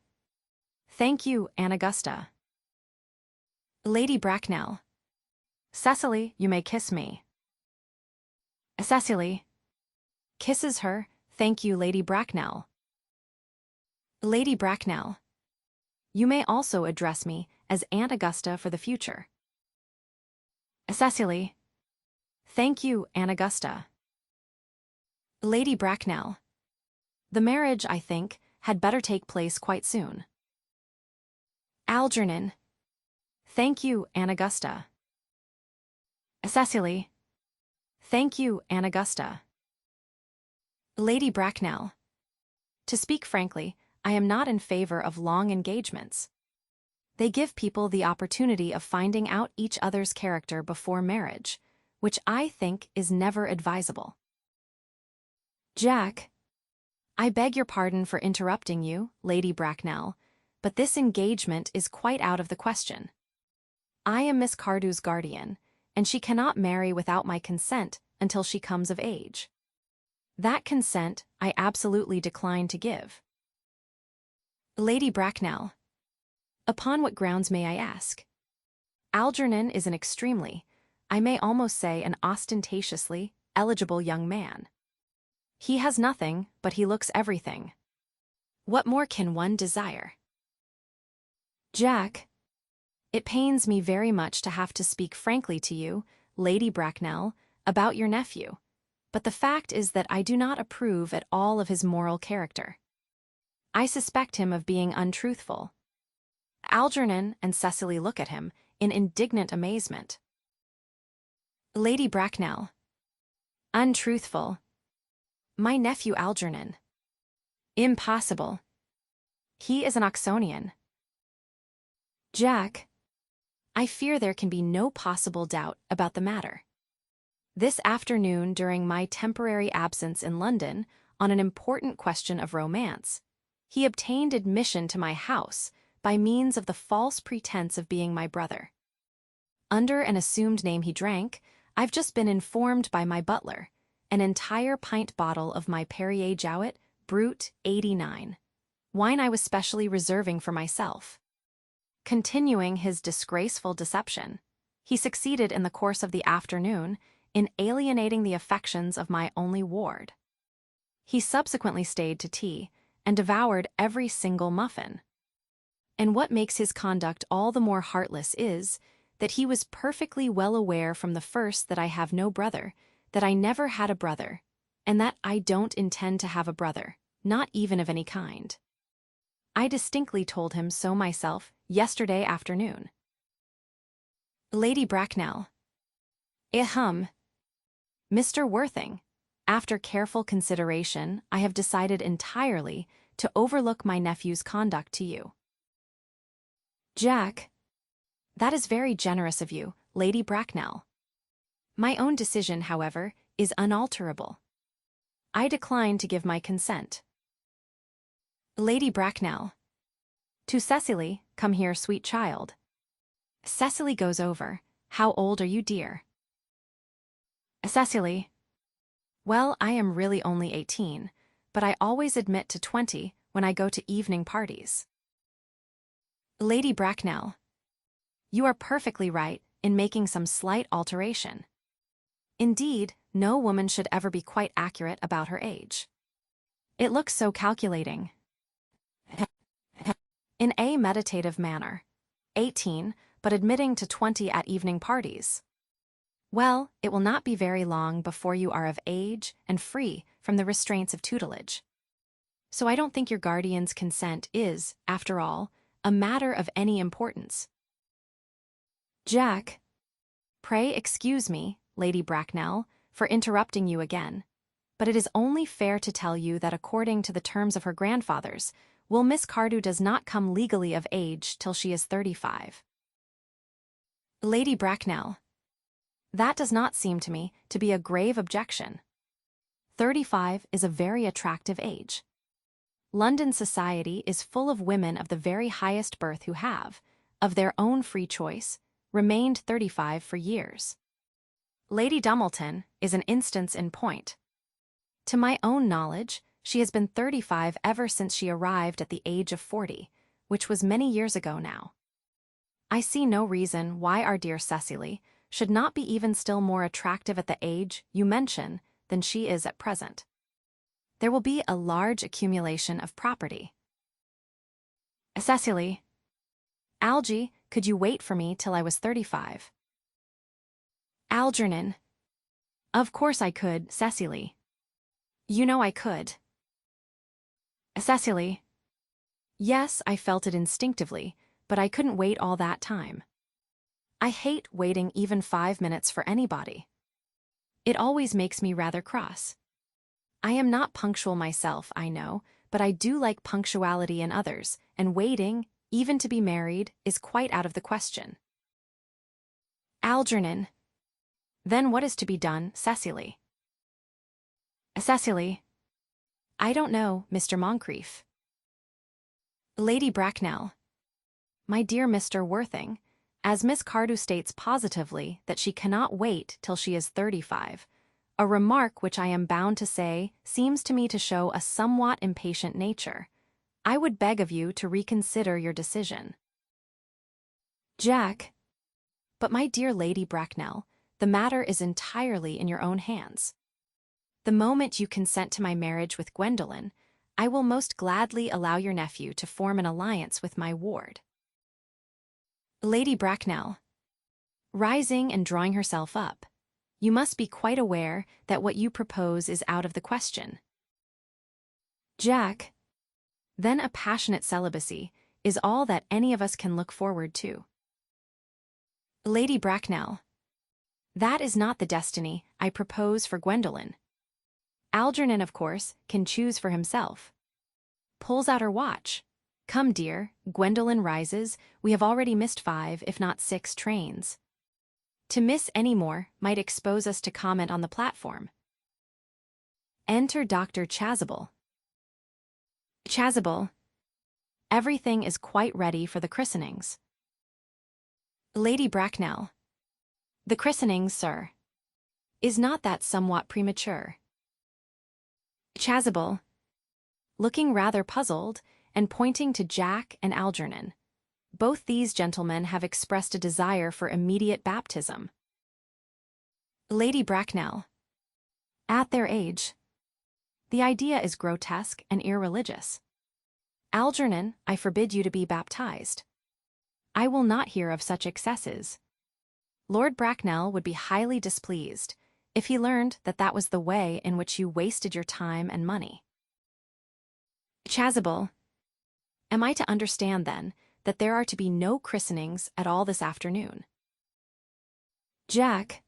Thank you, Aunt Augusta. Lady Bracknell. Cecily, you may kiss me. Cecily. Kisses her. Thank you, Lady Bracknell. Lady Bracknell. You may also address me as Aunt Augusta for the future. Cecily. Thank you, Aunt Augusta. Lady Bracknell. The marriage, I think, had better take place quite soon. Algernon. Thank you, Aunt Augusta. Cecily. Thank you, Aunt Augusta. Lady Bracknell. To speak frankly, I am not in favor of long engagements. They give people the opportunity of finding out each other's character before marriage, which I think is never advisable. Jack. I beg your pardon for interrupting you, Lady Bracknell, but this engagement is quite out of the question. I am Miss Cardew's guardian, and she cannot marry without my consent until she comes of age. That consent I absolutely decline to give. Lady Bracknell. Upon what grounds may I ask? Algernon is an extremely, I may almost say an ostentatiously, eligible young man. He has nothing, but he looks everything. What more can one desire? Jack. It pains me very much to have to speak frankly to you, Lady Bracknell, about your nephew, but the fact is that I do not approve at all of his moral character. I suspect him of being untruthful. Algernon and Cecily look at him in indignant amazement. Lady Bracknell. Untruthful. My nephew Algernon. Impossible. He is an Oxonian. Jack, I fear there can be no possible doubt about the matter. This afternoon, during my temporary absence in London, on an important question of romance, he obtained admission to my house by means of the false pretense of being my brother. Under an assumed name he drank, I've just been informed by my butler, an entire pint bottle of my Perrier Jouet, Brut 89, wine I was specially reserving for myself. Continuing his disgraceful deception, he succeeded in the course of the afternoon in alienating the affections of my only ward. He subsequently stayed to tea and devoured every single muffin. And what makes his conduct all the more heartless is that he was perfectly well aware from the first that I have no brother, that I never had a brother, and that I don't intend to have a brother, not even of any kind. I distinctly told him so myself yesterday afternoon. Lady Bracknell. Mr. Worthing, after careful consideration, I have decided entirely to overlook my nephew's conduct to you. Jack, that is very generous of you, Lady Bracknell. My own decision, however, is unalterable. I decline to give my consent. Lady Bracknell. To Cecily, come here, sweet child. Cecily goes over. How old are you, dear? Cecily. Well, I am really only 18, but I always admit to 20 when I go to evening parties. Lady Bracknell. You are perfectly right in making some slight alteration. Indeed, no woman should ever be quite accurate about her age. It looks so calculating. In a meditative manner. 18, but admitting to 20 at evening parties. Well, it will not be very long before you are of age and free from the restraints of tutelage. So I don't think your guardian's consent is, after all, a matter of any importance. Jack, pray excuse me, Lady Bracknell, for interrupting you again, but it is only fair to tell you that according to the terms of her grandfathers, Miss Cardew does not come legally of age till she is 35. Lady Bracknell. That does not seem to me to be a grave objection. 35 is a very attractive age. London society is full of women of the very highest birth who have, of their own free choice, remained 35 for years. Lady Dumbleton is an instance in point. To my own knowledge, she has been 35 ever since she arrived at the age of 40, which was many years ago now. I see no reason why our dear Cecily should not be even still more attractive at the age you mention than she is at present. There will be a large accumulation of property. Cecily. Algy, could you wait for me till I was 35? Algernon. Of course I could, Cecily. You know I could. Cecily. Yes, I felt it instinctively, but I couldn't wait all that time. I hate waiting even 5 minutes for anybody. It always makes me rather cross. I am not punctual myself, I know, but I do like punctuality in others, and waiting, even to be married, is quite out of the question. Algernon. Then what is to be done, Cecily? Cecily. I don't know, Mr. Moncrief. Lady Bracknell. My dear Mr. Worthing, as Miss Cardew states positively that she cannot wait till she is 35, a remark which I am bound to say seems to me to show a somewhat impatient nature, I would beg of you to reconsider your decision. Jack. But my dear Lady Bracknell, the matter is entirely in your own hands. The moment you consent to my marriage with Gwendolen, I will most gladly allow your nephew to form an alliance with my ward. Lady Bracknell. Rising and drawing herself up. You must be quite aware that what you propose is out of the question. Jack. Then a passionate celibacy is all that any of us can look forward to. Lady Bracknell. That is not the destiny I propose for Gwendolen. Algernon, of course, can choose for himself. pulls out her watch. Come, dear, Gwendolen rises. We have already missed 5, if not 6, trains. To miss any more might expose us to comment on the platform. Enter Dr. Chasuble. Chasuble. Everything is quite ready for the christenings. Lady Bracknell. The christenings, sir. Is not that somewhat premature? Chasuble. Looking rather puzzled, and pointing to Jack and Algernon. Both these gentlemen have expressed a desire for immediate baptism. Lady Bracknell. At their age. The idea is grotesque and irreligious. Algernon, I forbid you to be baptized. I will not hear of such excesses. Lord Bracknell would be highly displeased if he learned that that was the way in which you wasted your time and money. Chasuble. Am I to understand, then, that there are to be no christenings at all this afternoon? Jack.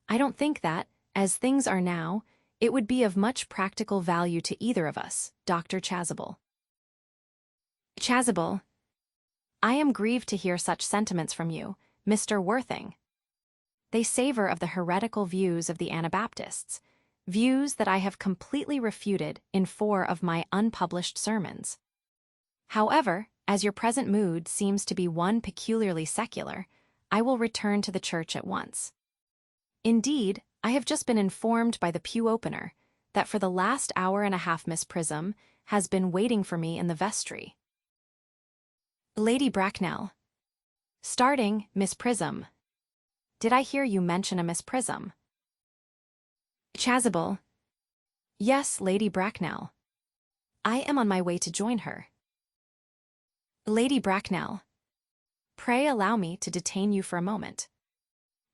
I don't think that, as things are now, it would be of much practical value to either of us, Dr. Chasuble. Chasuble. I am grieved to hear such sentiments from you, Mr. Worthing. They savor of the heretical views of the Anabaptists, views that I have completely refuted in 4 of my unpublished sermons. However, as your present mood seems to be one peculiarly secular, I will return to the church at once. Indeed, I have just been informed by the pew opener that for the last hour and a half Miss Prism has been waiting for me in the vestry. Lady Bracknell. Starting, Miss Prism. Did I hear you mention a Miss Prism? Chasuble. Yes, Lady Bracknell. I am on my way to join her. Lady Bracknell. Pray allow me to detain you for a moment.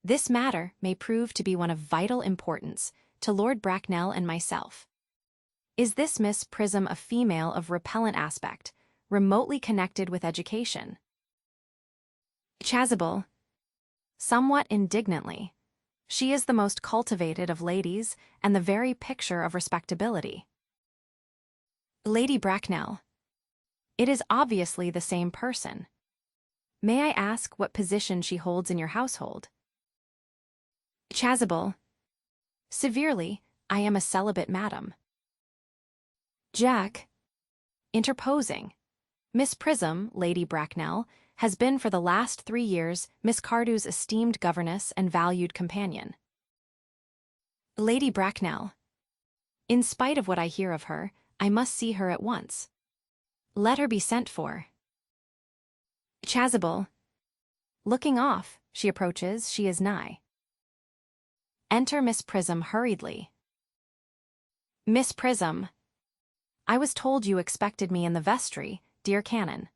This matter may prove to be one of vital importance to Lord Bracknell and myself. Is this Miss Prism a female of repellent aspect, remotely connected with education? Chasuble. Somewhat indignantly. She is the most cultivated of ladies and the very picture of respectability. Lady Bracknell. It is obviously the same person. May I ask what position she holds in your household? Chasuble. Severely, I am a celibate madam. Jack. Interposing. Miss Prism, Lady Bracknell, has been for the last 3 years Miss Cardew's esteemed governess and valued companion. Lady Bracknell. In spite of what I hear of her, I must see her at once. Let her be sent for. Chasuble. Looking off, she approaches, she is nigh. Enter Miss Prism hurriedly. Miss Prism. I was told you expected me in the vestry, dear Canon.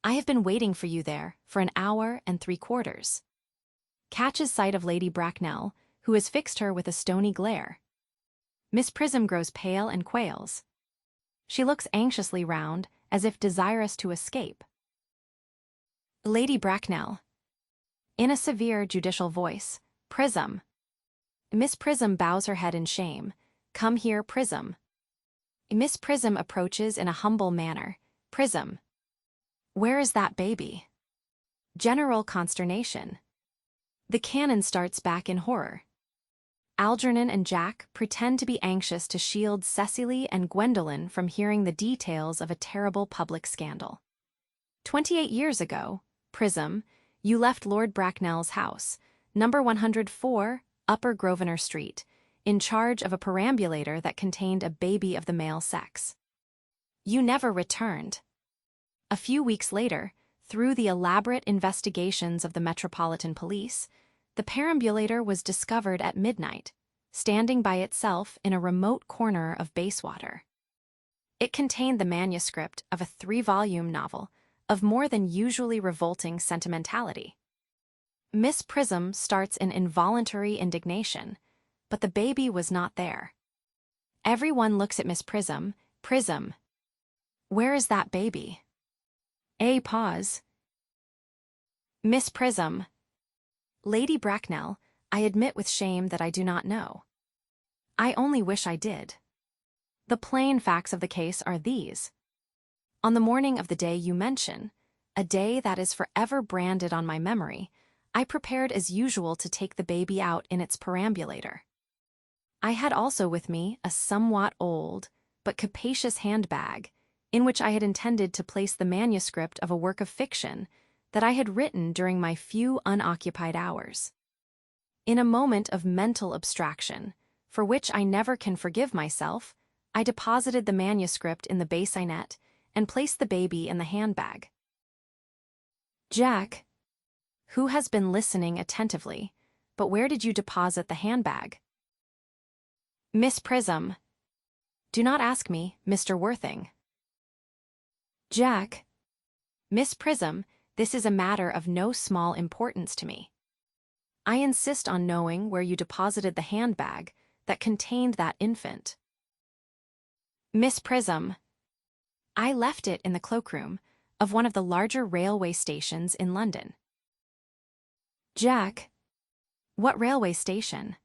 I have been waiting for you there for an hour and 3/4. Catches sight of Lady Bracknell, who has fixed her with a stony glare. Miss Prism grows pale and quails. She looks anxiously round, as if desirous to escape. Lady Bracknell. In a severe, judicial voice, Prism. Miss Prism bows her head in shame. Come here, Prism. Miss Prism approaches in a humble manner. Prism. Where is that baby? General consternation. The canon starts back in horror. Algernon and Jack pretend to be anxious to shield Cecily and Gwendolen from hearing the details of a terrible public scandal. 28 years ago, Prism, you left Lord Bracknell's house, number 104, Upper Grosvenor Street, in charge of a perambulator that contained a baby of the male sex. You never returned. A few weeks later, through the elaborate investigations of the Metropolitan Police, the perambulator was discovered at midnight, standing by itself in a remote corner of Bayswater. It contained the manuscript of a 3-volume novel of more than usually revolting sentimentality. Miss Prism starts an involuntary indignation, but the baby was not there. Everyone looks at Miss Prism. Prism. Where is that baby? A pause. Miss Prism. Lady Bracknell, I admit with shame that I do not know. I only wish I did. The plain facts of the case are these. On the morning of the day you mention, a day that is forever branded on my memory, I prepared as usual to take the baby out in its perambulator. I had also with me a somewhat old, but capacious handbag, in which I had intended to place the manuscript of a work of fiction that I had written during my few unoccupied hours. In a moment of mental abstraction, for which I never can forgive myself, I deposited the manuscript in the bassinet and placed the baby in the handbag. Jack, who has been listening attentively, but where did you deposit the handbag? Miss Prism. Do not ask me, Mr. Worthing. Jack. Miss Prism, this is a matter of no small importance to me. I insist on knowing where you deposited the handbag that contained that infant. Miss Prism. I left it in the cloakroom of one of the larger railway stations in London. Jack. What railway station?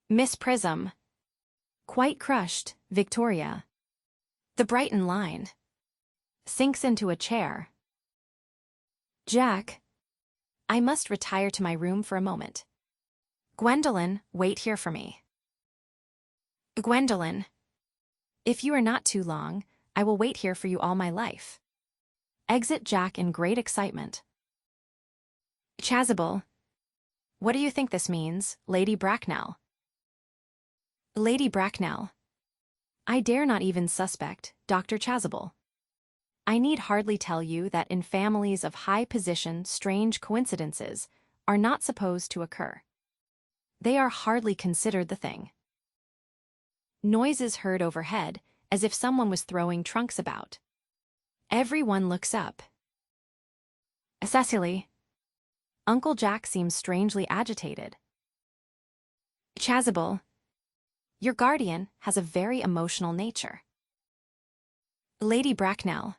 Miss Prism. Quite crushed, Victoria. The Brighton line. Sinks into a chair. Jack. I must retire to my room for a moment. Gwendolen, wait here for me. Gwendolen. If you are not too long, I will wait here for you all my life. Exit Jack in great excitement. Chasuble. What do you think this means, Lady Bracknell? Lady Bracknell. I dare not even suspect Dr. Chasuble. I need hardly tell you that in families of high position strange coincidences are not supposed to occur. They are hardly considered the thing. Noises heard overhead, as if someone was throwing trunks about. Everyone looks up. Cecily. Uncle Jack seems strangely agitated. Chasuble. Your guardian has a very emotional nature. Lady Bracknell.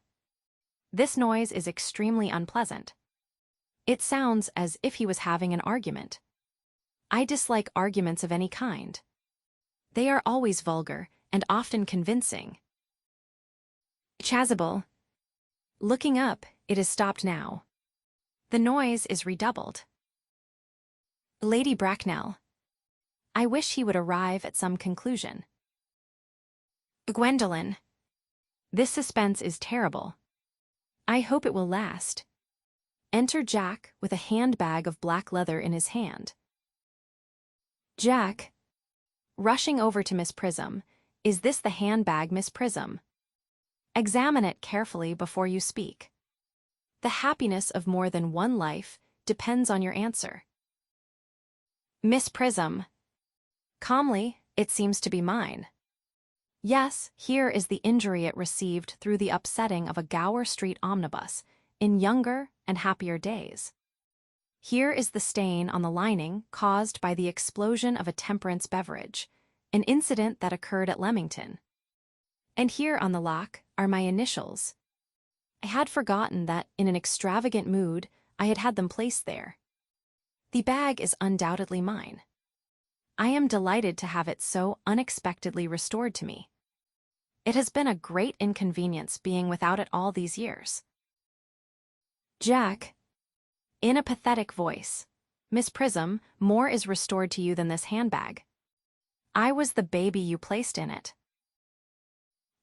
This noise is extremely unpleasant. It sounds as if he was having an argument. I dislike arguments of any kind. They are always vulgar and often convincing. Chasuble. Looking up, it is stopped now. The noise is redoubled. Lady Bracknell. I wish he would arrive at some conclusion. Gwendolen. This suspense is terrible. I hope it will last. Enter Jack with a handbag of black leather in his hand. Jack. Rushing over to Miss Prism. Is this the handbag, Miss Prism? Examine it carefully before you speak. The happiness of more than one life depends on your answer. Miss Prism. Calmly, it seems to be mine. Yes, here is the injury it received through the upsetting of a Gower Street omnibus in younger and happier days. Here is the stain on the lining caused by the explosion of a temperance beverage, an incident that occurred at Leamington. And here on the lock are my initials. I had forgotten that in an extravagant mood I had had them placed there. The bag is undoubtedly mine. I am delighted to have it so unexpectedly restored to me. It has been a great inconvenience being without it all these years. Jack. In a pathetic voice. Miss Prism, more is restored to you than this handbag. I was the baby you placed in it.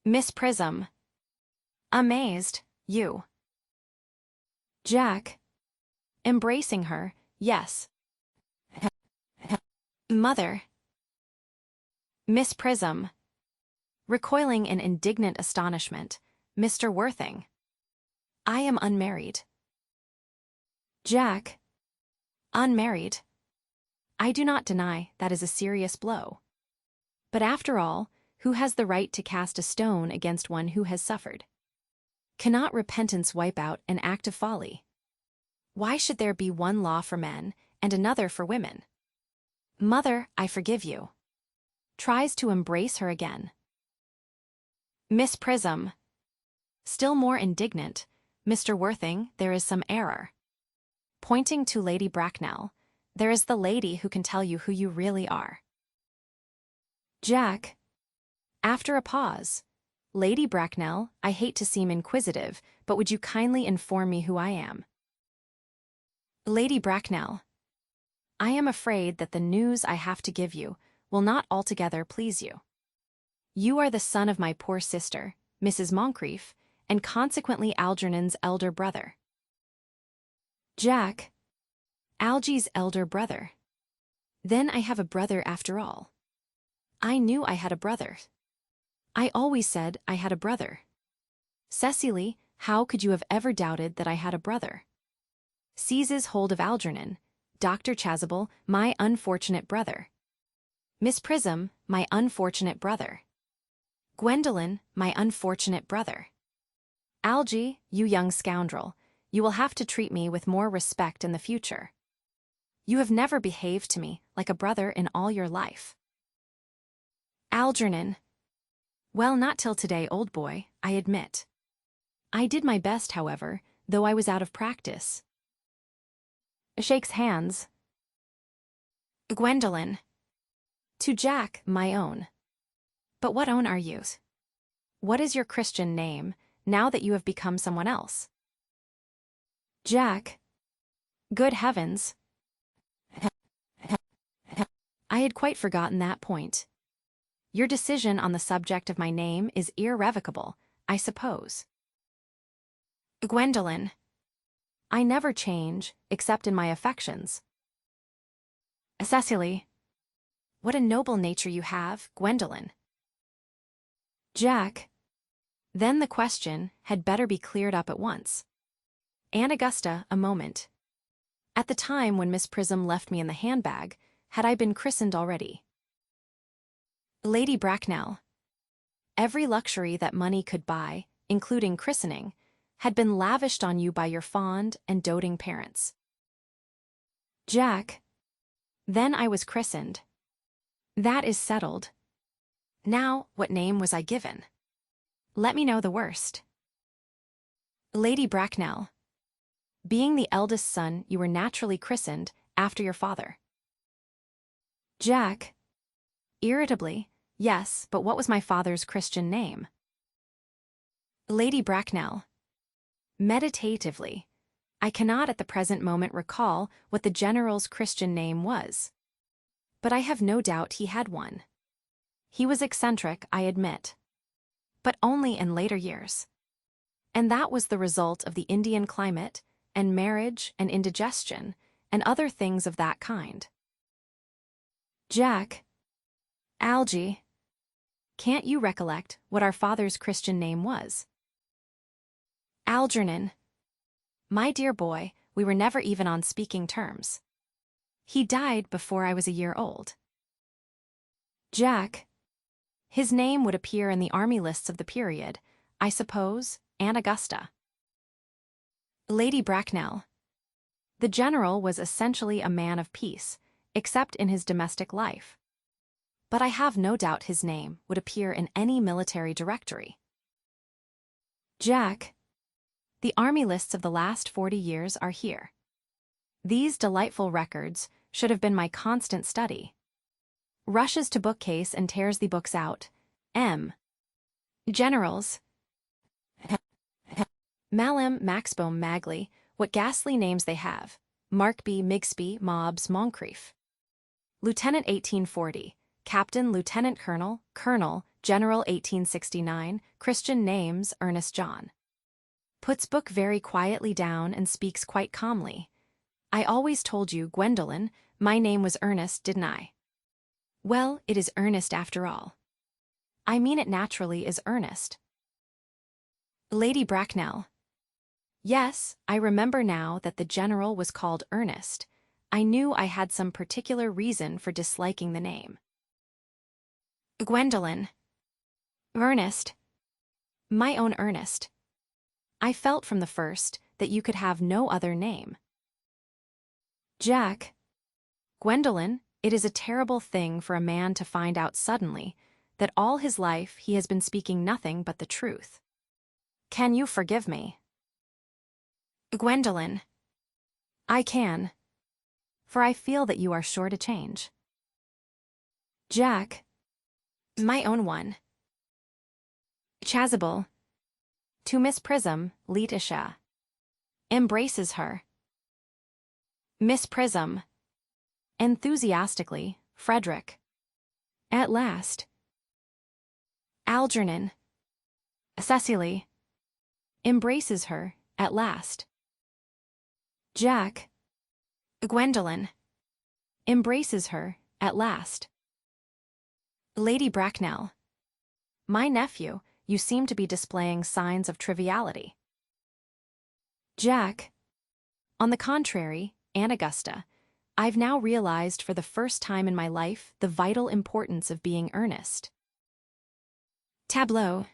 Miss Prism. Amazed, you. Jack. Embracing her, yes. Mother. Miss Prism. Recoiling in indignant astonishment, Mr. Worthing. I am unmarried. Jack. Unmarried. I do not deny that is a serious blow. But after all, who has the right to cast a stone against one who has suffered? Cannot repentance wipe out an act of folly? Why should there be one law for men and another for women? Mother, I forgive you. Tries to embrace her again. Miss Prism. Still more indignant, Mr. Worthing, there is some error. Pointing to Lady Bracknell, there is the lady who can tell you who you really are. Jack. After a pause. Lady Bracknell, I hate to seem inquisitive, but would you kindly inform me who I am? Lady Bracknell, I am afraid that the news I have to give you will not altogether please you. You are the son of my poor sister, Mrs. Moncrief, and consequently Algernon's elder brother. Jack, Algy's elder brother. Then I have a brother after all. I knew I had a brother. I always said I had a brother. Cecily, how could you have ever doubted that I had a brother? Seizes hold of Algernon, Dr. Chasuble, my unfortunate brother. Miss Prism, my unfortunate brother. Gwendolen, my unfortunate brother. Algy, you young scoundrel, you will have to treat me with more respect in the future. You have never behaved to me like a brother in all your life. Algernon. Well, not till today, old boy, I admit. I did my best, however, though I was out of practice. Shakes hands. Gwendolen. To Jack, my own. But what own are you? What is your Christian name, now that you have become someone else? Jack. Good heavens. I had quite forgotten that point. Your decision on the subject of my name is irrevocable, I suppose. Gwendolen. I never change, except in my affections. Cecily. What a noble nature you have, Gwendolen. Jack. Then the question had better be cleared up at once. Aunt Augusta, a moment. At the time when Miss Prism left me in the handbag, had I been christened already? Lady Bracknell. Every luxury that money could buy, including christening, had been lavished on you by your fond and doting parents. Jack. Then I was christened. That is settled. Now, what name was I given? Let me know the worst. Lady Bracknell. Being the eldest son, you were naturally christened after your father. Jack. Irritably, yes, but what was my father's Christian name? Lady Bracknell. Meditatively. I cannot at the present moment recall what the general's Christian name was. But I have no doubt he had one. He was eccentric, I admit. But only in later years. And that was the result of the Indian climate, and marriage, and indigestion, and other things of that kind. Jack. Algy. Can't you recollect what our father's Christian name was? Algernon. My dear boy, we were never even on speaking terms. He died before I was a year old. Jack. His name would appear in the army lists of the period, I suppose, Aunt Augusta. Lady Bracknell. The general was essentially a man of peace, except in his domestic life. But I have no doubt his name would appear in any military directory. Jack. The army lists of the last 40 years are here. These delightful records should have been my constant study. Rushes to bookcase and tears the books out. M. Generals. Malem, Maxbohm, Magley, what ghastly names they have. Markby, Migsby, Mobbs, Moncrief. Lieutenant 1840, Captain, Lieutenant Colonel, Colonel, General 1869, Christian names, Ernest John. Puts book very quietly down and speaks quite calmly. I always told you, Gwendolen, my name was Ernest, didn't I? Well, it is Ernest after all. I mean it naturally is Ernest. Lady Bracknell. Yes, I remember now that the general was called Ernest. I knew I had some particular reason for disliking the name. Gwendolen. Ernest. My own Ernest. I felt from the first that you could have no other name. Jack. Gwendolen, it is a terrible thing for a man to find out suddenly that all his life he has been speaking nothing but the truth. Can you forgive me? Gwendolen. I can. For I feel that you are sure to change. Jack. My own one. Chasuble. To Miss Prism, Letisha. Embraces her. Miss Prism. Enthusiastically, Frederick. At last. Algernon. Cecily. Embraces her, at last. Jack. Gwendolen. Embraces her, at last. Lady Bracknell. My nephew, you seem to be displaying signs of triviality. Jack. On the contrary, Aunt Augusta, I've now realized for the first time in my life the vital importance of being earnest. Tableau.